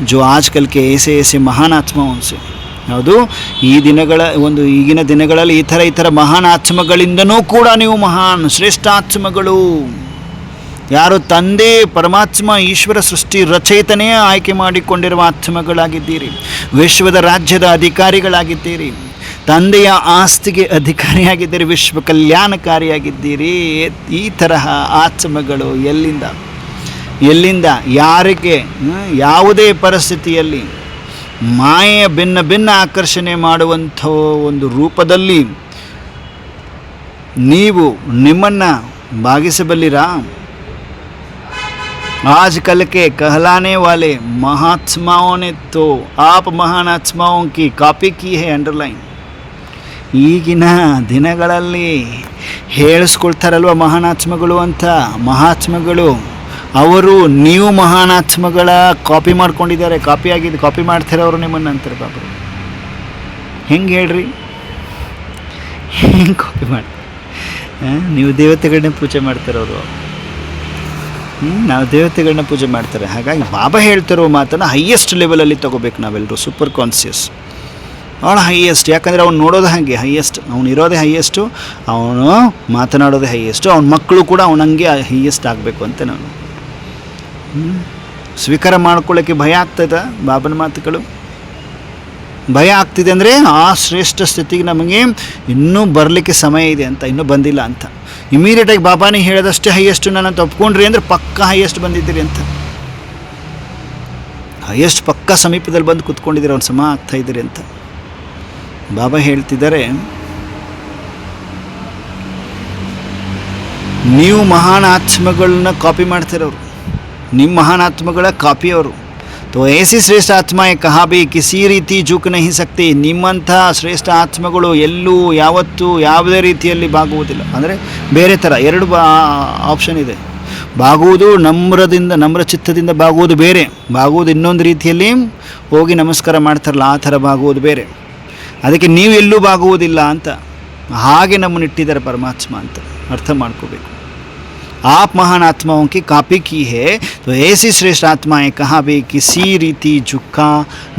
जो आजकल के ऐसे महान आत्माओं से ಯಾವುದು ಈಗಿನ ದಿನಗಳಲ್ಲಿ ಈ ಥರ ಮಹಾನ್ ಆತ್ಮಗಳಿಂದನೂ ಕೂಡ ನೀವು ಮಹಾನ್ ಶ್ರೇಷ್ಠ ಆತ್ಮಗಳು. ಯಾರು ತಂದೆ ಪರಮಾತ್ಮ ಈಶ್ವರ ಸೃಷ್ಟಿ ರಚಯಿತನೇ ಆಯ್ಕೆ ಮಾಡಿಕೊಂಡಿರುವ ಆತ್ಮಗಳಾಗಿದ್ದೀರಿ. ವಿಶ್ವದ ರಾಜ್ಯದ ಅಧಿಕಾರಿಗಳಾಗಿದ್ದೀರಿ. ತಂದೆಯ ಆಸ್ತಿಗೆ ಅಧಿಕಾರಿಯಾಗಿದ್ದೀರಿ. ವಿಶ್ವ ಕಲ್ಯಾಣಕಾರಿಯಾಗಿದ್ದೀರಿ. ಈ ತರಹ ಆತ್ಮಗಳು ಎಲ್ಲಿಂದ ಯಾರಿಗೆ ಯಾವುದೇ ಪರಿಸ್ಥಿತಿಯಲ್ಲಿ ಮಾಯೆಯ ಭಿನ್ನ ಆಕರ್ಷಣೆ ಮಾಡುವಂಥ ಒಂದು ರೂಪದಲ್ಲಿ ನೀವು ನಿಮ್ಮನ್ನು ಭಾಗಿಸಬಲ್ಲಿರಾ? आजकल के कहलाने वाले महात्माओं ने तो आप महान आत्माओं की कॉपी की है, अंडरलाइन. ಈಗಿನ ದಿನಗಳಲ್ಲಿ ಹೇಳಿಸ್ಕೊಳ್ತಾರಲ್ವ ಮಹಾನಾತ್ಮಗಳು ಅಂತ. ಮಹಾತ್ಮಗಳು ಅವರು ನೀವು ಮಹಾನಾತ್ಮಗಳ ಕಾಪಿ ಮಾಡ್ಕೊಂಡಿದ್ದಾರೆ. ಕಾಪಿ ಮಾಡ್ತಾರೆ ಅವರು ನಿಮ್ಮನ್ನು ಅಂತಾರೆ. ಬಾಬರು ಹೆಂಗೆ ಹೇಳ್ರಿ, ಹೆಂಗೆ ಕಾಪಿ ಮಾಡ್ತಾರೆ? ನೀವು ದೇವತೆಗಳನ್ನೇ ಪೂಜೆ ಮಾಡ್ತಾರೆ ಅವರು. ನಾವು ದೇವತೆಗಳನ್ನ ಪೂಜೆ ಮಾಡ್ತಾರೆ. ಹಾಗಾಗಿ ಬಾಬಾ ಹೇಳ್ತಿರೋ ಮಾತನ್ನು ಹೈಯೆಸ್ಟ್ ಲೆವೆಲಲ್ಲಿ ತೊಗೋಬೇಕು ನಾವೆಲ್ಲರೂ. ಸೂಪರ್ ಕಾನ್ಸಿಯಸ್, ಭಾಳ ಹೈಯೆಸ್ಟ್. ಯಾಕಂದರೆ ಅವ್ನು ನೋಡೋದು ಹಾಗೆ ಹೈಯೆಸ್ಟ್, ಅವ್ನು ಇರೋದೇ ಹೈಯೆಸ್ಟು, ಅವನು ಮಾತನಾಡೋದೇ ಹೈಯೆಸ್ಟು, ಅವನ ಮಕ್ಕಳು ಕೂಡ ಅವನಂಗೆ ಹೈಯೆಸ್ಟ್ ಆಗಬೇಕು ಅಂತ ನಾನು ಸ್ವೀಕಾರ ಮಾಡ್ಕೊಳ್ಳೋಕ್ಕೆ ಭಯ ಆಗ್ತದೆ. ಬಾಬನ ಮಾತುಗಳು ಭಯ ಆಗ್ತಿದೆ ಅಂದರೆ ಆ ಶ್ರೇಷ್ಠ ಸ್ಥಿತಿಗೆ ನಮಗೆ ಇನ್ನೂ ಬರಲಿಕ್ಕೆ ಸಮಯ ಇದೆ ಅಂತ, ಇನ್ನೂ ಬಂದಿಲ್ಲ ಅಂತ. ಇಮಿಡಿಯೇಟಾಗಿ ಬಾಬಾನೇ ಹೇಳೋದಷ್ಟೇ ಹೈಯೆಸ್ಟು ನಾನು ಒಪ್ಕೊಂಡ್ರಿ ಅಂದರೆ ಪಕ್ಕ ಹೈಯೆಸ್ಟ್ ಬಂದಿದ್ದೀರಿ ಅಂತ, ಹೈಯೆಸ್ಟ್ ಪಕ್ಕ ಸಮೀಪದಲ್ಲಿ ಬಂದು ಕೂತ್ಕೊಂಡಿದ್ದೀರಿ, ಅವ್ನು ಸಮ ಆಗ್ತಾ ಇದ್ದೀರಿ ಅಂತ ಬಾಬಾ ಹೇಳ್ತಿದ್ದಾರೆ. ನೀವು ಮಹಾನ್ ಆತ್ಮಗಳನ್ನ ಕಾಪಿ ಮಾಡ್ತಿರೋರು, ನಿಮ್ಮ ಮಹಾನ್ ಆತ್ಮಗಳ ಕಾಪಿಯವರು. ತೋ ऐसी ಶ್ರೇಷ್ಠ ಆತ್ಮಾಯೇ ಕಹಾ ಭಿ ಕಿಸಿ ರೀತಿ ಜುಕ್ ನಹಿ ಸಕ್ತಿ. ನಿಮ್ಮಂಥ ಶ್ರೇಷ್ಠ ಆತ್ಮಗಳು ಎಲ್ಲೂ ಯಾವತ್ತೂ ಯಾವುದೇ ರೀತಿಯಲ್ಲಿ ಬಾಗುವುದಿಲ್ಲ. ಅಂದರೆ ಬೇರೆ ಥರ ಎರಡು ಆಪ್ಷನ್ ಇದೆ. ಬಾಗುವುದು ನಮ್ರ ಚಿತ್ತದಿಂದ ಬಾಗುವುದು ಬೇರೆ, ಬಾಗುವುದು ಇನ್ನೊಂದು ರೀತಿಯಲ್ಲಿ ಹೋಗಿ ನಮಸ್ಕಾರ ಮಾಡ್ತಾರಲ್ಲ ಆ ಥರ ಬಾಗುವುದು ಬೇರೆ. ಅದಕ್ಕೆ ನೀವು ಎಲ್ಲೂ ಬಾಗುವುದಿಲ್ಲ ಅಂತ ಹಾಗೆ ನಮ್ಮನ್ನು ಇಟ್ಟಿದ್ದಾರೆ ಪರಮಾತ್ಮ ಅಂತ ಅರ್ಥ ಮಾಡ್ಕೋಬೇಕು. आप महान आत्माओं की कॉपी की है, तो ऐसी श्रेष्ठ आत्माएं कहाँ भी किसी रीति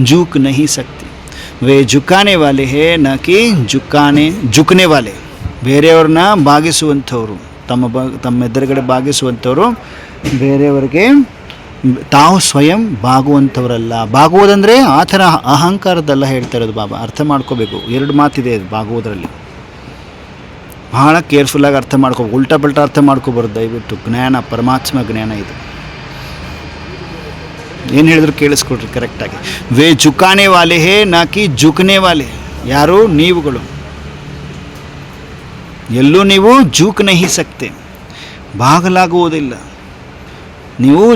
झुक नहीं सकती. वे झुकाने वाले हैं न कि झुकने वाले. ಬೇರೆಯವ್ರನ್ನ ಬಾಗಿಸುವಂಥವ್ರು, ತಮ್ಮ ಎದುರುಗಡೆ ಬಾಗಿಸುವಂಥವ್ರು, ಬೇರೆಯವ್ರಿಗೆ ತಾವು ಸ್ವಯಂ ಬಾಗುವಂಥವರಲ್ಲ. ಬಾಗುವುದಂದರೆ ಆ ಥರ ಅಹಂಕಾರದಲ್ಲ ಹೇಳ್ತಾ ಇರೋದು ಬಾಬಾ. ಅರ್ಥ ಮಾಡ್ಕೋಬೇಕು, ಎರಡು ಮಾತಿದೆ ಅದು ಬಾಗುವುದರಲ್ಲಿ. ಭಾಳ ಕೇರ್ಫುಲ್ಲಾಗಿ ಅರ್ಥ ಮಾಡ್ಕೋಬೇಕು, ಉಲ್ಟಾ ಪಲ್ಟಾ ಅರ್ಥ ಮಾಡ್ಕೋಬಾರ್ದು ದಯವಿಟ್ಟು. ಜ್ಞಾನ ಪರಮಾತ್ಮ ಜ್ಞಾನ ಇದು. ಏನು ಹೇಳಿದ್ರು ಕೇಳಿಸ್ಕೊಡ್ರಿ ಕರೆಕ್ಟಾಗಿ. ವೇ ಜುಕಾನೆ ವಾಲೆ ಹೇ ನಾಕಿ ಜುಕ್ನೆ ವಾಲೆ. ಯಾರು? ನೀವುಗಳು. ಎಲ್ಲೂ ನೀವು ಜೂಕ್ ನಹಿ ಸಕ್ತೆ, ಬಾಗಲಾಗುವುದಿಲ್ಲ. ನೀವು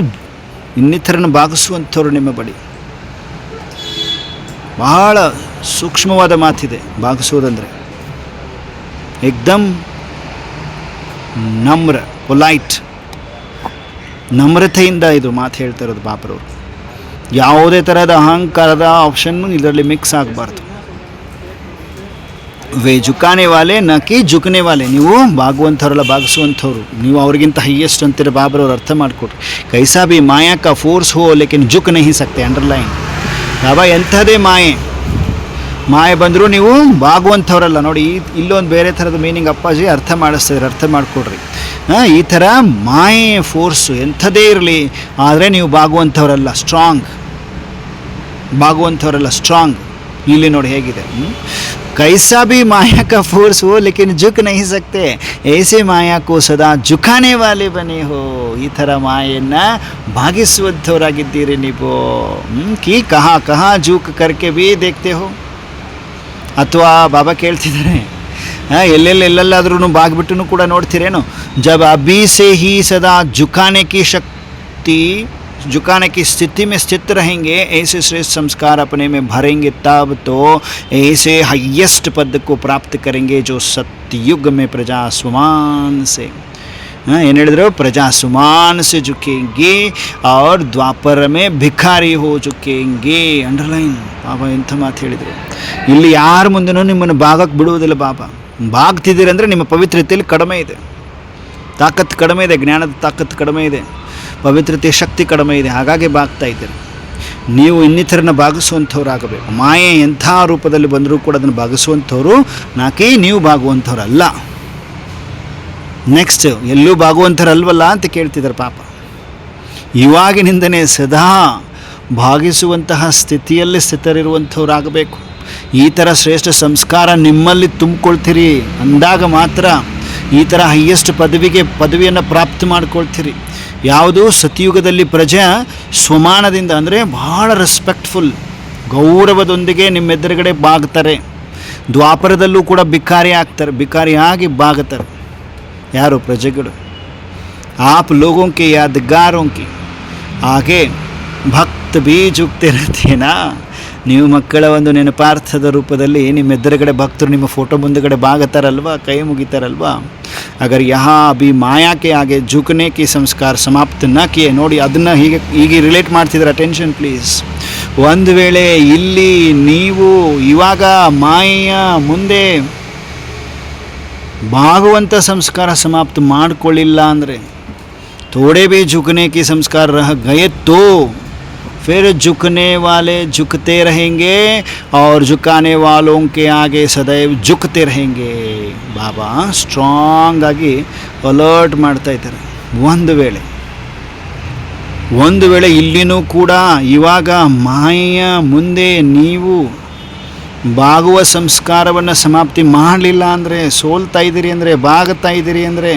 ಇನ್ನಿತರನ್ನು ಬಾಗಿಸುವಂಥವ್ರು ನಿಮ್ಮ ಬಳಿ. ಬಹಳ ಸೂಕ್ಷ್ಮವಾದ ಮಾತಿದೆ ಬಾಗಿಸುವುದಂದರೆ. ಏಕ್ದಮ್ ನಮ್ರ, ಪೊಲೈಟ್, ನಮ್ರತೆಯಿಂದ ಇದು ಮಾತು ಹೇಳ್ತಾ ಇರೋದು ಬಾಪರವರು. ಯಾವುದೇ ಥರದ ಅಹಂಕಾರದ ಆಪ್ಷನ್ನು ಇದರಲ್ಲಿ ಮಿಕ್ಸ್ ಆಗಬಾರ್ದು. ವೇ ಜುಕಾನೆ ವಾಲೆ ನಕಿ ಜುಕನೆ ವಾಲೆ. ನೀವು ಬಾಗುವಂಥವ್ರಲ್ಲ, ಬಾಗಿಸುವಂಥವ್ರು. ನೀವು ಅವ್ರಿಗಿಂತ ಹೈಯೆಸ್ಟ್ ಅಂತೀರ ಬಾಬರವ್ರು. ಅರ್ಥ ಮಾಡಿಕೊಡ್ರಿ. ಕೈಸಾ ಭಿ ಮಾಯಾ ಕಾ ಫೋರ್ಸ್ ಹೋ ಲೇಕಿನ್ ಜುಕ್ ನಹಿ ಸಕ್ತೆ. ಅಂಡರ್ಲೈನ್. ಬಾಬಾ ಎಂಥದೇ ಮಾಯೆ ಬಂದರೂ ನೀವು ಬಾಗುವಂಥವ್ರಲ್ಲ. ನೋಡಿ, ಇಲ್ಲೊಂದು ಬೇರೆ ಥರದ ಮೀನಿಂಗ್ ಅಪ್ಪಾಜಿ ಅರ್ಥ ಮಾಡಿಸ್ತಿದ್ರು, ಅರ್ಥ ಮಾಡಿಕೊಡ್ರಿ. ಈ ಥರ ಮಾಯೆ ಫೋರ್ಸು ಎಂಥದೇ ಇರಲಿ, ಆದರೆ ನೀವು ಬಾಗುವಂಥವ್ರಲ್ಲ, ಸ್ಟ್ರಾಂಗ್. ಇಲ್ಲಿ ನೋಡಿ ಹೇಗಿದೆ. ಕೈಸಾ ಭಿ ಮಾಯಾ ಕಾ ಫೋರ್ಸ್ ಹೋ ಲೇಕಿನ್ ಜುಕ್ ನಹಿ ಸಕ್ತೆ, ಏಸೆ ಮಾಯಾ ಕೋ ಸದಾ ಜುಕಾನೆ ವಾಲೆ ಬನೆ ಹೋ. ಈ ಥರ ಮಾಯೆಯನ್ನು ಭಾಗಿಸುವಂಥವ್ರಾಗಿದ್ದೀರಿ ನೀವು. ಕಿ ಕಹಾ ಜೂಕ್ ಕರ್ಕೆ ಭೀ ದೇಖ್ತೆ ಹೋ. ಅಥವಾ ಬಾಬಾ ಕೇಳ್ತಿದ್ದಾರೆ, ಎಲ್ಲೆಲ್ಲಾದ್ರೂ ಬಾಗ್ಬಿಟ್ಟು ಕೂಡ ನೋಡ್ತೀರೇನು. ಜಬ್ ಅಭಿ ಸೇ ಹಿ ಸದಾ झुकाने की स्थिति में स्थित रहेंगे, ऐसे श्रेष्ठ संस्कार अपने में भरेंगे, तब तो ऐसे हाईएस्ट पद को प्राप्त करेंगे जो सतयुग में प्रजा सुमान से ಏನು ಹೇಳಿದ್ರು, ಪ್ರಜಾ ಸುಮಾನ್ ಸೆ ಜುಕೇಂಗೆ और ದ್ವಾಪರ ಮೇ ಭಿಖಾರಿ ಹೋ ಜುಕೇಂಗೆ. ಅಂಡರ್ಲೈನ್. ಬಾಬಾ ಎಂಥ ಮಾತು ಹೇಳಿದರು. ಇಲ್ಲಿ ಯಾರ ಮುಂದೆನೂ ನಿಮ್ಮನ್ನು ಬಾಗಕ್ಕೆ ಬಿಡುವುದಿಲ್ಲ ಬಾಬಾ. ಬಾಗ್ತಿದ್ದೀರಂದರೆ ನಿಮ್ಮ ಪವಿತ್ರತೆಯಲ್ಲಿ ಕಡಿಮೆ ಇದೆ, ತಾಕತ್ತು ಕಡಿಮೆ ಇದೆ, ಜ್ಞಾನದ ತಾಕತ್ತು ಕಡಿಮೆ ಇದೆ, ಪವಿತ್ರತೆಯ ಶಕ್ತಿ ಕಡಿಮೆ ಇದೆ. ಹಾಗಾಗಿ ಬಾಗ್ತಾ ಇದ್ದೀರಿ. ನೀವು ಇನ್ನಿತರನ್ನ ಬಾಗಿಸುವಂಥವ್ರಾಗಬೇಕು. ಮಾಯೆ ಎಂಥ ರೂಪದಲ್ಲಿ ಬಂದರೂ ಕೂಡ ಅದನ್ನು ಬಾಗಿಸುವಂಥವ್ರು, ನಾಕಿ ನೀವು ಬಾಗುವಂಥವ್ರಲ್ಲ. ನೆಕ್ಸ್ಟ್, ಎಲ್ಲೂ ಬಾಗುವಂಥರಲ್ವಲ್ಲ ಅಂತ ಕೇಳ್ತಿದ್ದಾರೆ ಪಾಪ. ಇವಾಗಿನಿಂದನೇ ಸದಾ ಭಾಗಿಸುವಂತಹ ಸ್ಥಿತಿಯಲ್ಲಿ ಸ್ಥಿತರಿರುವಂಥವ್ರಾಗಬೇಕು. ಈ ಥರ ಶ್ರೇಷ್ಠ ಸಂಸ್ಕಾರ ನಿಮ್ಮಲ್ಲಿ ತುಂಬಿಕೊಳ್ತೀರಿ ಅಂದಾಗ ಮಾತ್ರ ಈ ಥರ ಹೈಯೆಸ್ಟ್ ಪದವಿಯನ್ನು ಪ್ರಾಪ್ತಿ ಮಾಡ್ಕೊಳ್ತೀರಿ. ಯಾವುದು? ಸತ್ಯುಗದಲ್ಲಿ ಪ್ರಜೆ ಸ್ವಮಾನದಿಂದ, ಅಂದರೆ ಭಾಳ ರೆಸ್ಪೆಕ್ಟ್ಫುಲ್, ಗೌರವದೊಂದಿಗೆ ನಿಮ್ಮೆದುರುಗಡೆ ಬಾಗ್ತಾರೆ. ದ್ವಾಪರದಲ್ಲೂ ಕೂಡ ಭಿಕಾರಿಯಾಗಿ ಬಾಗುತ್ತಾರೆ. ಯಾರು? ಪ್ರಜೆಗಳು. आप लोगों के यादगारों की आगे ಭಕ್ತ भी झुकते रहते हैं ना. ನೀವು ಮಕ್ಕಳ ಒಂದು ನೆನಪಾರ್ಥದ ರೂಪದಲ್ಲಿ ನಿಮ್ಮ ಎದುರುಗಡೆ ಭಕ್ತರು ನಿಮ್ಮ ಫೋಟೋ ಮುಂದುಗಡೆ ಬಾಗುತ್ತಾರಲ್ವ, ಕೈ ಮುಗಿತಾರಲ್ವ. ಅಗರ್ ಯಹಾ ಅಭಿ ಮಾಯಾ ಕೆ ಆಗೆ झुकने की ಸಂಸ್ಕಾರ ಸಮಾಪ್ತ ನ ಕಿಯೆ. ನೋಡಿ, ಅದನ್ನು ಹೀಗೆ ರಿಲೇಟ್ ಮಾಡ್ತಿದ್ದಾರೆ. Attention please. ಒಂದು ವೇಳೆ ಇಲ್ಲಿ ನೀವು ಇವಾಗ ಮಾಯೆಯ ಮುಂದೆ ಬಾಗುವಂಥ ಸಂಸ್ಕಾರ ಸಮಾಪ್ತ ಮಾಡಿಕೊಳ್ಳಿಲ್ಲ ಅಂದರೆ, तो थोड़े भी झुकने के संस्कार रह गए तो फिर झुकने वाले झुकते रहेंगे और झुकाने वालों के आगे सदैव झुकते रहेंगे. ಬಾಬಾ ಸ್ಟ್ರಾಂಗ್ ಆಗಿ ಅಲರ್ಟ್ ಮಾಡ್ತಾ ಇದ್ದಾರೆ. ಒಂದು ವೇಳೆ ಇಲ್ಲಿನೂ ಕೂಡ ಇವಾಗ ಮಾಯೆಯ ಮುಂದೆ ನೀವು ಬಾಗುವ ಸಂಸ್ಕಾರವನ್ನು ಸಮಾಪ್ತಿ ಮಾಡಲಿಲ್ಲ ಅಂದರೆ, ಸೋಲ್ತಾ ಇದ್ದೀರಿ ಅಂದರೆ, ಬಾಗುತ್ತಾ ಇದ್ದೀರಿ ಅಂದರೆ,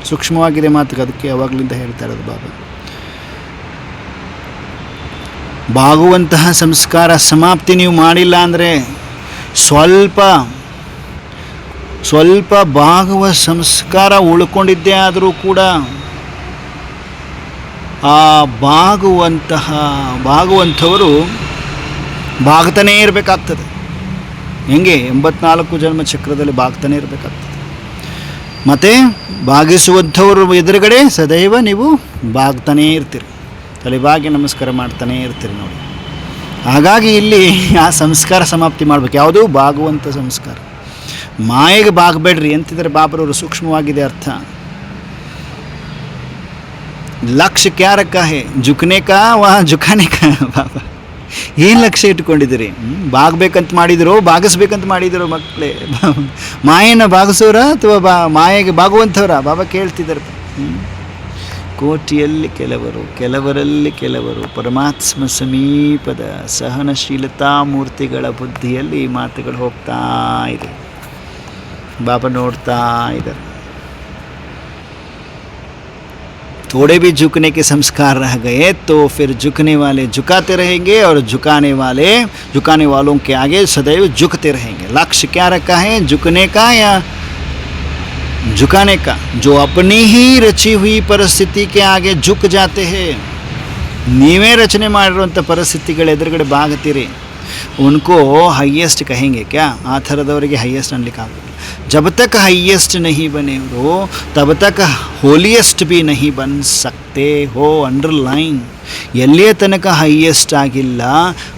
ಸೂಕ್ಷ್ಮವಾಗಿದೆ ಮಾತು, ಅದಕ್ಕೆ ಯಾವಾಗಲಿಂದ ಹೇಳ್ತಾ ಇರೋದು ಬಾಬಾ. ಬಾಗುವಂತಹ ಸಂಸ್ಕಾರ ಸಮಾಪ್ತಿ ನೀವು ಮಾಡಿಲ್ಲ ಅಂದರೆ, ಸ್ವಲ್ಪ ಬಾಗುವ ಸಂಸ್ಕಾರ ಉಳ್ಕೊಂಡಿದ್ದೇ ಆದರೂ ಕೂಡ ಆ ಬಾಗುವಂಥವರು ಬಾಗ್ತಾನೇ ಇರಬೇಕಾಗ್ತದೆ. ಹೆಂಗೆ 84 ಜನ್ಮ ಚಕ್ರದಲ್ಲಿ ಬಾಗ್ತಾನೆ ಇರಬೇಕಾಗ್ತದೆ. ಮತ್ತು ಬಾಗಿಸುವಂಥವ್ರ ಎದುರುಗಡೆ ಸದೈವ ನೀವು ಬಾಗ್ತಾನೇ ಇರ್ತೀರಿ, ತಲೆಬಾಗಿ ನಮಸ್ಕಾರ ಮಾಡ್ತಾನೇ ಇರ್ತೀರಿ ನೋಡಿ. ಹಾಗಾಗಿ ಇಲ್ಲಿ ಆ ಸಂಸ್ಕಾರ ಸಮಾಪ್ತಿ ಮಾಡಬೇಕು. ಯಾವುದು ಬಾಗುವಂಥ ಸಂಸ್ಕಾರ. ಮಾಯೆಗೆ ಬಾಗಬೇಡ್ರಿ ಅಂತಿದ್ದಾರೆ ಬಾಬರವರು. ಸೂಕ್ಷ್ಮವಾಗಿದೆ ಅರ್ಥ. ಲಕ್ಷ್ಯ ಕ್ಯಾ ರಕ್ಕಾ ಹೇ, ಜುಕ್ನೆ ಕಾ ವಾ ಜುಕಾನೆ ಕಾ. ಬಾಬಾ ಏನು ಲಕ್ಷ್ಯ ಇಟ್ಕೊಂಡಿದ್ದೀರಿ? ಬಾಗಬೇಕಂತ ಮಾಡಿದಿರೋ, ಬಾಗಿಸ್ಬೇಕಂತ ಮಾಡಿದಿರೋ ಮಕ್ಕಳೇ? ಮಾಯೆನ ಬಾಗಿಸೋರ ಅಥವಾ ಮಾಯೆಗೆ ಬಾಗುವಂಥವ್ರ? ಬಾಬಾ ಕೇಳ್ತಿದ್ದಾರೆ. ಕೋಟಿಯಲ್ಲಿ ಕೆಲವರಲ್ಲಿ ಕೆಲವರು ಪರಮಾತ್ಮ ಸಮೀಪದ ಸಹನಶೀಲತಾ ಮೂರ್ತಿಗಳ ಬುದ್ಧಿಯಲ್ಲಿ ಈ ಮಾತುಗಳು ಹೋಗ್ತಾ ಇದೆ. ಬಾಬಾ ನೋಡ್ತಾ ಇದ್ದಾರೆ. थोड़े भी झुकने के संस्कार रह गए तो फिर झुकने वाले झुकाते रहेंगे और झुकाने वालों के आगे सदैव झुकते रहेंगे. लक्ष्य क्या रखा है? झुकने का या झुकाने का? जो अपनी ही रची हुई परिस्थिति के आगे झुक जाते हैं, ನೀವೇ ರಚನೆ ಮಾಡಿರುವಂಥ ಪರಿಸ್ಥಿತಿಗಳ ಎದುರುಗಡೆ ಬಾಗುತ್ತೀರಿ, उनको हाईएस्ट कहेंगे क्या? ಆ ಥರದವರಿಗೆ हाईएस्ट ಅನ್ಲಿಕ್ಕೆ ಆಗೋದಿಲ್ಲ. जब तक हाईएस्ट नहीं बने हो तब तक होलीएस्ट भी नहीं बन सकते हो. अंडरलाइन. ಎಲ್ಲಿಯ ತನಕ ಹೈಯೆಸ್ಟ್ ಆಗಿಲ್ಲ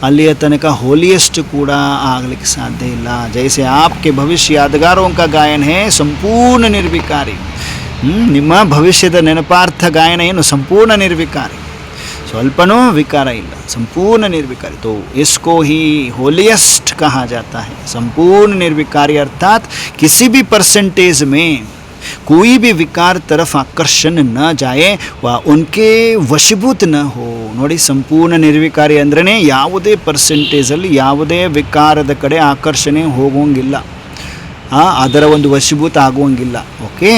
ಅಲ್ಲಿಯ ತನಕ ಹೋಲಿಯೆಸ್ಟ್ ಕೂಡ ಆಗಲಿಕ್ಕೆ ಸಾಧ್ಯ ಇಲ್ಲ. ಜೈಸೆ ಆಪ್ಕೆ ಭವಿಷ್ಯ ಯಾದಗಾರೋं का गायन है ಸಂಪೂರ್ಣ ನಿರ್ವಿಕಾರಿ. ನಿಮ್ಮ ಭವಿಷ್ಯದ ನೆನಪಾರ್ಥ ಗಾಯನ ಏನು? ಸಂಪೂರ್ಣ ನಿರ್ವಿಕಾರಿ, स्वल्पनो विकार इल्ला, संपूर्ण निर्विकारी. तो इसको ही होलिएस्ट कहा जाता है. संपूर्ण निर्विकारी अर्थात किसी भी परसेंटेज में कोई भी विकार तरफ आकर्षण न जाए, वह उनके वशीभूत न हो. ನೋಡಿ, ಸಂಪೂರ್ಣ ನಿರ್ವಿಕಾರಿ ಅಂದ್ರೇ ಯಾವುದೇ ಪರ್ಸೆಂಟೇಜಲ್ಲಿ ಯಾವುದೇ ವಿಕಾರದ ಕಡೆ ಆಕರ್ಷಣೆ ಹೋಗೋಂಗಿಲ್ಲ, ಅದರ ಒಂದು ವಶೀಭೂತ ಆಗುವಂಗಿಲ್ಲ. ಓಕೆ.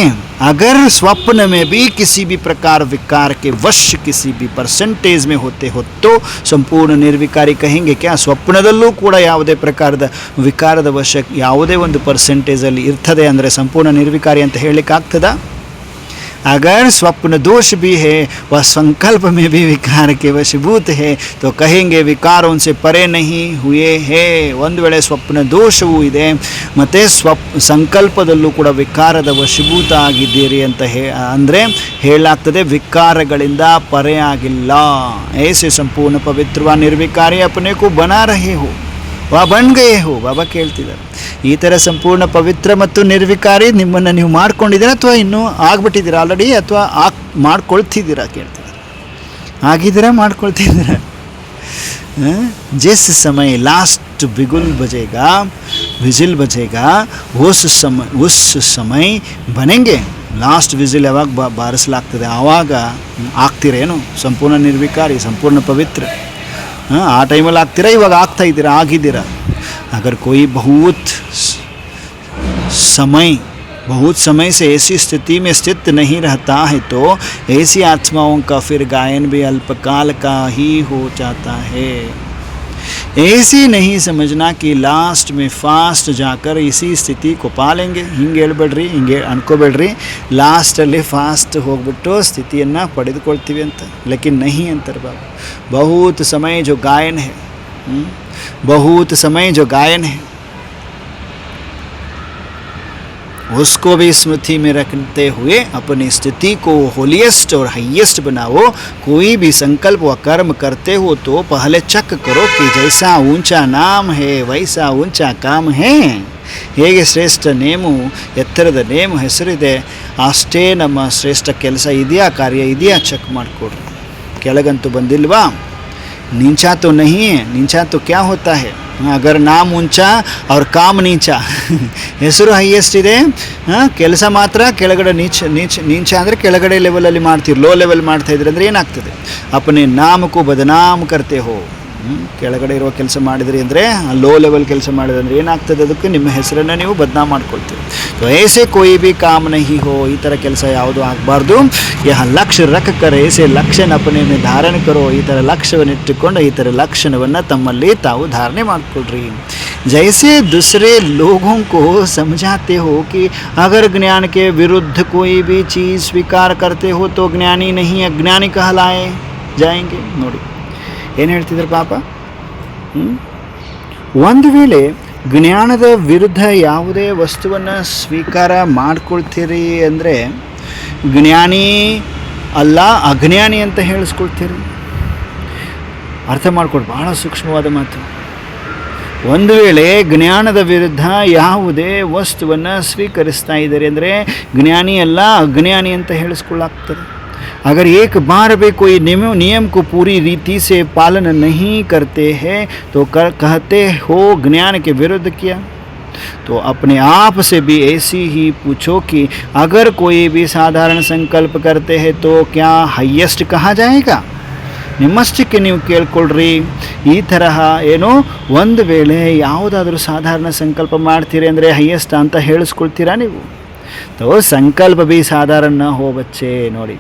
अगर स्वप्न में भी किसी भी प्रकार विकार के वश किसी भी परसेंटेज में होते हो तो संपूर्ण निर्विकारी कहेंगे क्या? ಸ್ವಪ್ನದಲ್ಲೂ ಕೂಡ ಯಾವುದೇ ಪ್ರಕಾರದ ವಿಕಾರದ ವಶ ಯಾವುದೇ ಒಂದು ಪರ್ಸೆಂಟೇಜಲ್ಲಿ ಇರ್ತದೆ ಅಂದರೆ ಸಂಪೂರ್ಣ ನಿರ್ವಿಕಾರಿ ಅಂತ ಹೇಳಲಿಕ್ಕೆ ಆಗ್ತದಾ? अगर स्वप्न दोष भी है वह संकल्प में भी विकार के वशीभूत है तो कहेंगे विकारों से परे नहीं हुए है. ಒಂದು ವೇಳೆ ಸ್ವಪ್ನ ದೋಷವೂ ಇದೆ ಮತ್ತು ಸಂಕಲ್ಪದಲ್ಲೂ ಕೂಡ ವಿಕಾರದ ವಶೀಭೂತ ಆಗಿದ್ದೀರಿ ಅಂತ ಅಂದರೆ ಹೇಳಲಾಗ್ತದೆ ವಿಕಾರಗಳಿಂದ ಪರೆ ಆಗಿಲ್ಲ. ऐसे संपूर्ण पवित्र व निर्विकारी अपने को बना रहे हो ವಾ ಬನ್ ಗಯೇ ಹೋ. ಬಾಬಾ ಕೇಳ್ತಿದ್ದಾರೆ, ಈ ಥರ ಸಂಪೂರ್ಣ ಪವಿತ್ರ ಮತ್ತು ನಿರ್ವಿಕಾರಿ ನಿಮ್ಮನ್ನು ನೀವು ಮಾಡ್ಕೊಂಡಿದ್ದೀರಾ ಅಥವಾ ಇನ್ನೂ ಆಗ್ಬಿಟ್ಟಿದ್ದೀರಾ ಆಲ್ರೆಡಿ, ಅಥವಾ ಮಾಡ್ಕೊಳ್ತಿದ್ದೀರಾ ಕೇಳ್ತಿದ್ದಾರೆ. ಆಗಿದ್ದೀರಾ, ಮಾಡ್ಕೊಳ್ತಿದ್ದೀರಾ? जिस समय लास्ट विजिल बजेगा उस समय बनेंगे. ಲಾಸ್ಟ್ ವಿಸಿಲ್ ಯಾವಾಗ ಬಾರಿಸಲಾಗ್ತದೆ ಆವಾಗ ಆಗ್ತೀರೇನು ಸಂಪೂರ್ಣ ನಿರ್ವಿಕಾರಿ, ಸಂಪೂರ್ಣ ಪವಿತ್ರ? ಆ ಟೈಮಲ್ಲಿ ಆಗ್ತೀರಾ, ಇವಾಗ ಆಗ್ತಾ ಇದ್ದೀರಾ, ಆಗಿದ್ದೀರಾ? अगर कोई बहुत समय से ऐसी स्थिति में स्थित नहीं रहता है तो ऐसी आत्माओं का फिर गायन भी अल्पकाल का ही हो जाता है. ऐसी नहीं समझना कि लास्ट में फास्ट जाकर इसी स्थिति को पालेंगे. ಹಿಂಗೆ ಹೇಳ್ಬೇಡ್ರಿ, ಹಿಂಗೆ ಅನ್ಕೋಬೇಡ್ರಿ ಲಾಸ್ಟಲ್ಲಿ ಫಾಸ್ಟ್ ಹೋಗ್ಬಿಟ್ಟು ಸ್ಥಿತಿಯನ್ನು ಪಡೆದುಕೊಳ್ತೀವಿ ಅಂತ. ಲೇಕಿನ್ ನಹಿ ಅಂತಾರೆ ಬಾಬಾ. बहुत समय जो गायन है, बहुत समय जो गायन है उसको भी स्मृति में रखते हुए अपनी स्थिति को होलिएस्ट और हाईएस्ट बनाओ. कोई भी संकल्प व कर्म करते हो तो पहले चेक करो कि जैसा ऊंचा नाम है वैसा ऊंचा काम है. ಹೇಗೆ ಶ್ರೇಷ್ಠ ನೇಮು, ಎತ್ತರದ ನೇಮು ಹೆಸರಿದೆ, ಅಷ್ಟೇ ನಮ್ಮ ಶ್ರೇಷ್ಠ ಕೆಲಸ ಇದೆಯಾ, ಕಾರ್ಯ ಇದೆಯಾ ಚೆಕ್ ಮಾಡಿಕೊಡ್ರಿ. ಕೆಳಗಂತೂ ಬಂದಿಲ್ವಾ? नीचा तो नहीं है, नीचा तो क्या होता है, अगर नाम ऊंचा और काम नीचा. ಹೆಸರು ಹೈಯೆಸ್ಟ್ ಇದೆ, ಕೆಲಸ ಮಾತ್ರ ಕೆಳಗಡೆ ನೀಚ ಅಂದರೆ ಕೆಳಗಡೆ ಲೆವೆಲಲ್ಲಿ ಮಾಡ್ತೀರಿ, ಲೋ ಲೆವೆಲ್ ಮಾಡ್ತಾಯಿದ್ರಿ ಅಂದರೆ ಏನಾಗ್ತದೆ? ಅಪನೆ ನಾಮಕ್ಕೂ ಬದನಾಮ್ ಕರ್ತೆ ಹೋ. ಕೆಳಗಡೆ ಇರುವ ಕೆಲಸ ಮಾಡಿದ್ರಿ ಅಂದರೆ, ಲೋ ಲೆವೆಲ್ ಕೆಲಸ ಮಾಡಿದ್ರೆ ಅಂದರೆ ಏನಾಗ್ತದೆ? ಅದಕ್ಕೆ ನಿಮ್ಮ ಹೆಸರನ್ನು ನೀವು ಬದನಾಮ್ ಮಾಡ್ಕೊಳ್ತೀರಿ. ಏಸೆ ಕೊಯ್ ಬಿ ಕಾಮ್ ನಹಿ ಹೋ, ಈ ಥರ ಕೆಲಸ ಯಾವುದು ಆಗಬಾರ್ದು. ಯಹ ಲಕ್ಷ್ಯ ರಖ ಕರ ಏಸೆ ಲಕ್ಷ್ಯನ ಅಪನೆಯನ್ನು ಧಾರಣೆ ಕರೋ, ಈ ಥರ ಲಕ್ಷ್ಯವನ್ನು ಇಟ್ಟುಕೊಂಡು ಈ ಥರ ಲಕ್ಷಣವನ್ನು ತಮ್ಮಲ್ಲಿ ತಾವು ಧಾರಣೆ ಮಾಡಿಕೊಳ್ರಿ. जैसे दूसरे लोगों को समझाते हो कि अगर ज्ञान के विरुद्ध कोई भी चीज़ स्वीकार करते हो तो ज्ञानी नहीं अज्ञानी कहलाए जाएंगे. ನೋಡಿ ಏನು ಹೇಳ್ತಿದ್ರು ಪಾಪ. ಒಂದು ವೇಳೆ ಜ್ಞಾನದ ವಿರುದ್ಧ ಯಾವುದೇ ವಸ್ತುವನ್ನು ಸ್ವೀಕಾರ ಮಾಡ್ಕೊಳ್ತೀರಿ ಅಂದರೆ ಜ್ಞಾನಿ ಅಲ್ಲ ಅಜ್ಞಾನಿ ಅಂತ ಹೇಳಿಸ್ಕೊಳ್ತೀರಿ. ಅರ್ಥ ಮಾಡ್ಕೊಳ್ರಿ, ಭಾಳ ಸೂಕ್ಷ್ಮವಾದ ಮಾತು. ಒಂದು ವೇಳೆ ಜ್ಞಾನದ ವಿರುದ್ಧ ಯಾವುದೇ ವಸ್ತುವನ್ನು ಸ್ವೀಕರಿಸ್ತಾ ಇದ್ದಾರೆ ಅಂದರೆ ಜ್ಞಾನಿ ಅಲ್ಲ ಅಜ್ಞಾನಿ ಅಂತ ಹೇಳಿಸ್ಕೊಳ್ಳಾಗ್ತದೆ. अगर एक बार भी कोई नियम को पूरी रीति से पालन नहीं करते हैं तो कहते हो ज्ञान के विरुद्ध किया. तो अपने आप से भी ऐसी ही पूछो कि अगर कोई भी साधारण संकल्प करते हैं तो क्या हाईएस्ट कहा जाएगा. ನಿಮ್ಮಷ್ಟಕ್ಕೆ ನೀವು ಕೇಳ್ಕೊಳ್ರಿ. ಈ ತರಹ ಏನೋ ಒಂದು ವೇಳೆ ಯಾವುದಾದ್ರೂ ಸಾಧಾರಣ ಸಂಕಲ್ಪ ಮಾಡ್ತೀರಿ ಅಂದರೆ ಹೈಯೆಸ್ಟ್ ಅಂತ ಹೇಳಿಸ್ಕೊಳ್ತೀರಾ ನೀವು? तो संकल्प भी साधारण न हो बच्चे. ನೋಡಿ,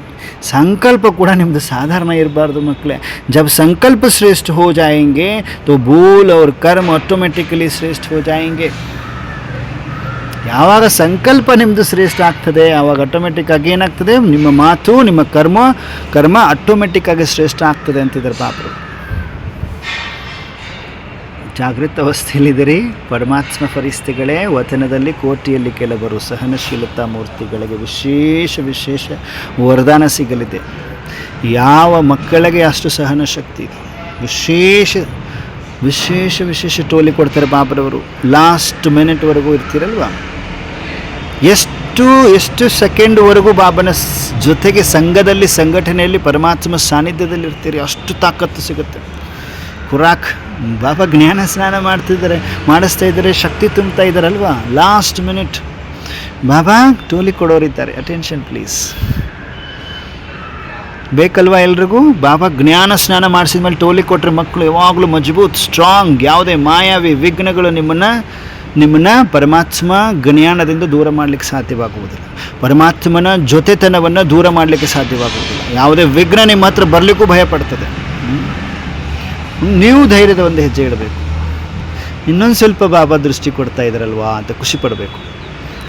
संकल्प ಕೂಡ ನಿಮ್ಮದು ಸಾಧಾರಣ ಇರಬಾರ್ದು ಮಕ್ಕಳೇ. जब संकल्प श्रेष्ठ हो जाएंगे तो भूल और कर्म ऑटोमेटिकली श्रेष्ठ हो जाएंगे. ಯಾವಾಗ ಸಂಕಲ್ಪ ನಿಮ್ಮದು ಶ್ರೇಷ್ಠ ಆಗ್ತದೆ ಆವಾಗ ಆಟೋಮೆಟಿಕ್ ಆಗಿ ಏನಾಗ್ತದೆ? ನಿಮ್ಮ ಮಾತು ನಿಮ್ಮ ಕರ್ಮ ಆಟೋಮೆಟಿಕ್ ಆಗಿ ಶ್ರೇಷ್ಠ ಆಗ್ತದೆ ಅಂತಿದ್ದಾರೆ ಪಾಪರು. ಜಾಗೃತ ಅವಸ್ಥೆಯಲ್ಲಿದ್ದೀರಿ ಪರಮಾತ್ಮ ಫರಿಸ್ತಿಗಳೇ. ವಚನದಲ್ಲಿ ಕೋಟಿಯಲ್ಲಿ ಕೆಲವರು ಸಹನಶೀಲತಾ ಮೂರ್ತಿಗಳಿಗೆ ವಿಶೇಷ ವರದಾನ ಸಿಗಲಿದೆ. ಯಾವ ಮಕ್ಕಳಿಗೆ ಅಷ್ಟು ಸಹನ ಶಕ್ತಿ ಇದೆ? ವಿಶೇಷ ಟೋಲಿ ಕೊಡ್ತಾರೆ ಬಾಬರವರು. ಲಾಸ್ಟ್ ಮಿನಿಟ್ವರೆಗೂ ಇರ್ತೀರಲ್ವ, ಎಷ್ಟು ಸೆಕೆಂಡ್ವರೆಗೂ ಬಾಬನ ಜೊತೆಗೆ ಸಂಘದಲ್ಲಿ ಸಂಘಟನೆಯಲ್ಲಿ ಪರಮಾತ್ಮ ಸಾನ್ನಿಧ್ಯದಲ್ಲಿ ಇರ್ತೀರಿ, ಅಷ್ಟು ತಾಕತ್ತು ಸಿಗುತ್ತೆ. ಖುರಾಕ್ ಬಾಬಾ ಜ್ಞಾನ ಸ್ನಾನ ಮಾಡಿಸ್ತಾ ಇದ್ದಾರೆ, ಶಕ್ತಿ ತುಂಬ್ತಾ ಇದ್ದಾರಲ್ವ. ಲಾಸ್ಟ್ ಮಿನಿಟ್ ಬಾಬಾ ಟೋಲಿ ಕೊಡೋರಿದ್ದಾರೆ. Attention please. ಬೇಕಲ್ವಾ ಎಲ್ರಿಗೂ? ಬಾಬಾ ಜ್ಞಾನ ಸ್ನಾನ ಮಾಡಿಸಿದ ಮೇಲೆ ಟೋಲಿ ಕೊಟ್ಟರೆ ಮಕ್ಕಳು ಯಾವಾಗಲೂ ಮಜಬೂತ್ ಸ್ಟ್ರಾಂಗ್. ಯಾವುದೇ ಮಾಯಾವಿ ವಿಘ್ನಗಳು ನಿಮ್ಮನ್ನು ಪರಮಾತ್ಮ ಜ್ಞಾನದಿಂದ ದೂರ ಮಾಡಲಿಕ್ಕೆ ಸಾಧ್ಯವಾಗುವುದಿಲ್ಲ. ಪರಮಾತ್ಮನ ಜೊತೆತನವನ್ನು ದೂರ ಮಾಡಲಿಕ್ಕೆ ಸಾಧ್ಯವಾಗುವುದಿಲ್ಲ. ಯಾವುದೇ ವಿಘ್ನ ನಿಮ್ಮ ಹತ್ರ ಬರಲಿಕ್ಕೂ ಭಯ ಪಡ್ತದೆ. ನೀವು ಧೈರ್ಯದ ಒಂದು ಹೆಜ್ಜೆ ಇಡಬೇಕು. ಇನ್ನೊಂದು ಸ್ವಲ್ಪ ಬಾಬಾ ದೃಷ್ಟಿ ಕೊಡ್ತಾ ಇದ್ದಾರಲ್ವಾ ಅಂತ ಖುಷಿ ಪಡಬೇಕು.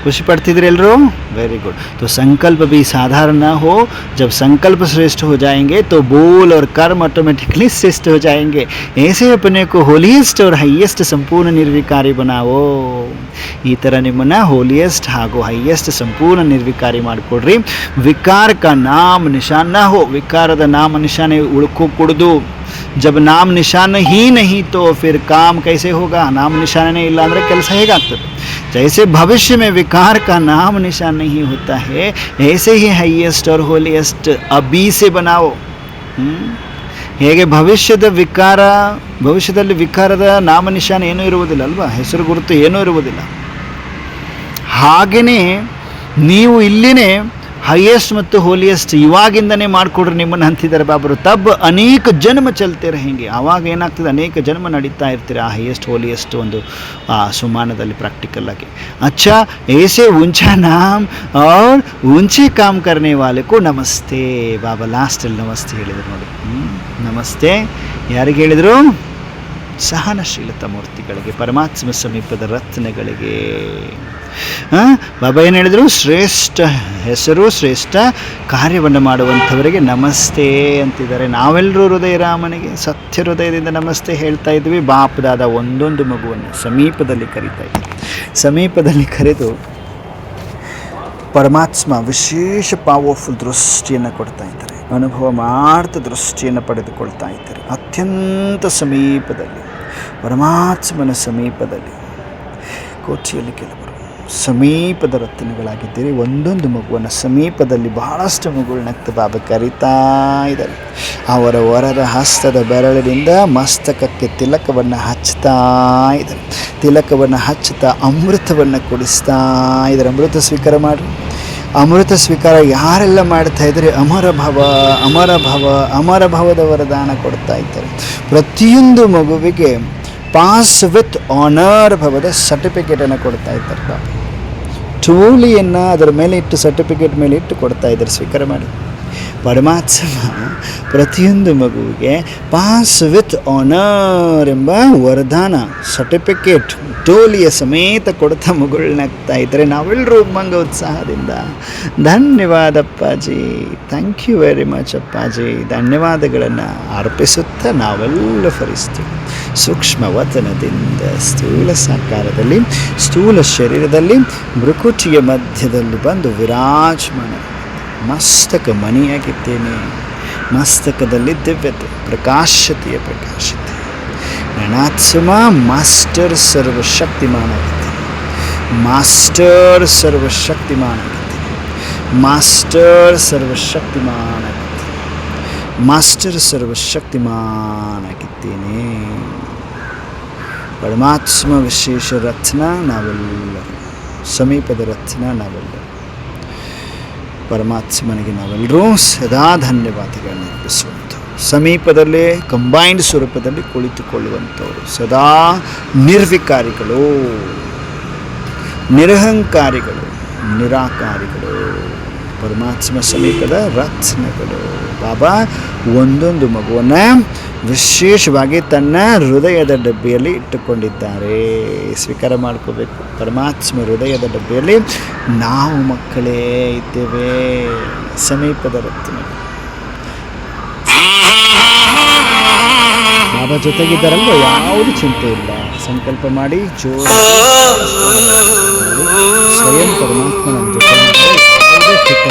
खुशी पड़ती एलरू वेरी गुड। तो संकल्प भी साधारण ना हो, जब संकल्प श्रेष्ठ हो जाएंगे तो बोल और कर्म ऑटोमेटिकली श्रेष्ठ हो जाएंगे। ऐसे अपने को होलिएस्ट और हाईएस्ट संपूर्ण निर्विकारी बनाओ। ಈ ಥರ ನಿಮ್ಮನ್ನು ಹೋಲಿಯೆಸ್ಟ್ ಹಾಗೂ ಹೈಯೆಸ್ಟ್ ಸಂಪೂರ್ಣ ನಿರ್ವಿಕಾರಿ ಮಾಡಿಕೊಡ್ರಿ। ವಿಕಾರ का नाम निशान ना हो, विकाರದ नाम निशान ಉಳ್ಕೋಕೂಡದು। जब नाम निशान ही नहीं तो फिर काम कैसे होगा? नाम निशान ಇಲ್ಲ ಅಂದರೆ ಕೆಲಸ ಹೇಗಾಗ್ತದೆ? जैसे भविष्य में विकार का नाम निशान नहीं होता है, ऐसे ही हाईएस्ट और होलिएस्ट अभी से बनाओ। ಹೇಗೆ ಭವಿಷ್ಯದಲ್ಲಿ ವಿಕಾರದ ನಾಮ ನಿಶಾನ ಏನೂ ಇರುವುದಿಲ್ಲ ಅಲ್ವಾ, ಹೆಸರು ಗುರುತು ಏನೂ ಇರುವುದಿಲ್ಲ. ಹಾಗೆಯೇ ನೀವು ಇಲ್ಲಿನೇ ಹೈಯೆಸ್ಟ್ ಮತ್ತು ಹೋಲಿಯೆಸ್ಟ್ ಇವಾಗಿಂದನೇ ಮಾಡಿಕೊಡ್ರಿ ನಿಮ್ಮನ್ನು ಅಂತಿದ್ದಾರೆ ಬಾಬರು. ತಬ್ ಅನೇಕ ಜನ್ಮ ಚಲ್ತೆ रहेंगे, ಆವಾಗ ಏನಾಗ್ತದೆ ಅನೇಕ ಜನ್ಮ ನಡೀತಾ ಇರ್ತೀರ ಆ ಹೈಯೆಸ್ಟ್ ಹೋಲಿಯೆಸ್ಟ್ ಒಂದು ಸುಮಾನದಲ್ಲಿ ಪ್ರಾಕ್ಟಿಕಲ್ ಆಗಿ. अच्छा ऐसे ऊंचा नाम और ऊंचे काम करने वाले को नमस्ते। ಬಾಬಾ ಲಾಸ್ಟಲ್ಲಿ ನಮಸ್ತೆ ಹೇಳಿದರು ನೋಡಿ. ನಮಸ್ತೆ ಯಾರಿಗೆ ಹೇಳಿದರು? ಸಹನಶೀಲತಾ ಮೂರ್ತಿಗಳಿಗೆ, ಪರಮಾತ್ಮ ಸಮೀಪದ ರತ್ನಗಳಿಗೆ. ಬಾಬಾ ಏನು ಹೇಳಿದರು? ಶ್ರೇಷ್ಠ ಹೆಸರು ಶ್ರೇಷ್ಠ ಕಾರ್ಯವನ್ನು ಮಾಡುವಂಥವರಿಗೆ ನಮಸ್ತೆ ಅಂತಿದ್ದಾರೆ. ನಾವೆಲ್ಲರೂ ಹೃದಯ ರಾಮನಿಗೆ ಸತ್ಯ ಹೃದಯದಿಂದ ನಮಸ್ತೆ ಹೇಳ್ತಾ ಇದ್ವಿ. ಬಾಪದಾದ ಒಂದೊಂದು ಮಗುವನ್ನು ಸಮೀಪದಲ್ಲಿ ಕರೀತಾ ಇದ್ವಿ. ಸಮೀಪದಲ್ಲಿ ಕರೆದು ಪರಮಾತ್ಮ ವಿಶೇಷ ಪವರ್ಫುಲ್ ದೃಷ್ಟಿಯನ್ನು ಕೊಡ್ತಾ ಇದ್ದಾರೆ, ಅನುಭವ ಮಾಡ್ತಾ ದೃಷ್ಟಿಯನ್ನು ಪಡೆದುಕೊಳ್ತಾ ಇದ್ದಾರೆ. ಅತ್ಯಂತ ಸಮೀಪದಲ್ಲಿ, ಪರಮಾತ್ಮನ ಸಮೀಪದಲ್ಲಿ ಕೋಟಿಯಲ್ಲಿ ಕೆಲವರು ಸಮೀಪದ ರತ್ನಗಳಾಗಿದ್ದೀರಿ. ಒಂದೊಂದು ಮಗುವನ್ನು ಸಮೀಪದಲ್ಲಿ ಬಹಳಷ್ಟು ಮಗುಗಳು ನಗ್ತ ಬಾಬಾ ಕರೀತಾ ಇದ್ದಾರೆ. ಅವರ ವರದ ಹಸ್ತದ ಬೆರಳಿನಿಂದ ಮಸ್ತಕಕ್ಕೆ ತಿಲಕವನ್ನು ಹಚ್ತಾ ಇದ್ದಾರೆ. ತಿಲಕವನ್ನು ಹಚ್ಚುತ್ತಾ ಅಮೃತವನ್ನು ಕುಡಿಸ್ತಾ ಇದ್ದಾರೆ. ಅಮೃತ ಸ್ವೀಕಾರ ಮಾಡಿ. ಅಮೃತ ಸ್ವೀಕಾರ ಯಾರೆಲ್ಲ ಮಾಡ್ತಾ ಇದ್ದಾರೆ, ಅಮರ ಭವ ಅಮರ ಭವ ಅಮರ ಭವದ ವರದಾನ ಕೊಡ್ತಾ ಇದ್ದಾರೆ. ಪ್ರತಿಯೊಂದು ಮಗುವಿಗೆ ಪಾಸ್ ವಿತ್ ಆನರ್ ಭವದ ಸರ್ಟಿಫಿಕೇಟನ್ನು ಕೊಡ್ತಾ ಇದ್ದಾರೆ. ಬಾಬಾ ಟೋಲಿಯನ್ನು ಅದರ ಮೇಲೆ ಇಟ್ಟು, ಸರ್ಟಿಫಿಕೇಟ್ ಮೇಲೆ ಇಟ್ಟು ಕೊಡ್ತಾ ಇದ್ದಾರೆ. ಸ್ವೀಕಾರ ಮಾಡಿ. ಪರಮಾತ್ಮ ಪ್ರತಿಯೊಂದು ಮಗುವಿಗೆ ಪಾಸ್ ವಿತ್ ಆನರ್ ಎಂಬ ವರದಾನ ಸರ್ಟಿಫಿಕೇಟ್ ಟೋಲಿಯ ಸಮೇತ ಕೊಡ್ತಾ ಮಗುಳನ್ನಾಗ್ತಾ ಇದ್ದಾರೆ. ನಾವೆಲ್ಲರೂ ಉಮ್ಮಂಗ ಉತ್ಸಾಹದಿಂದ ಧನ್ಯವಾದ ಅಪ್ಪಾಜಿ, ಥ್ಯಾಂಕ್ ಯು ವೆರಿ ಮಚ್ ಅಪ್ಪಾಜಿ, ಧನ್ಯವಾದಗಳನ್ನು ಅರ್ಪಿಸುತ್ತಾ ನಾವೆಲ್ಲ ಫರಿಸ್ತೀವಿ. ಸೂಕ್ಷ್ಮ ವತನದಿಂದ ಸ್ಥೂಲ ಸಾಕಾರದಲ್ಲಿ, ಸ್ಥೂಲ ಶರೀರದಲ್ಲಿ, ಭ್ರುಕುಟಿಯ ಮಧ್ಯದಲ್ಲಿ ಬಂದು ವಿರಾಜಮಾನ. ಮಸ್ತಕ ಮಣಿಯಾಗಿದ್ದೇನೆ. ಮಸ್ತಕದಲ್ಲಿ ದಿವ್ಯತೆ, ಪ್ರಕಾಶತೆಯ ಪ್ರಕಾಶತೆ. ರಣಾತ್ಸಮ ಮಾಸ್ಟರ್ ಸರ್ವಶಕ್ತಿಮಾನಾಗಿದ್ದೇನೆ. ಮಾಸ್ಟರ್ ಸರ್ವಶಕ್ತಿಮಾನಾಗಿದ್ದೇನೆ. ಮಾಸ್ಟರ್ ಸರ್ವಶಕ್ತಿಮಾನಾಗಿದ್ದೇನೆ. ಮಾಸ್ಟರ್ ಸರ್ವಶಕ್ತಿಮಾನಾಗಿದ್ದೇನೆ. ಪರಮಾತ್ಮ ವಿಶೇಷ ರತ್ನ ನಾವೆಲ್ಲರೂ, ಸಮೀಪದ ರತ್ನ ನಾವೆಲ್ಲರೂ. ಪರಮಾತ್ಮನಿಗೆ ನಾವೆಲ್ಲರೂ ಸದಾ ಧನ್ಯವಾದಗಳನ್ನು ಅರ್ಪಿಸುವಂಥವ್ರು. ಸಮೀಪದಲ್ಲೇ ಕಂಬೈನ್ಡ್ ಸ್ವರೂಪದಲ್ಲಿ ಕುಳಿತುಕೊಳ್ಳುವಂಥವರು, ಸದಾ ನಿರ್ವಿಕಾರಿಗಳು, ನಿರಹಂಕಾರಿಗಳು, ನಿರಾಕಾರಿಗಳು. ಪರಮಾತ್ಮ ಸಮೀಪದ ರತ್ನಗಳು. ಬಾಬಾ ಒಂದೊಂದು ಮಗುವನ್ನು ವಿಶೇಷವಾಗಿ ತನ್ನ ಹೃದಯದ ಡಬ್ಬಿಯಲ್ಲಿ ಇಟ್ಟುಕೊಂಡಿದ್ದಾರೆ. ಸ್ವೀಕಾರ ಮಾಡ್ಕೋಬೇಕು. ಪರಮಾತ್ಮ ಹೃದಯದ ಡಬ್ಬಿಯಲ್ಲಿ ನಾವು ಮಕ್ಕಳೇ ಇದ್ದೇವೆ. ಸಮೀಪದ ರತ್ನ ಬಾಬಾ ಜೊತೆಗಿದ್ದಾರಲ್ವ, ಯಾವುದು ಚಿಂತೆ ಇಲ್ಲ. ಸಂಕಲ್ಪ ಮಾಡಿ ಸ್ವಯಂ ಪರಮಾತ್ಮ ನಮ್ಮ ಜೊತೆ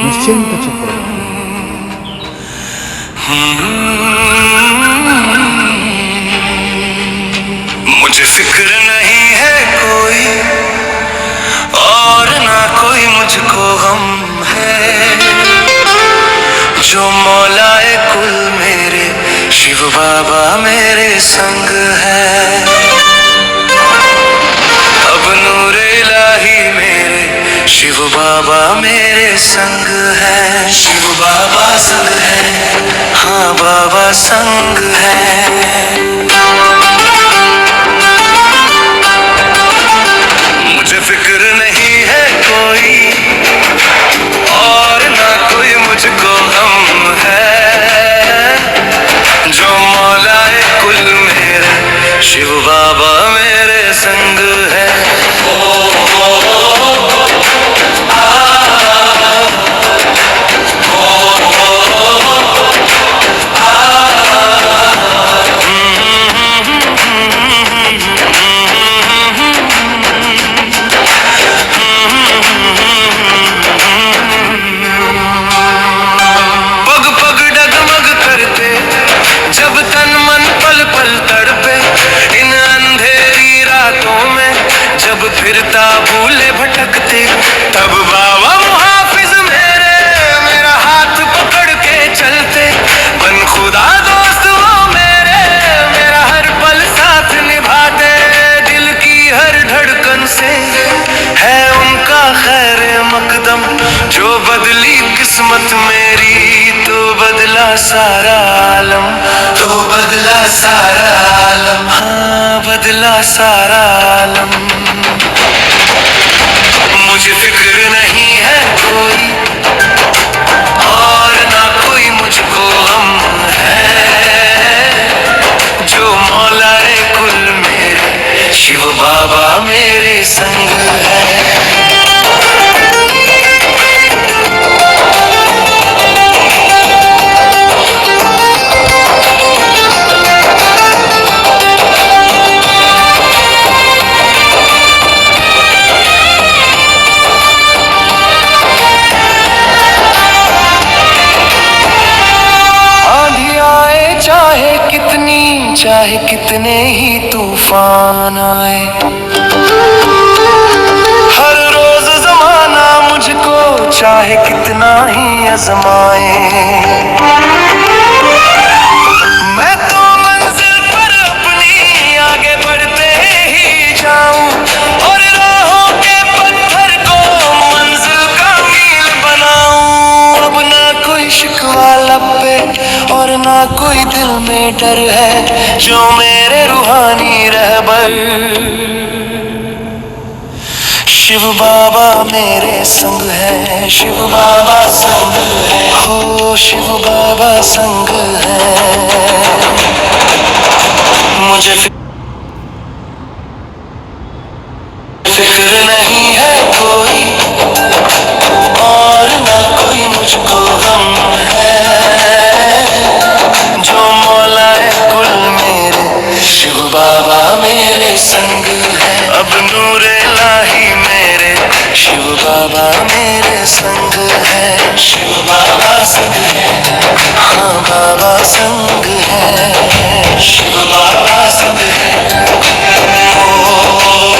ನಿಶ್ಚಿಂತ ಚಕ್ರ. मुझे फिक्र नहीं है कोई और ना कोई मुझको गम है, जो मौलाए कुल मेरे शिव बाबा मेरे संग है। अब नूरे इलाही मेरे शिव बाबा मेरे संग है। शिव बाबा संग है, हाँ बाबा संग है। मुझे फिक्र नहीं है कोई और ना कोई मुझको गम है, जो मौलाए कुल मेरे शिव बाबा मेरे संग है। फिरता भूले भटकते तब बाबा मुहाफिज मेरे मेरा हाथ पकड़ के चलते। बन खुदा दोस्त वो मेरे मेरा हर पल साथ निभाते। दिल की हर धड़कन से है उनका खैर मकदम, जो बदली किस्मत मेरी तो बदला सारा आलम। तो बदला सारा आलम, हाँ बदला सारा आलम। मुझे फिक्र नहीं है कोई और ना कोई मुझको गम है, जो मौलाए कुल मेरे शिव बाबा मेरे संग है। चाहे कितने ही तूफान तूफान आए। हर रोज जमाना मुझको चाहे कितना ही आजमाए, मैं तो मंजिल पर अपनी आगे बढ़ते ही जाऊं और राहों के पत्थर को मंजिल का मील बनाऊं। अब ना कोई शिकवा लब पे और ना कोई दिल में डर है, जो मेरे रूहानी रहबर शिव बाबा मेरे संग है। शिव बाबा संग है, हो शिव बाबा संग है। मुझे फिक्र नहीं है कोई और ना कोई मुझको गम है, जो मौलाए कुल मेरे शिव बाबा मेरे संग है। अब नूरे लाही मेरे शिव बाबा मेरे संग है। शिव बाबा संग है, हाँ बाबा संग है। शिव बाबा संग है, ओ